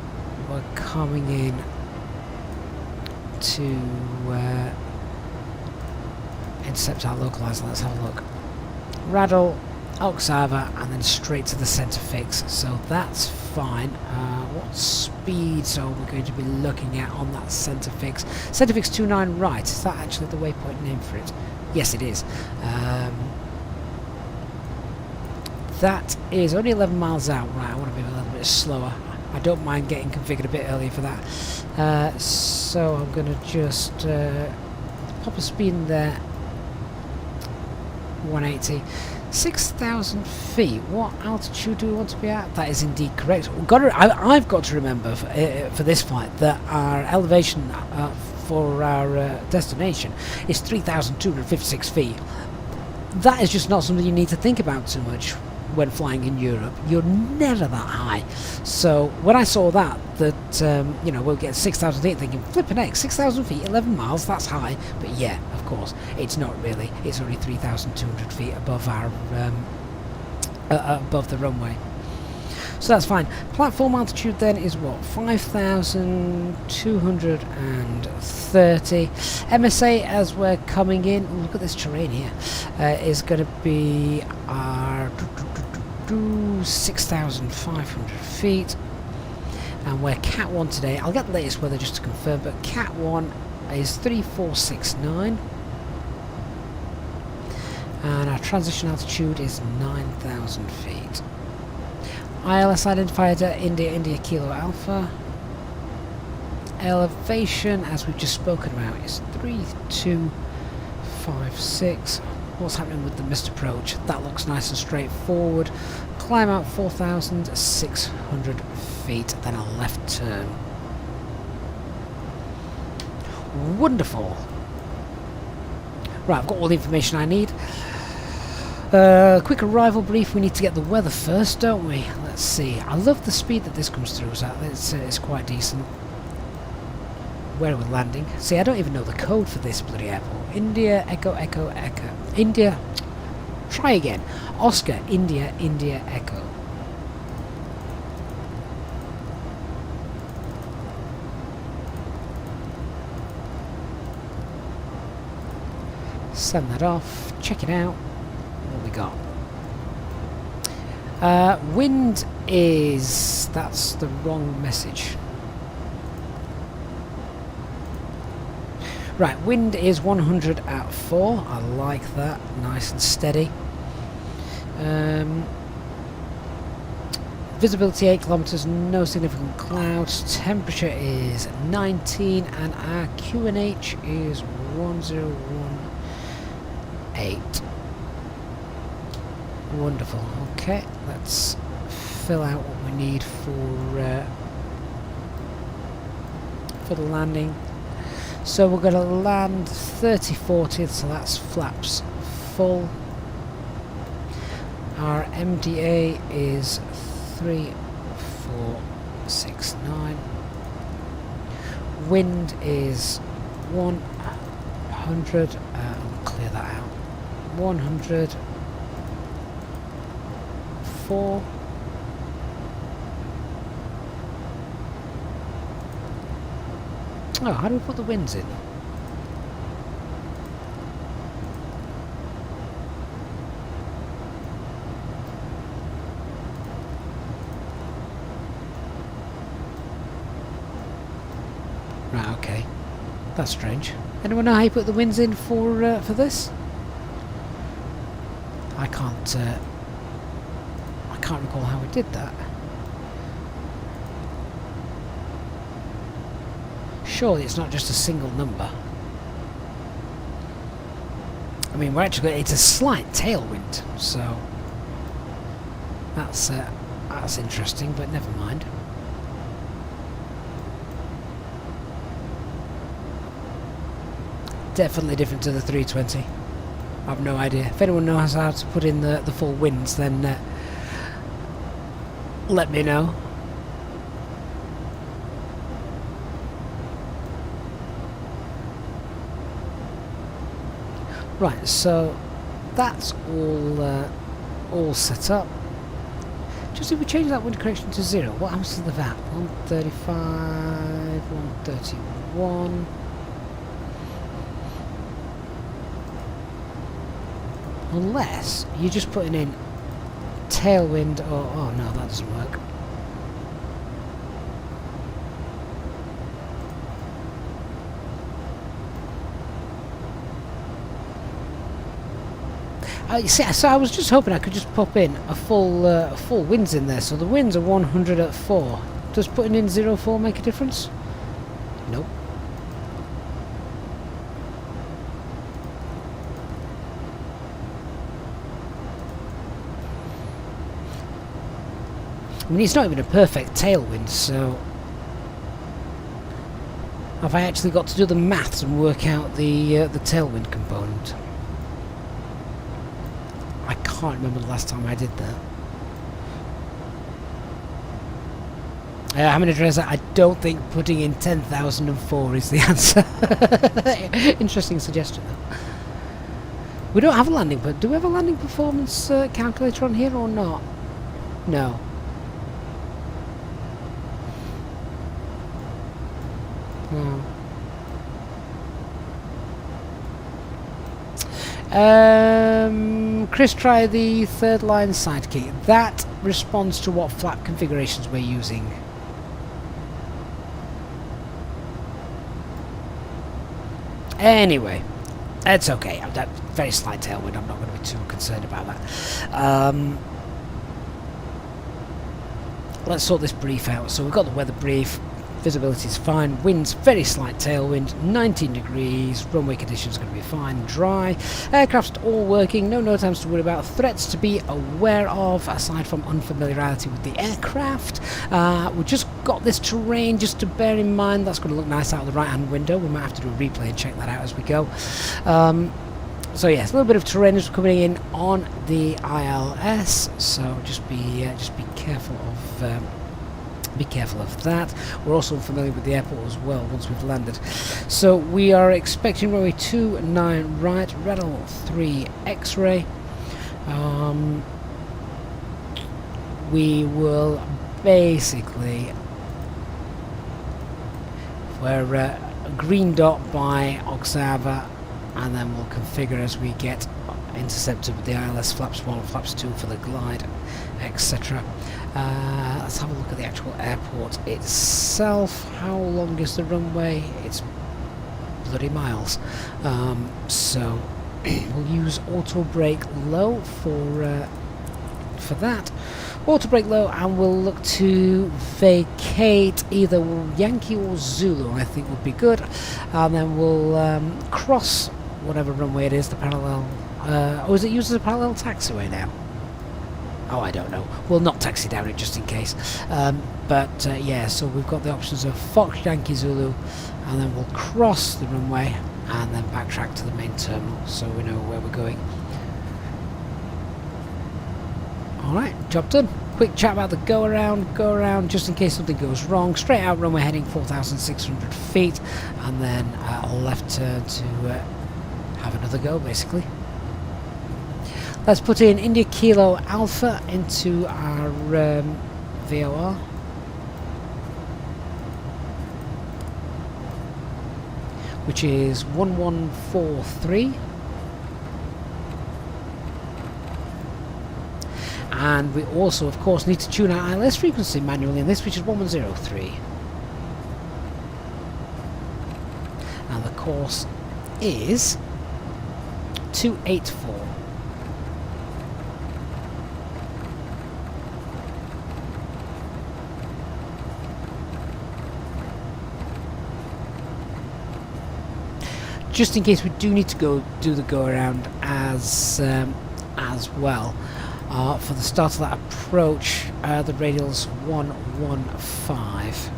Speaker 1: we're coming in to intercept our localizer. Let's have a look. Rattle, Oxava, and then straight to the centre fix, so that's fine. What speeds are we going to be looking at on that centre fix? Centre fix 29 right, is that actually the waypoint name for it? Yes, it is. That is only 11 miles out. Right, I want to be a little bit slower. I don't mind getting configured a bit earlier for that. So I'm going to just pop a speed in there. 180. 6,000 feet. What altitude do we want to be at? That is indeed correct. I've got to remember for this flight that our elevation for our destination is 3,256 feet. That is just not something you need to think about too much when flying in Europe. You're never that high. So when I saw that you know, we'll get 6,000 feet, thinking, flipping heck, 6,000 feet, 11 miles, that's high. But yeah, of course, it's not really. It's only 3,200 feet above our above the runway. So that's fine. Platform altitude then is what? 5,230. MSA as we're coming in. Ooh, look at this terrain here. Is going to be our 6,500 feet. And we're Cat 1 today. I'll get the latest weather just to confirm, but Cat 1 is 3469. And our transition altitude is 9,000 feet. ILS identified India Kilo Alpha. Elevation, as we've just spoken about, is 3256. What's happening with the missed approach? That looks nice and straightforward. Climb out 4,600 feet, then a left turn. Wonderful. Right, I've got all the information I need. Quick arrival brief. We need to get the weather first, don't we? Let's see. I love the speed that this comes through at. It's quite decent. Where are we landing? See, I don't even know the code for this bloody airport. India, Echo, Echo, Echo. India. Try again. Oscar, India, India, Echo. Send that off. Check it out. What we got? Wind is... That's the wrong message. Right, wind is 100 at 4. I like that, nice and steady. Visibility 8 kilometers, no significant clouds. Temperature is 19, and our QNH is 1018. Wonderful. Okay, let's fill out what we need for the landing. So we're going to land 30/40, so that's flaps full. Our MDA is 3469. Wind is 100. I'll clear that out. 104. Oh, how do we put the winds in? Right, okay. That's strange. Anyone know how you put the winds in for this? I can't recall how we did that. Surely it's not just a single number. I mean, it's a slight tailwind, so that's interesting, but never mind. Definitely different to the 320. I have no idea. If anyone knows how to put in the full winds, then let me know. Right, so that's all set up. Just if we change that wind correction to 0, what happens to the VAT? 135, 131. Unless you're just putting in tailwind, or oh no, that doesn't work. See, so I was just hoping I could just pop in a full winds in there. So the winds are 100 at 4. Does putting in 04 make a difference? Nope. I mean, it's not even a perfect tailwind, so have I actually got to do the maths and work out the tailwind component? I can't remember the last time I did that. I'm going to address that. I don't think putting in 10,004 is the answer. Interesting suggestion, though. We don't have a landing, but do we have a landing performance calculator on here or not? No. No. Chris, try the third line side key. That responds to what flap configurations we're using. Anyway, it's okay. That very slight tailwind. I'm not going to be too concerned about that. Let's sort this brief out. So we've got the weather brief. Visibility is fine, wind's very slight tailwind, 19 degrees, runway conditions going to be fine, dry, aircraft's all working, no times to worry about, threats to be aware of aside from unfamiliarity with the aircraft. We've just got this terrain just to bear in mind. That's going to look nice out of the right hand window. We might have to do a replay and check that out as we go. So yes, a little bit of terrain is coming in on the ILS, so just be careful of that. We're also familiar with the airport as well once we've landed. So we are expecting runway 29 right, Redl 3 X-ray. We will basically, we're a green dot by Oxava, and then we'll configure as we get intercepted with the ILS flaps 1, flaps 2 for the glide, etc. Let's have a look at the actual airport itself. How long is the runway? It's bloody miles. So we'll use auto brake low for that. Auto brake low, and we'll look to vacate either Yankee or Zulu, I think would be good. And then we'll cross whatever runway it is, the parallel. Or is it used as a parallel taxiway now? Oh, I don't know. We'll not taxi down it just in case. Yeah, so we've got the options of Fox, Yankee, Zulu, and then we'll cross the runway and then backtrack to the main terminal so we know where we're going. Alright, job done. Quick chat about the go around just in case something goes wrong. Straight out runway heading 4,600 feet, and then a left turn to have another go basically. Let's put in India Kilo Alpha into our VOR. Which is 1143. And we also, of course, need to tune our ILS frequency manually in this, which is 1103. And the course is 284. Just in case we do need to go do the go around as well. For the start of that approach, the radial's 115.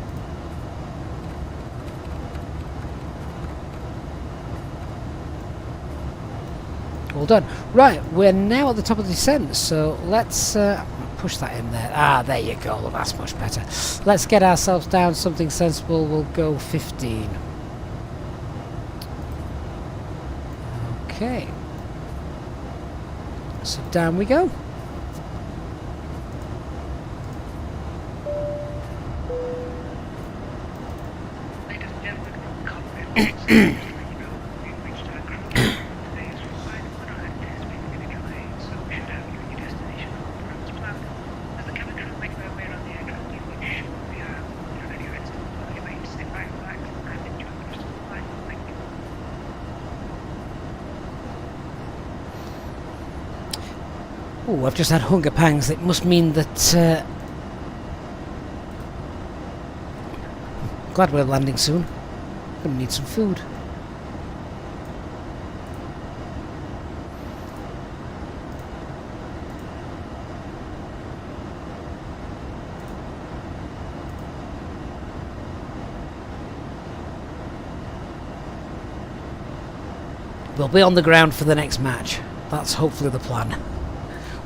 Speaker 1: All done. Right, we're now at the top of the descent, so let's push that in there. Ah, there you go. That's much better. Let's get ourselves down something sensible. We'll go 15. Okay. So down we go.
Speaker 3: Ladies and gentlemen from Cockpit, we've reached our cruise. Today's flight has been getting delayed, so we should have you at your destination on as planned. As the cabin crew make their way around the aircraft, you should be ready to install. Anyway, sit back, relax, and enjoy the rest of the flight. Thank you.
Speaker 1: Oh, I've just had hunger pangs. It must mean that... glad we're landing soon. Gonna need some food. We'll be on the ground for the next match. That's hopefully the plan.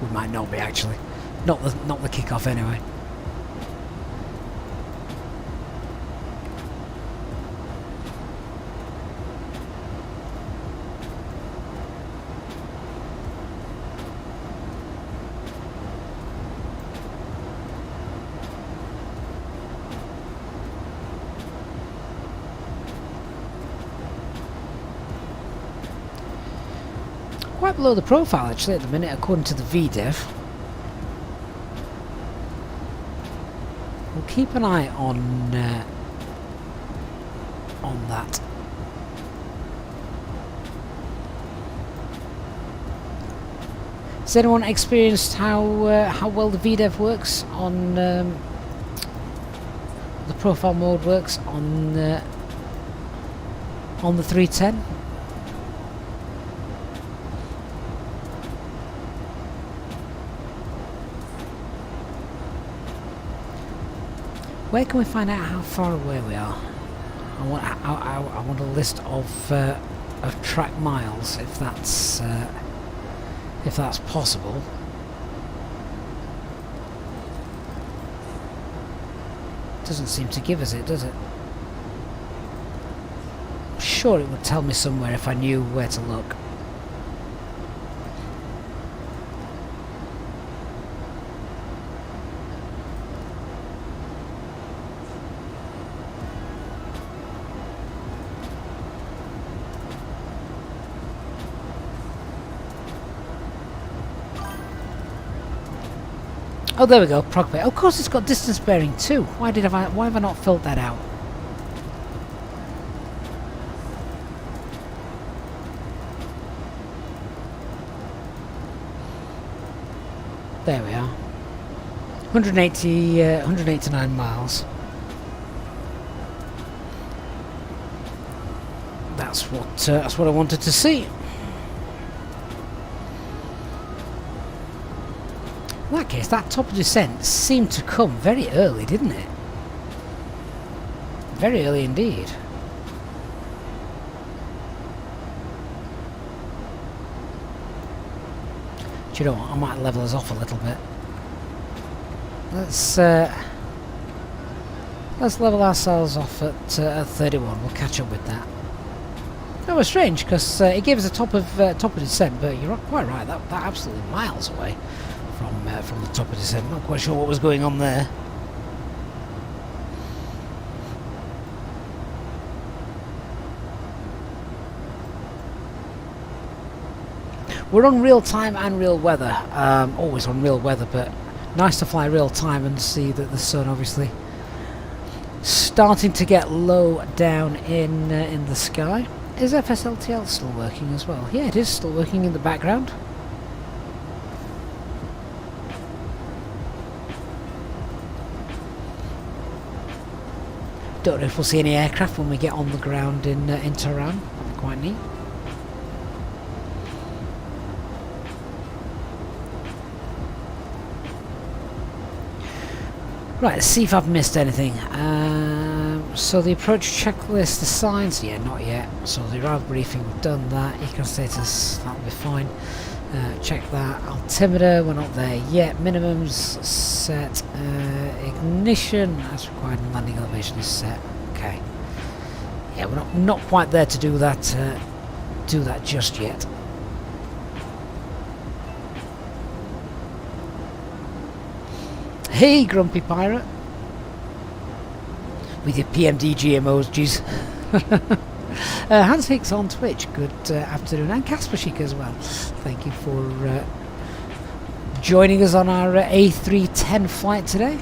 Speaker 1: We might not be actually. Not the kickoff anyway. Quite below the profile actually at the minute, according to the VDEV. We'll keep an eye on that. Has anyone experienced how well the VDEV works on the profile mode works on the 310? Where can we find out how far away we are? I want a list of track miles, if that's possible. Doesn't seem to give us it, does it? I'm sure it would tell me somewhere if I knew where to look. Oh, there we go, Cockpit. Of course it's got distance bearing too. Why have I not filled that out? There we are. 189 miles. That's what I wanted to see. In that case, that top of descent seemed to come very early, didn't it? Very early indeed. Do you know what? I might level us off a little bit. Let's level ourselves off at 31. We'll catch up with that. That was strange because it gave us a top of descent, but you're quite right. That absolutely miles away from the top of descent. Not quite sure what was going on there. We're on real time and real weather. Always on real weather, but nice to fly real time and see that the sun obviously starting to get low down in the sky. Is FSLTL still working as well? Yeah, it is still working in the background. Don't know if we'll see any aircraft when we get on the ground in Tehran. That'd be quite neat. Right, let's see if I've missed anything. So the approach checklist, the signs, yeah, not yet. So the arrival briefing, we've done that. Econ status, that'll be fine. Check that. Altimeter, we're not there yet. Minimums set. Ignition, as required, and landing elevation is set. Okay. Yeah, we're not quite there to do that. Do that just yet. Hey, Grumpy Pirate. With your PMDG emojis. Hans Hicks on Twitch, good afternoon. And Casper Chic as well. Thank you for joining us on our A310 flight today.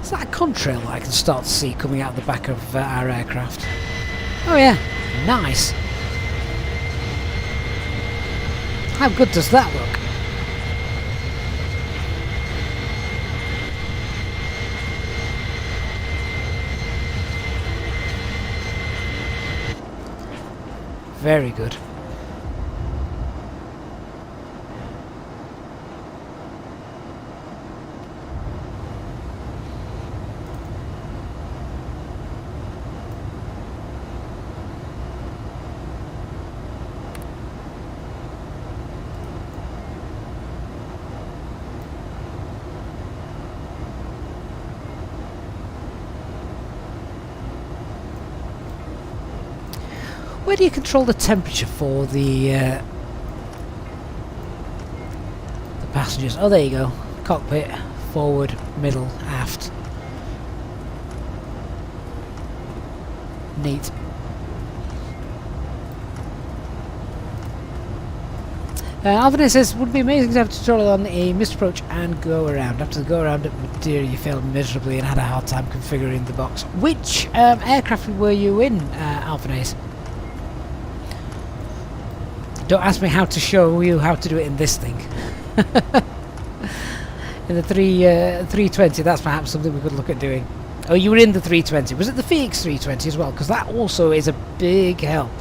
Speaker 1: Is that a contrail I can start to see coming out the back of our aircraft? Oh yeah, nice. How good does that look? Very good. Where do you control the temperature for the passengers? Oh, there you go. Cockpit, forward, middle, aft. Neat. Alvin says, would be amazing to have a tutorial on a missed approach and go around. After the go around at Madeira, you failed miserably and had a hard time configuring the box. Which aircraft were you in, Alvin? Don't ask me how to show you how to do it in this thing. In the 320, that's perhaps something we could look at doing. Oh, you were in the 320. Was it the Phoenix 320 as well? Because that also is a big help.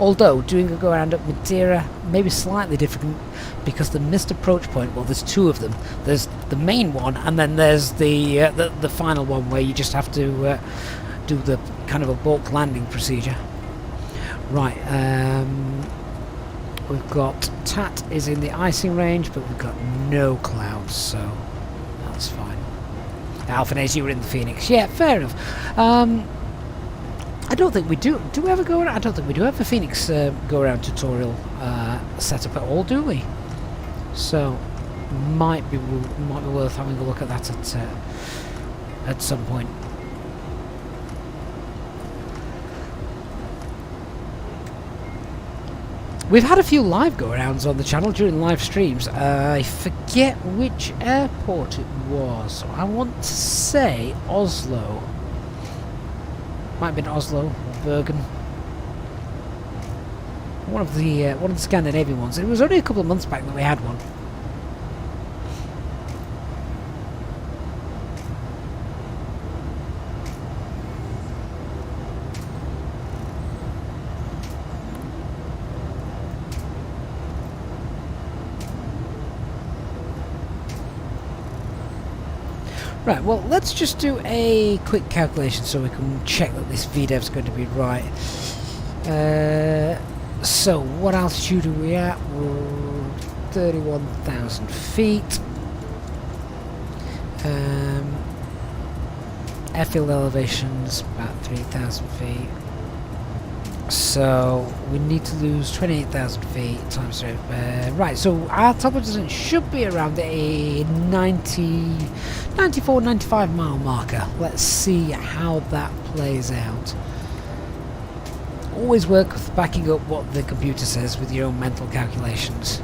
Speaker 1: Although, doing a go-around at Madeira may be slightly different because the missed approach point, well, there's two of them. There's the main one, and then there's the final one where you just have to do the kind of a bulk landing procedure. Right, we've got TAT is in the icing range, but we've got no clouds, so that's fine. Alphanese, you were in the Phoenix. Yeah, fair enough. I don't think we do. Do we ever go around? I don't think we do have a Phoenix go around tutorial setup at all, do we? So might be worth having a look at that at some point. We've had a few live go-arounds on the channel during live streams. I forget which airport it was. I want to say Oslo. Might have been Oslo or Bergen. One of the Scandinavian ones. It was only a couple of months back that we had one. Right, well, let's just do a quick calculation so we can check that this VDEV is going to be right. So, what altitude are we at? We're 31,000 feet. Airfield elevation's about 3,000 feet. So we need to lose 28,000 feet times right, so our top of distance should be around a 94, 95 mile marker. Let's see how that plays out. Always work with backing up what the computer says with your own mental calculations.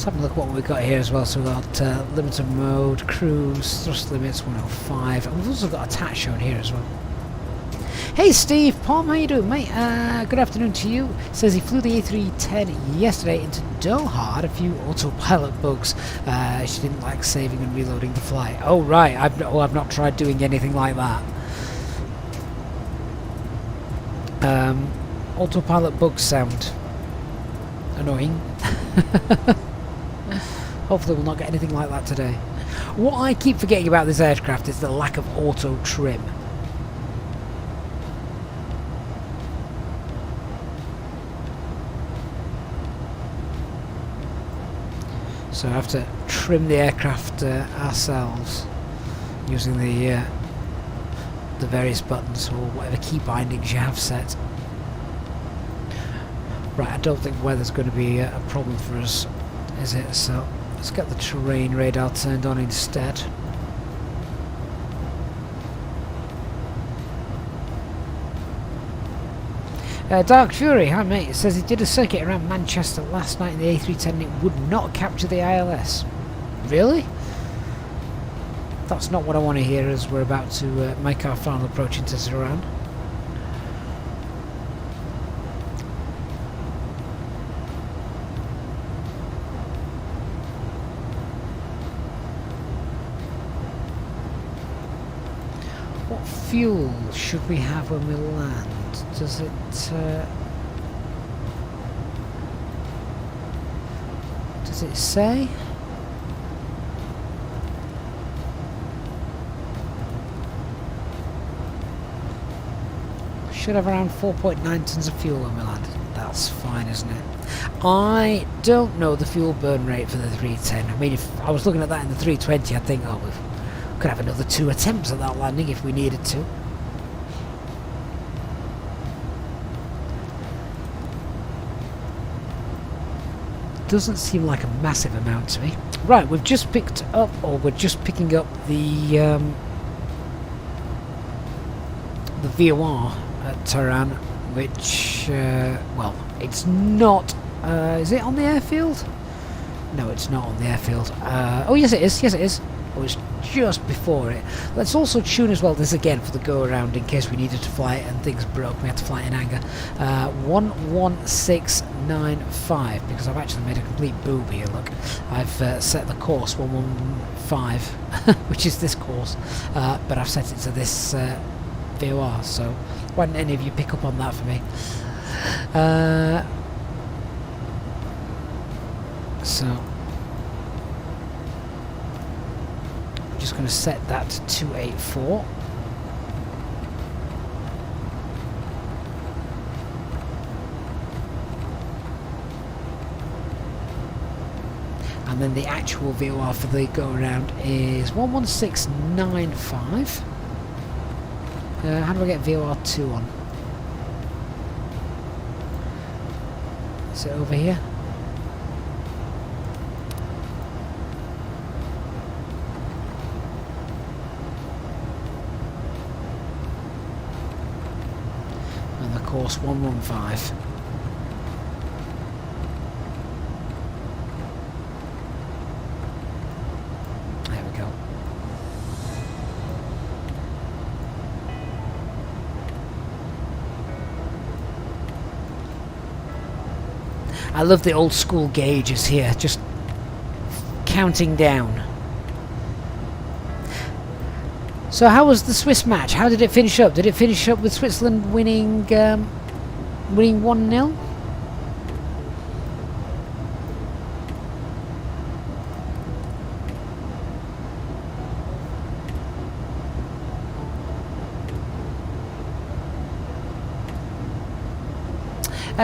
Speaker 1: Have a look at what we've got here as well. So we've got limited mode, cruise, thrust limits 105, and we've also got attach shown here as well. Hey Steve, Palm, how you doing, mate? Good afternoon to you. Says he flew the A310 yesterday into Doha, had a few autopilot bugs. She didn't like saving and reloading the flight. Oh right, I've not tried doing anything like that. Autopilot bugs sound annoying. Hopefully we'll not get anything like that today. What I keep forgetting about this aircraft is the lack of auto trim. So I have to trim the aircraft ourselves using the various buttons or whatever key bindings you have set. Right, I don't think weather's going to be a problem for us, is it? So let's get the terrain radar turned on instead. Dark Fury, hi mate, it says he did a circuit around Manchester last night in the A310 and it would not capture the ILS. Really? That's not what I want to hear as we're about to make our final approach into Tehran. What fuel should we have when we land? Does it... does it say? Should have around 4.9 tons of fuel when we land. That's fine, isn't it? I don't know the fuel burn rate for the 310. I mean, if I was looking at that in the 320, I'd think, oh, we could have another 2 attempts at that landing if we needed to. Doesn't seem like a massive amount to me. Right, we've just picked up, or we're just picking up the VOR at Tehran, which, well, it's not, is it on the airfield? No, it's not on the airfield. Oh, yes it is, Oh, it's just before it. Let's also tune as well this again for the go-around in case we needed to fly it and things broke. We had to fly it in anger. 11695, because I've actually made a complete boob here, look. I've set the course 115, which is this course, but I've set it to this VOR, so why don't any of you pick up on that for me? So I'm just going to set that to 284. And then the actual VOR for the go around is 11695. How do I get VOR 2 on? Is it over here? And the course 115. There we go. I love the old school gauges here, just counting down. So how was the Swiss match? How did it finish up? Did it finish up with Switzerland winning 1-0?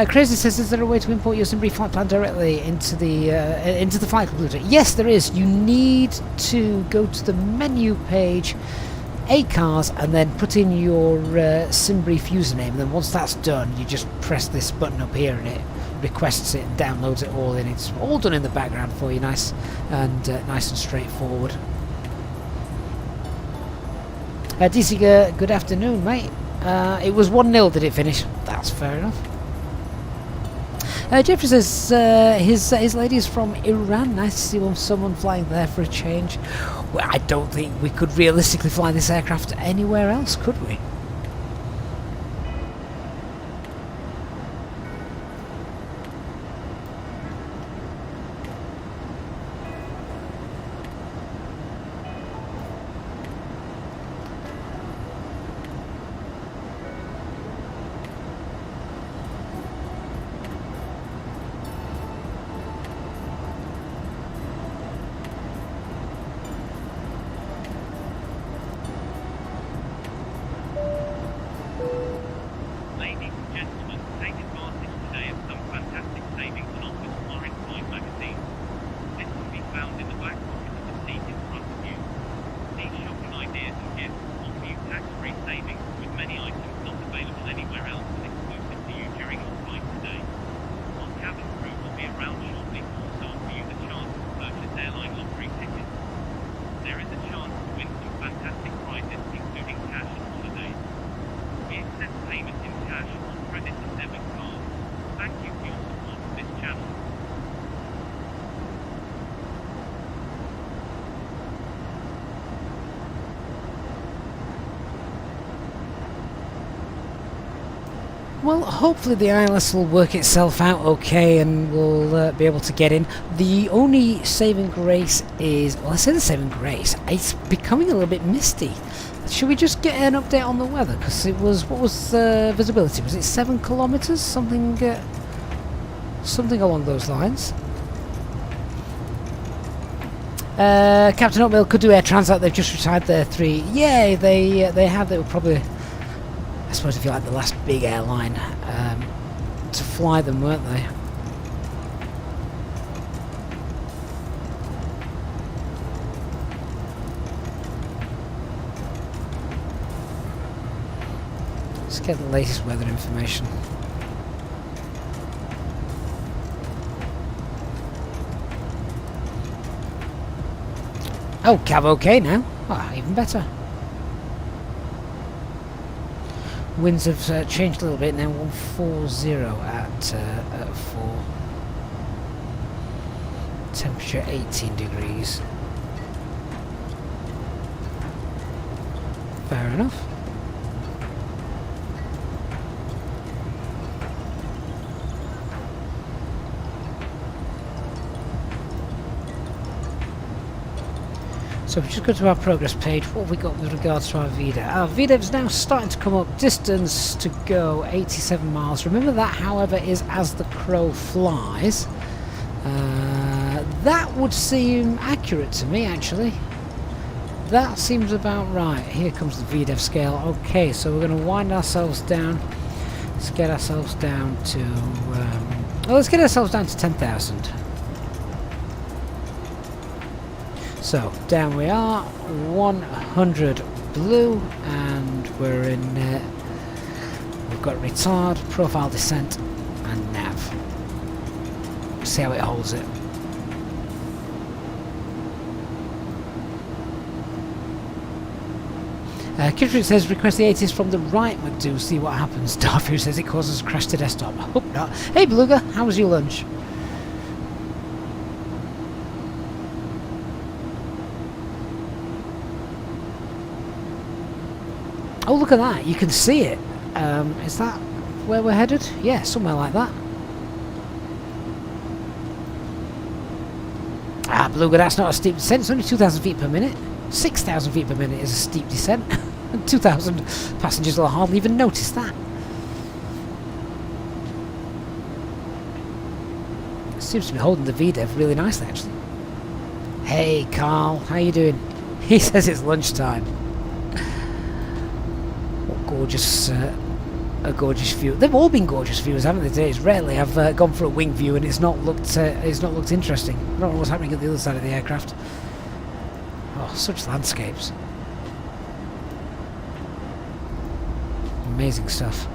Speaker 1: Crazy says, is there a way to import your Simbury flight plan directly into the flight computer? Yes, there is. You need to go to the menu page, ACARS, and then put in your Simbrief username. And then once that's done, you just press this button up here, and it requests it and downloads it all in. It's all done in the background for you, nice and straightforward. DC, good afternoon, mate. It was 1-0. Did it finish? That's fair enough. Jeffrey says his lady is from Iran. Nice to see someone flying there for a change. Well, I don't think we could realistically fly this aircraft anywhere else, could we?
Speaker 5: Ladies and gentlemen, take advantage today of some fantastic savings and offers from our Inside magazine. This can be found in the back pocket of the seat in front of you. These shopping ideas and gifts offer you tax-free savings with many items not available anywhere else and exclusive to you during your flight today. Our cabin crew will be around shortly to also offer you the chance to purchase airline lottery tickets. There is a chance to win some fantastic prizes, including cash and holidays. We accept payment in cash or credit and debit cards. Thank you for your support of this channel.
Speaker 1: Well, hopefully the ILS will work itself out okay and we'll be able to get in. The only saving grace is, well, I say the saving grace, it's becoming a little bit misty. Should we just get an update on the weather? Because it was, what was the visibility? Was it 7 kilometers? Something along those lines. Captain Oatmeal could do Air Transat. They've just retired their 3. Yeah, they have. They were probably, I suppose, if you like, the last big airline to fly them, weren't they? Let's get the latest weather information. Oh, cab okay now. Ah, even better. Winds have changed a little bit now. 140 at 4. Temperature 18 degrees. Fair enough. So we just go to our progress page. What have we got with regards to our VDEV? Our VDEV is now starting to come up. Distance to go 87 miles. Remember that, however, is as the crow flies. That would seem accurate to me, actually. That seems about right. Here comes the VDEV scale. Okay, so we're going to wind ourselves down. Let's get ourselves down to... well, let's get ourselves down to 10,000. So, down we are, 100 blue, and we're in, we've got retard, profile descent, and nav. See how it holds it. Kittrick says request the 80s from the right, McDo, see what happens. Darfu says it causes a crash to desktop. Hope not. Hey Beluga, how was your lunch? Oh, look at that, you can see it. Is that where we're headed? Yeah, somewhere like that. Ah, Beluga, that's not a steep descent, it's only 2,000 feet per minute. 6,000 feet per minute is a steep descent. 2,000 passengers will hardly even notice that. Seems to be holding the VDEV really nicely, actually. Hey, Carl, how you doing? He says it's lunchtime. What gorgeous, a gorgeous view. They've all been gorgeous views, haven't they? Today, it's rarely I've gone for a wing view and it's not looked interesting. I don't know what's happening at the other side of the aircraft. Oh, such landscapes. Amazing stuff.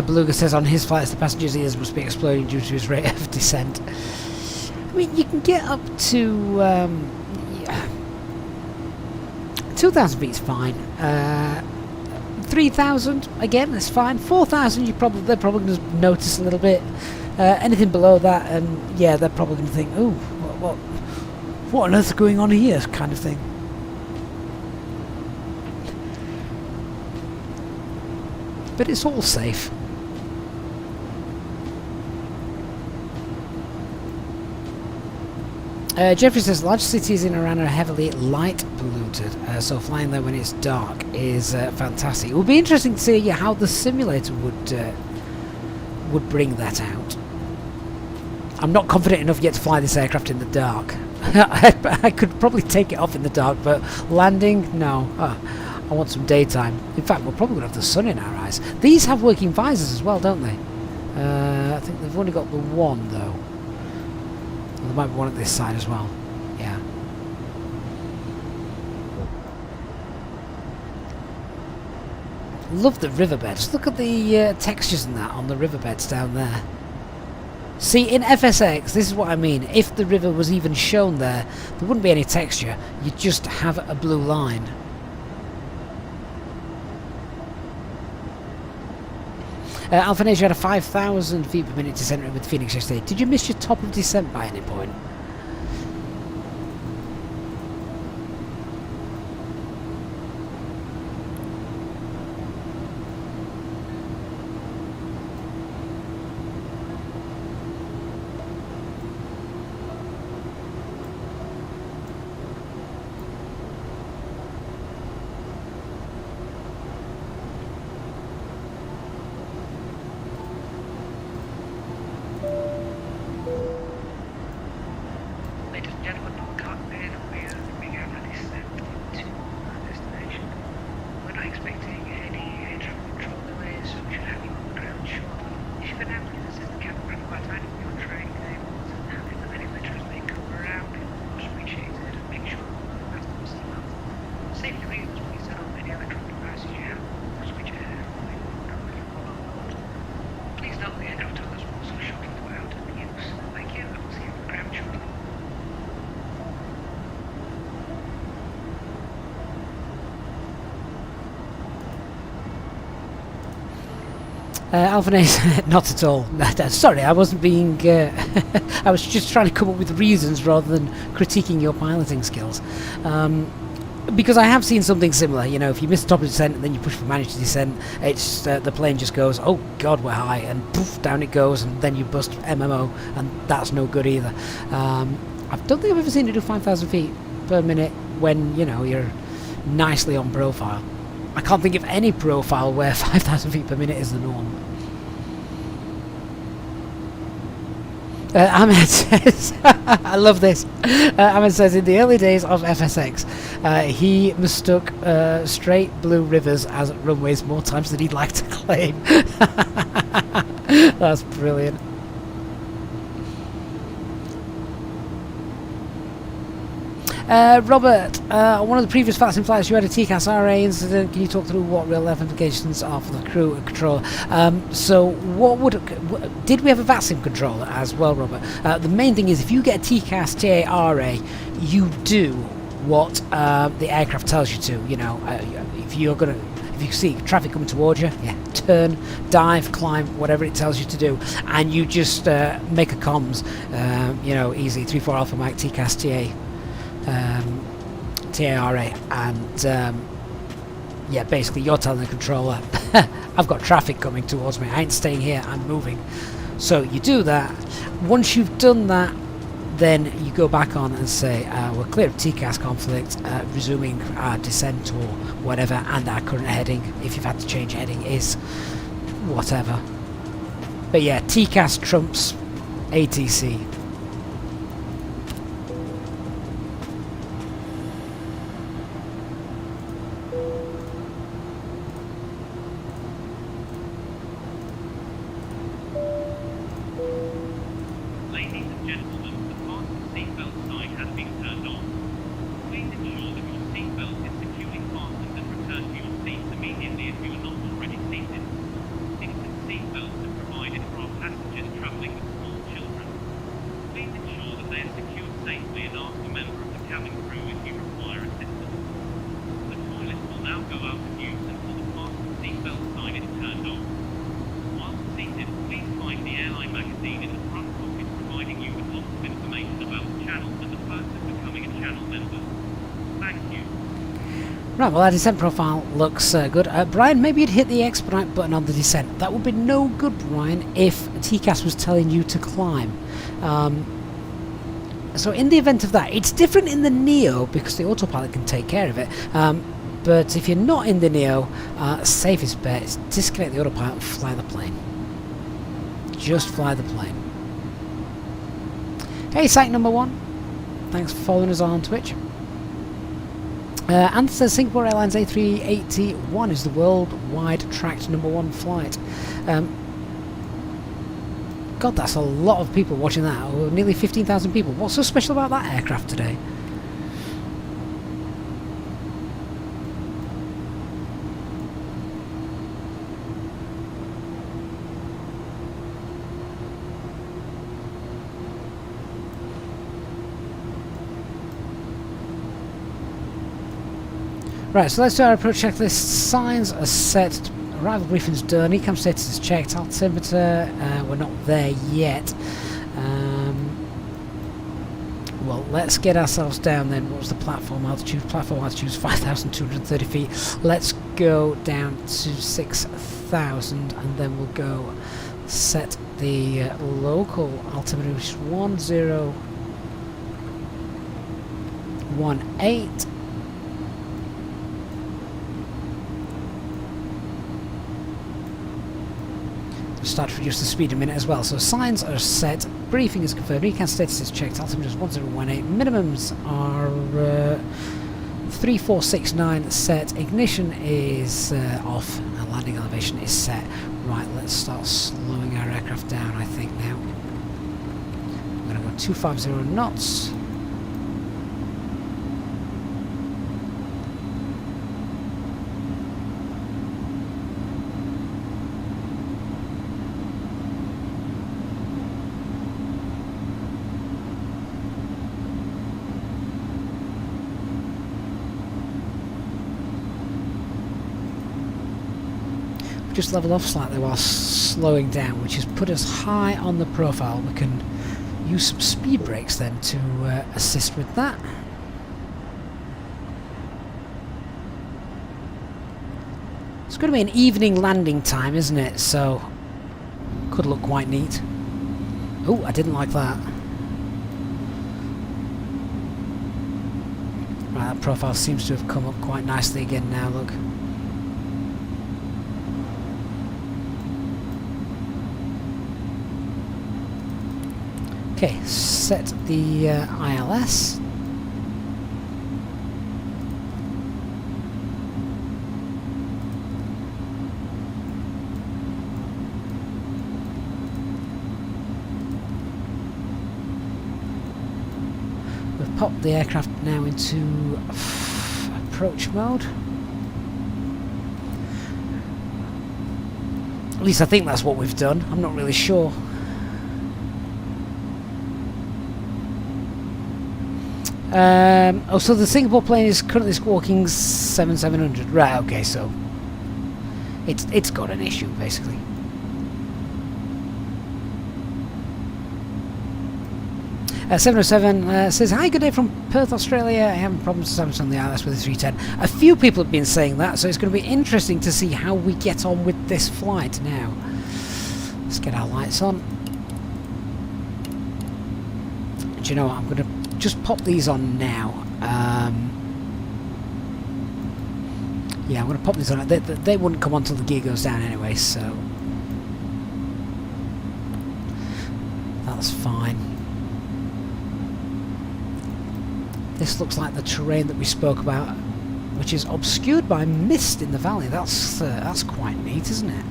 Speaker 1: Beluga says on his flights the passengers' ears must be exploding due to his rate of descent. I mean, you can get up to 2,000 feet is fine. 3,000 again, that's fine. 4,000, they're probably going to notice a little bit. Anything below that, and yeah, they're probably going to think, "Ooh, what on earth is going on here?" kind of thing. But it's all safe. Jeffrey says large cities in Iran are heavily light polluted, so flying there when it's dark is fantastic. It would be interesting to see how the simulator would bring that out. I'm not confident enough yet to fly this aircraft in the dark. I could probably take it off in the dark, but landing, no. I want some daytime. In fact, we're probably going to have the sun in our eyes. These have working visors as well, don't they? I think they've only got the one, though. There might be one at this side as well. Yeah. Love the riverbeds. Look at the textures and that on the riverbeds down there. See, in FSX, this is what I mean. If the river was even shown there, there wouldn't be any texture. You'd just have a blue line. Alpha Nation had a 5,000 feet per minute descent with Phoenix yesterday. Did you miss your top of descent by any point?
Speaker 3: Ladies and gentlemen, Cockpit, we began our descent to our destination. We're not expecting any air traffic control delays, so we should have you on the ground shortly. If you can happen, this is the cabin crew by the time you're on train, and if any litters may come around, it will be appreciated. Make sure you pass them seatbelt. Safety reasons, please turn off any electronic devices you have, switch air, please note the aircraft toilets will also shortly go out of use. Thank you, and we'll see you on the ground shortly.
Speaker 1: Alpha Nation, not at all. Sorry, I wasn't being... I was just trying to come up with reasons rather than critiquing your piloting skills. Because I have seen something similar, you know, if you miss the top of descent and then you push for manage to descent, it's the plane just goes, oh god, we're high, and poof, down it goes, and then you bust MMO, and that's no good either. I don't think I've ever seen it do 5,000 feet per minute when, you know, you're nicely on profile. I can't think of any profile where 5,000 feet per minute is the norm. Ahmed says, I love this. Ahmed says, in the early days of FSX, he mistook straight blue rivers as runways more times than he'd like to claim. That's brilliant. Robert, one of the previous VATSIM flights you had a TCAS RA incident. Can you talk through what real life implications are for the crew and controller? So what did we have a VATSIM controller as well, Robert? The main thing is if you get a TCAS TA RA, you do what the aircraft tells you to. You know, if you see traffic coming towards you, yeah, turn, dive, climb, whatever it tells you to do, and you just make a comms, you know, easy 34 Alpha Mike TCAS TARA, and yeah, basically you're telling the controller, I've got traffic coming towards me, I ain't staying here, I'm moving. So you do that. Once you've done that, then you go back on and say we're clear of TCAS conflict, resuming our descent or whatever, and our current heading, if you've had to change heading, is whatever. But yeah, TCAS trumps ATC.
Speaker 5: Ladies and gentlemen, the fasten seatbelt sign has been turned on. Please ensure that your seatbelt is securely fastened and return to your seats immediately if you are not already seated. Infant seatbelts are provided for our passengers travelling with small children. Please ensure that they are secured safely and ask a member of the cabin crew if you require assistance. The toilet will now go out of use until the fasten seatbelt sign is turned on. Whilst seated, please find the airline magazine in the front pocket, providing you with lots of information about the channel and the perks of becoming a channel member. Thank you.
Speaker 1: Right, well, our descent profile looks good. Brian, maybe you'd hit the expedite button on the descent. That would be no good, Brian, if TCAS was telling you to climb. So in the event of that, it's different in the Neo because the autopilot can take care of it. But if you're not in the Neo, safest bet is disconnect the autopilot and fly the plane. Just fly the plane. Hey, Psych number 1. Thanks for following us on Twitch. Anthony says Singapore Airlines A381 is the worldwide tracked #1 flight. God, that's a lot of people watching that. Oh, nearly 15,000 people. What's so special about that aircraft today? Right, so let's do our approach checklist. Signs are set. Arrival briefing's done. Ecam status is checked. Altimeter, we're not there yet. Well, let's get ourselves down then. What was the platform altitude? Platform altitude is 5,230 feet. Let's go down to 6,000 and then we'll go set the local altimeter, which is 1018. Start to reduce the speed a minute as well. So signs are set, briefing is confirmed, recon status is checked, altimeter is 1018, minimums are 3469 set, ignition is off, and landing elevation is set. Right, let's start slowing our aircraft down, I think now. I'm going to go 250 knots. Just level off slightly while slowing down, which has put us high on the profile. We can use some speed brakes then to assist with that. It's going to be an evening landing time, isn't it? So could look quite neat. Oh, I didn't like that. Right, that profile seems to have come up quite nicely again now, look. Okay, set the ILS. We've popped the aircraft now into approach mode. At least I think that's what we've done. I'm not really sure. Oh, so the Singapore plane is currently squawking 7700. Right, okay, so it's got an issue basically. Uh, 707 says, hi, good day from Perth, Australia. I have problems sometimes on the ILS with the 310. A few people have been saying that, so it's going to be interesting to see how we get on with this flight now. Let's get our lights on. Do you know what? I'm going to just pop these on now. Yeah, I'm going to pop these on. They wouldn't come on until the gear goes down anyway, so that's fine. This looks like the terrain that we spoke about, which is obscured by mist in the valley. That's quite neat, isn't it?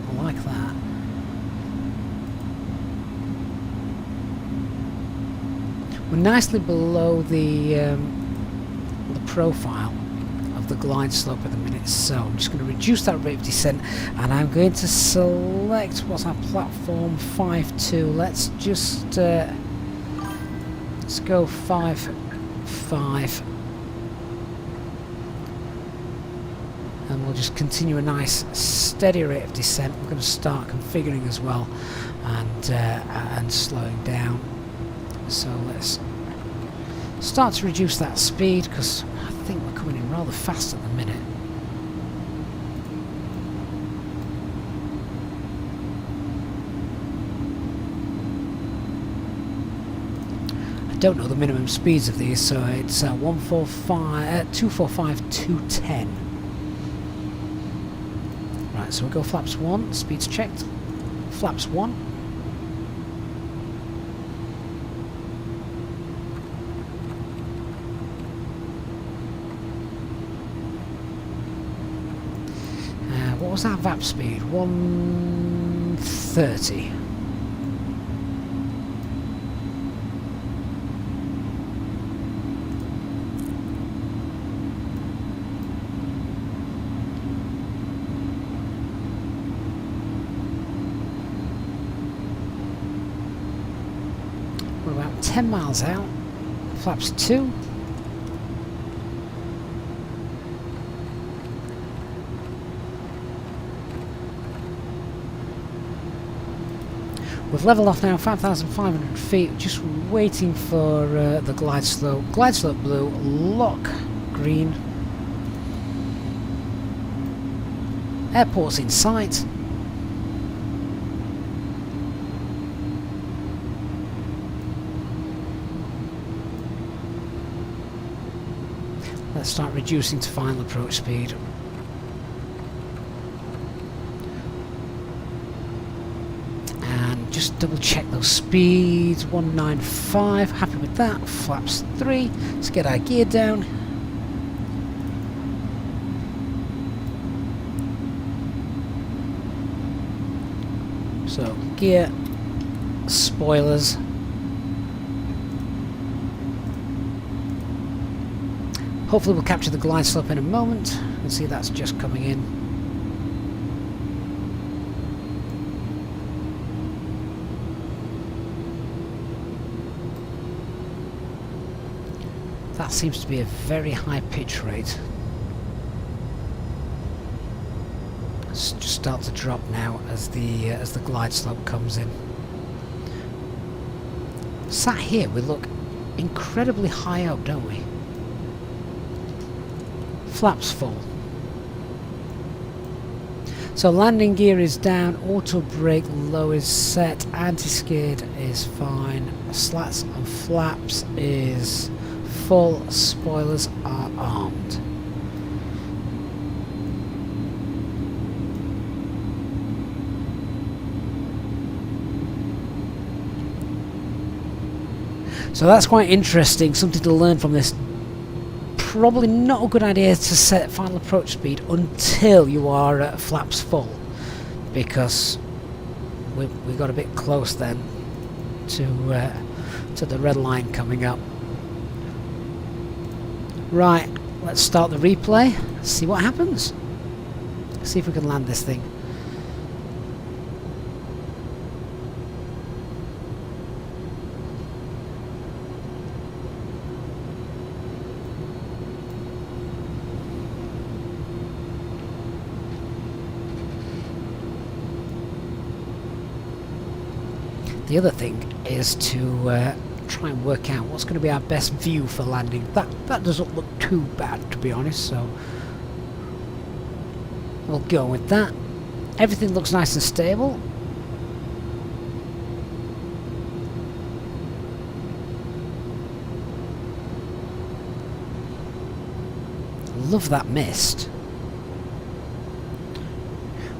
Speaker 1: I like that. We're nicely below the profile of the glide slope at the minute, so I'm just going to reduce that rate of descent, and I'm going to select what's our platform 5.2. Let's just let's go 5.5, and we'll just continue a nice steady rate of descent. We're going to start configuring as well, and slowing down. So let's start to reduce that speed, because I think we're coming in rather fast at the minute. I don't know the minimum speeds of these, so it's 245, 210. Right, so we'll go flaps 1, speeds checked, flaps 1. What was our VAP speed? 130. We're about 10 miles out. Flaps 2. We've leveled off now, 5,500 feet, just waiting for the glide slope. Glide slope blue, lock green. Airport's in sight. Let's start reducing to final approach speed. Just double check those speeds. 195, happy with that. Flaps 3, let's get our gear down. So gear, spoilers. Hopefully we'll capture the glide slope in a moment. You can see that's just coming in. That seems to be a very high pitch rate. Let's just start to drop now as the glide slope comes in. Sat here, we look incredibly high up, don't we? Flaps full. So landing gear is down, auto brake low is set, anti-skid is fine, slats and flaps is full, spoilers are armed. So that's quite interesting, something to learn from this. Probably not a good idea to set final approach speed until you are at flaps full, because we got a bit close then to the red line coming up. Right, let's start the replay, see what happens. See if we can land this thing. The other thing is to try and work out what's going to be our best view for landing. That doesn't look too bad, to be honest, so we'll go with that. Everything looks nice and stable. Love that mist.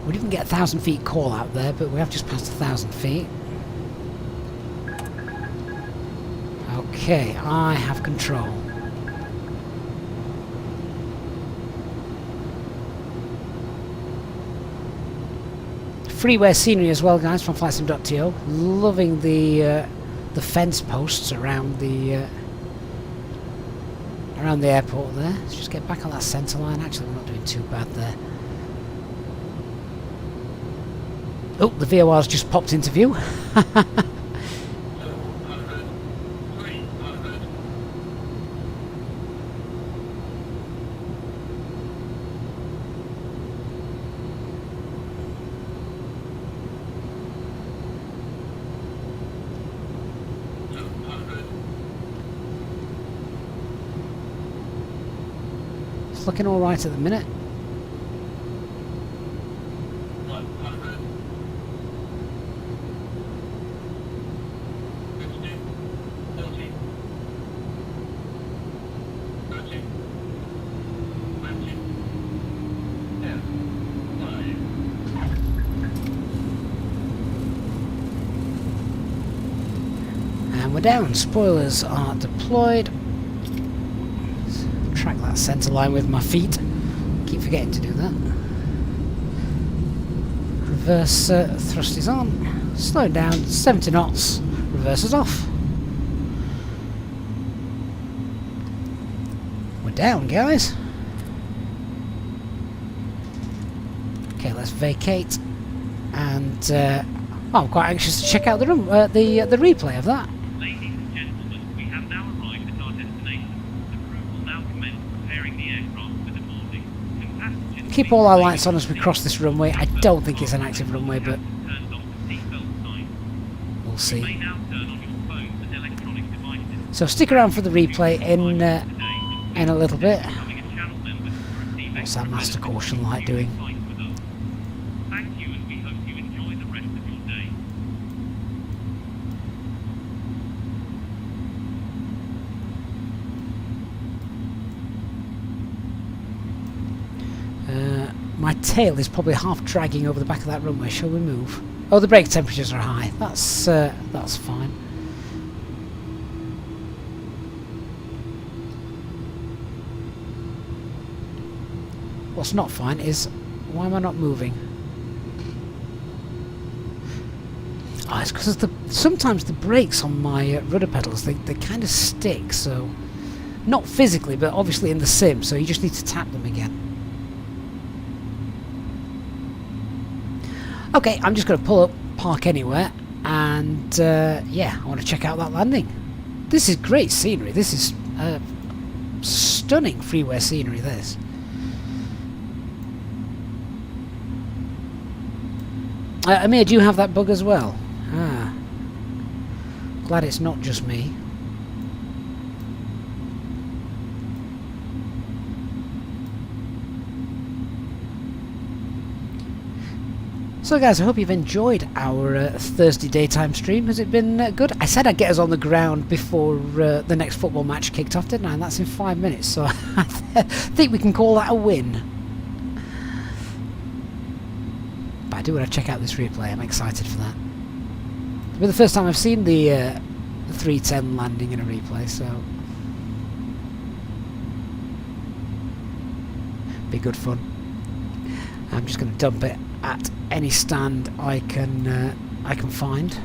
Speaker 1: We didn't get 1,000 feet call out there, but we have just passed 1,000 feet. Okay, I have control. Freeway scenery as well, guys, from flightsim.to. Loving the fence posts around the airport there. Let's just get back on that centre line. Actually, we're not doing too bad there. Oh, the VOR's just popped into view. It's looking all right at the minute. We're down. Spoilers are deployed. Track that centre line with my feet. Keep forgetting to do that. Reverse thrust is on. Slow down. 70 knots. Reverse is off. We're down, guys. Okay, let's vacate. And I'm quite anxious to check out the room, the replay of that.
Speaker 5: Ladies and gentlemen, we have now arrived at our destination. The crew will now commence preparing the aircraft for the boarding. And passengers
Speaker 1: Keep all our lights on as we cross this runway. I don't think it's an active runway, but
Speaker 5: turned off the seatbelt sign.
Speaker 1: we'll
Speaker 5: You may
Speaker 1: see.
Speaker 5: now turn on your phones and electronic devices.
Speaker 1: So stick around for the replay in a little bit.
Speaker 5: Becoming a channel member to receive
Speaker 1: What's that
Speaker 5: extra
Speaker 1: master
Speaker 5: benefits
Speaker 1: caution
Speaker 5: from
Speaker 1: light
Speaker 5: your
Speaker 1: doing?
Speaker 5: flight with us. Thank you, and we hope you enjoy the rest of your day.
Speaker 1: My tail is probably half dragging over the back of that runway. Shall we move? Oh, the brake temperatures are high. That's fine. What's not fine is, why am I not moving? Oh, it's because sometimes the brakes on my rudder pedals, they kind of stick, so not physically, but obviously in the sim, so you just need to tap them again. Okay, I'm just going to pull up, park anywhere, and yeah, I want to check out that landing. This is great scenery. This is stunning freeway scenery, this. Amir, do you have that bug as well? Ah. Glad it's not just me. So guys, I hope you've enjoyed our Thursday daytime stream. Has it been good? I said I'd get us on the ground before the next football match kicked off, didn't I? And that's in 5 minutes, so I think we can call that a win. But I do want to check out this replay. I'm excited for that. It'll be the first time I've seen the the 310 landing in a replay, so be good fun. I'm just going to dump it at any stand I can find.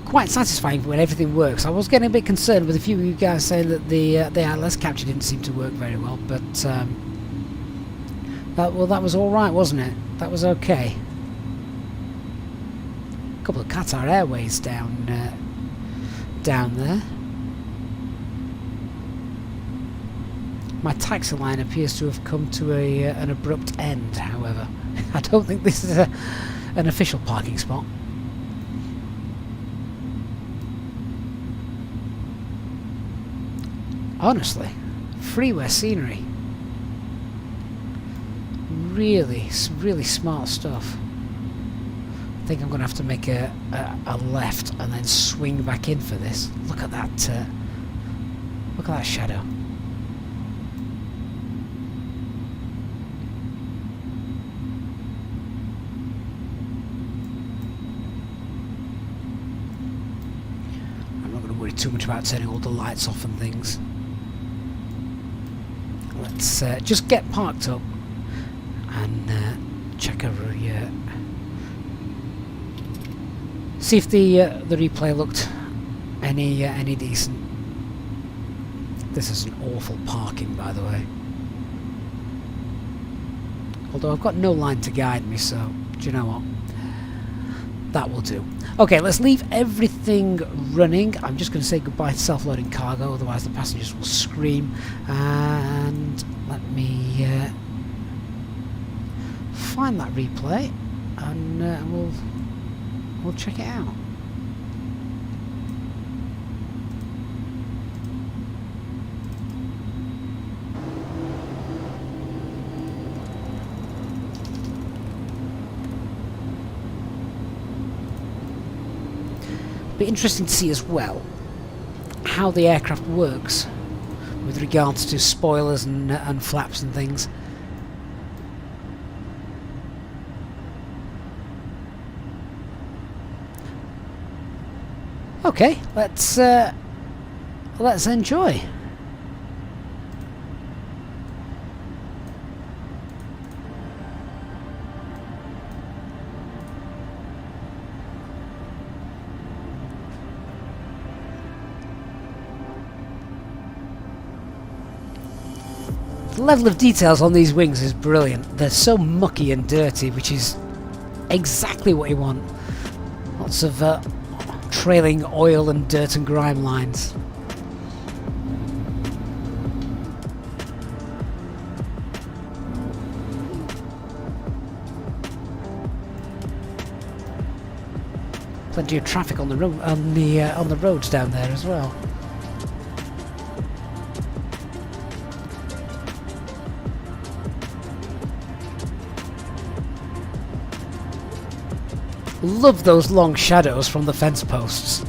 Speaker 1: Quite satisfying when everything works. I was getting a bit concerned with a few of you guys saying that the ILS capture didn't seem to work very well, but that was all right, wasn't it? That was okay. A couple of Qatar Airways down there. My taxi line appears to have come to an abrupt end, however. I don't think this is an official parking spot. Honestly, freeware scenery. Really smart stuff. I think I'm going to have to make a left and then swing back in for this. Look at that shadow. I'm not going to worry too much about turning all the lights off and things. Let's just get parked up and check over here. See if the replay looked any decent. This is an awful parking, by the way. Although I've got no line to guide me, so do you know what? That will do. Okay, let's leave everything running. I'm just going to say goodbye to self-loading cargo, otherwise the passengers will scream. And let me find that replay, and we'll check it out. Be interesting to see as well how the aircraft works with regards to spoilers and flaps and things. Okay, let's enjoy. The level of details on these wings is brilliant. They're so mucky and dirty, which is exactly what you want. Lots of trailing oil and dirt and grime lines. Plenty of traffic on the roads down there as well. Love those long shadows from the fence posts.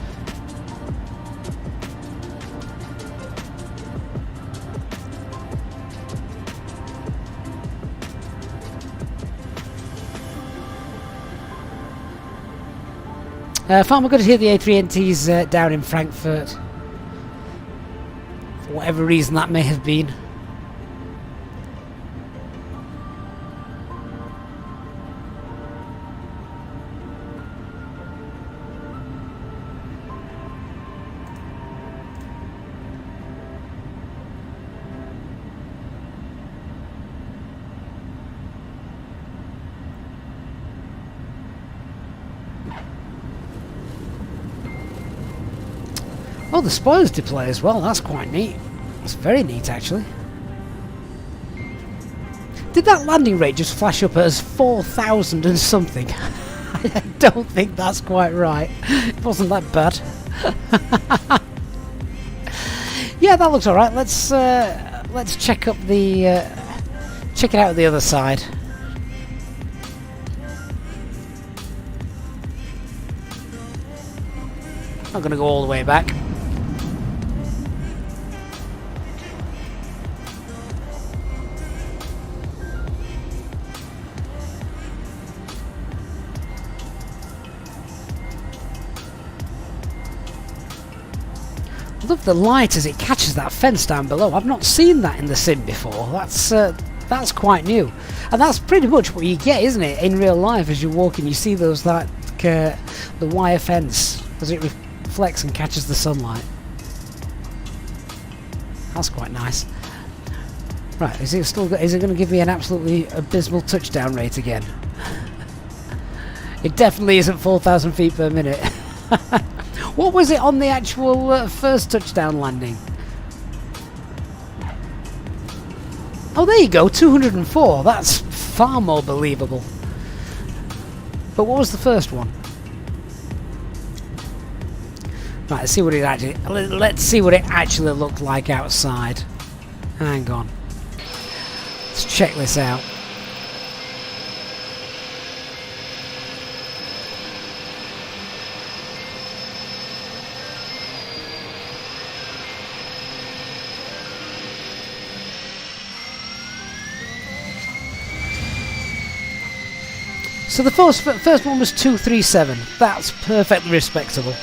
Speaker 1: Farmer, good to hear the A310's down in Frankfurt. For whatever reason that may have been. Oh, the spoilers display as well, that's quite neat. It's very neat, actually. Did that landing rate just flash up as 4,000 and something? I don't think that's quite right. It wasn't that bad. Yeah, that looks alright. Let's check up the... check it out the other side. I'm going to go all the way back. Love the light as it catches that fence down below. I've not seen that in the sim before. That's quite new, and that's pretty much what you get, isn't it, in real life? As you're walking, you see those the wire fence as it reflects and catches the sunlight. That's quite nice. Right, is it going to give me an absolutely abysmal touchdown rate again? It definitely isn't 4,000 feet per minute. What was it on the actual first touchdown landing? Oh, there you go, 204. That's far more believable. But what was the first one? Right, let's see what it actually looked like outside. Hang on. Let's check this out. So the first one was 237. That's perfectly respectable.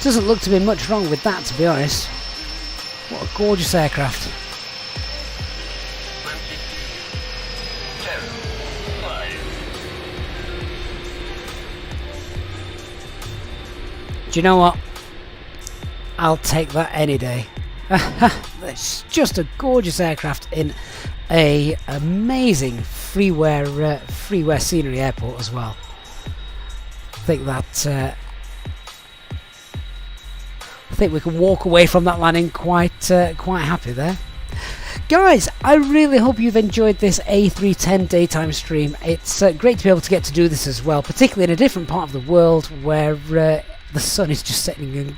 Speaker 1: Doesn't look to be much wrong with that, to be honest. What a gorgeous aircraft. Do you know what? I'll take that any day. It's just a gorgeous aircraft in a amazing freeware scenery airport as well. I think that I think we can walk away from that landing quite happy there. Guys, I really hope you've enjoyed this A310 daytime stream. It's great to be able to get to do this as well, particularly in a different part of the world where the sun is just setting and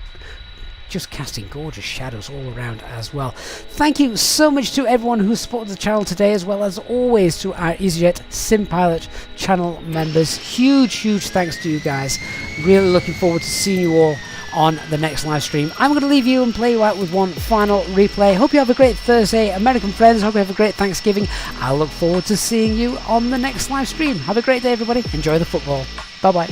Speaker 1: just casting gorgeous shadows all around as well. Thank you so much to everyone who supported the channel today, as well as always to our EasyJet SimPilot channel members. Huge thanks to you guys. Really looking forward to seeing you all on the next live stream. I'm going to leave you and play you out with one final replay. Hope you have a great Thursday, American friends. Hope you have a great Thanksgiving. I look forward to seeing you on the next live stream. Have a great day, everybody. Enjoy the football. Bye bye.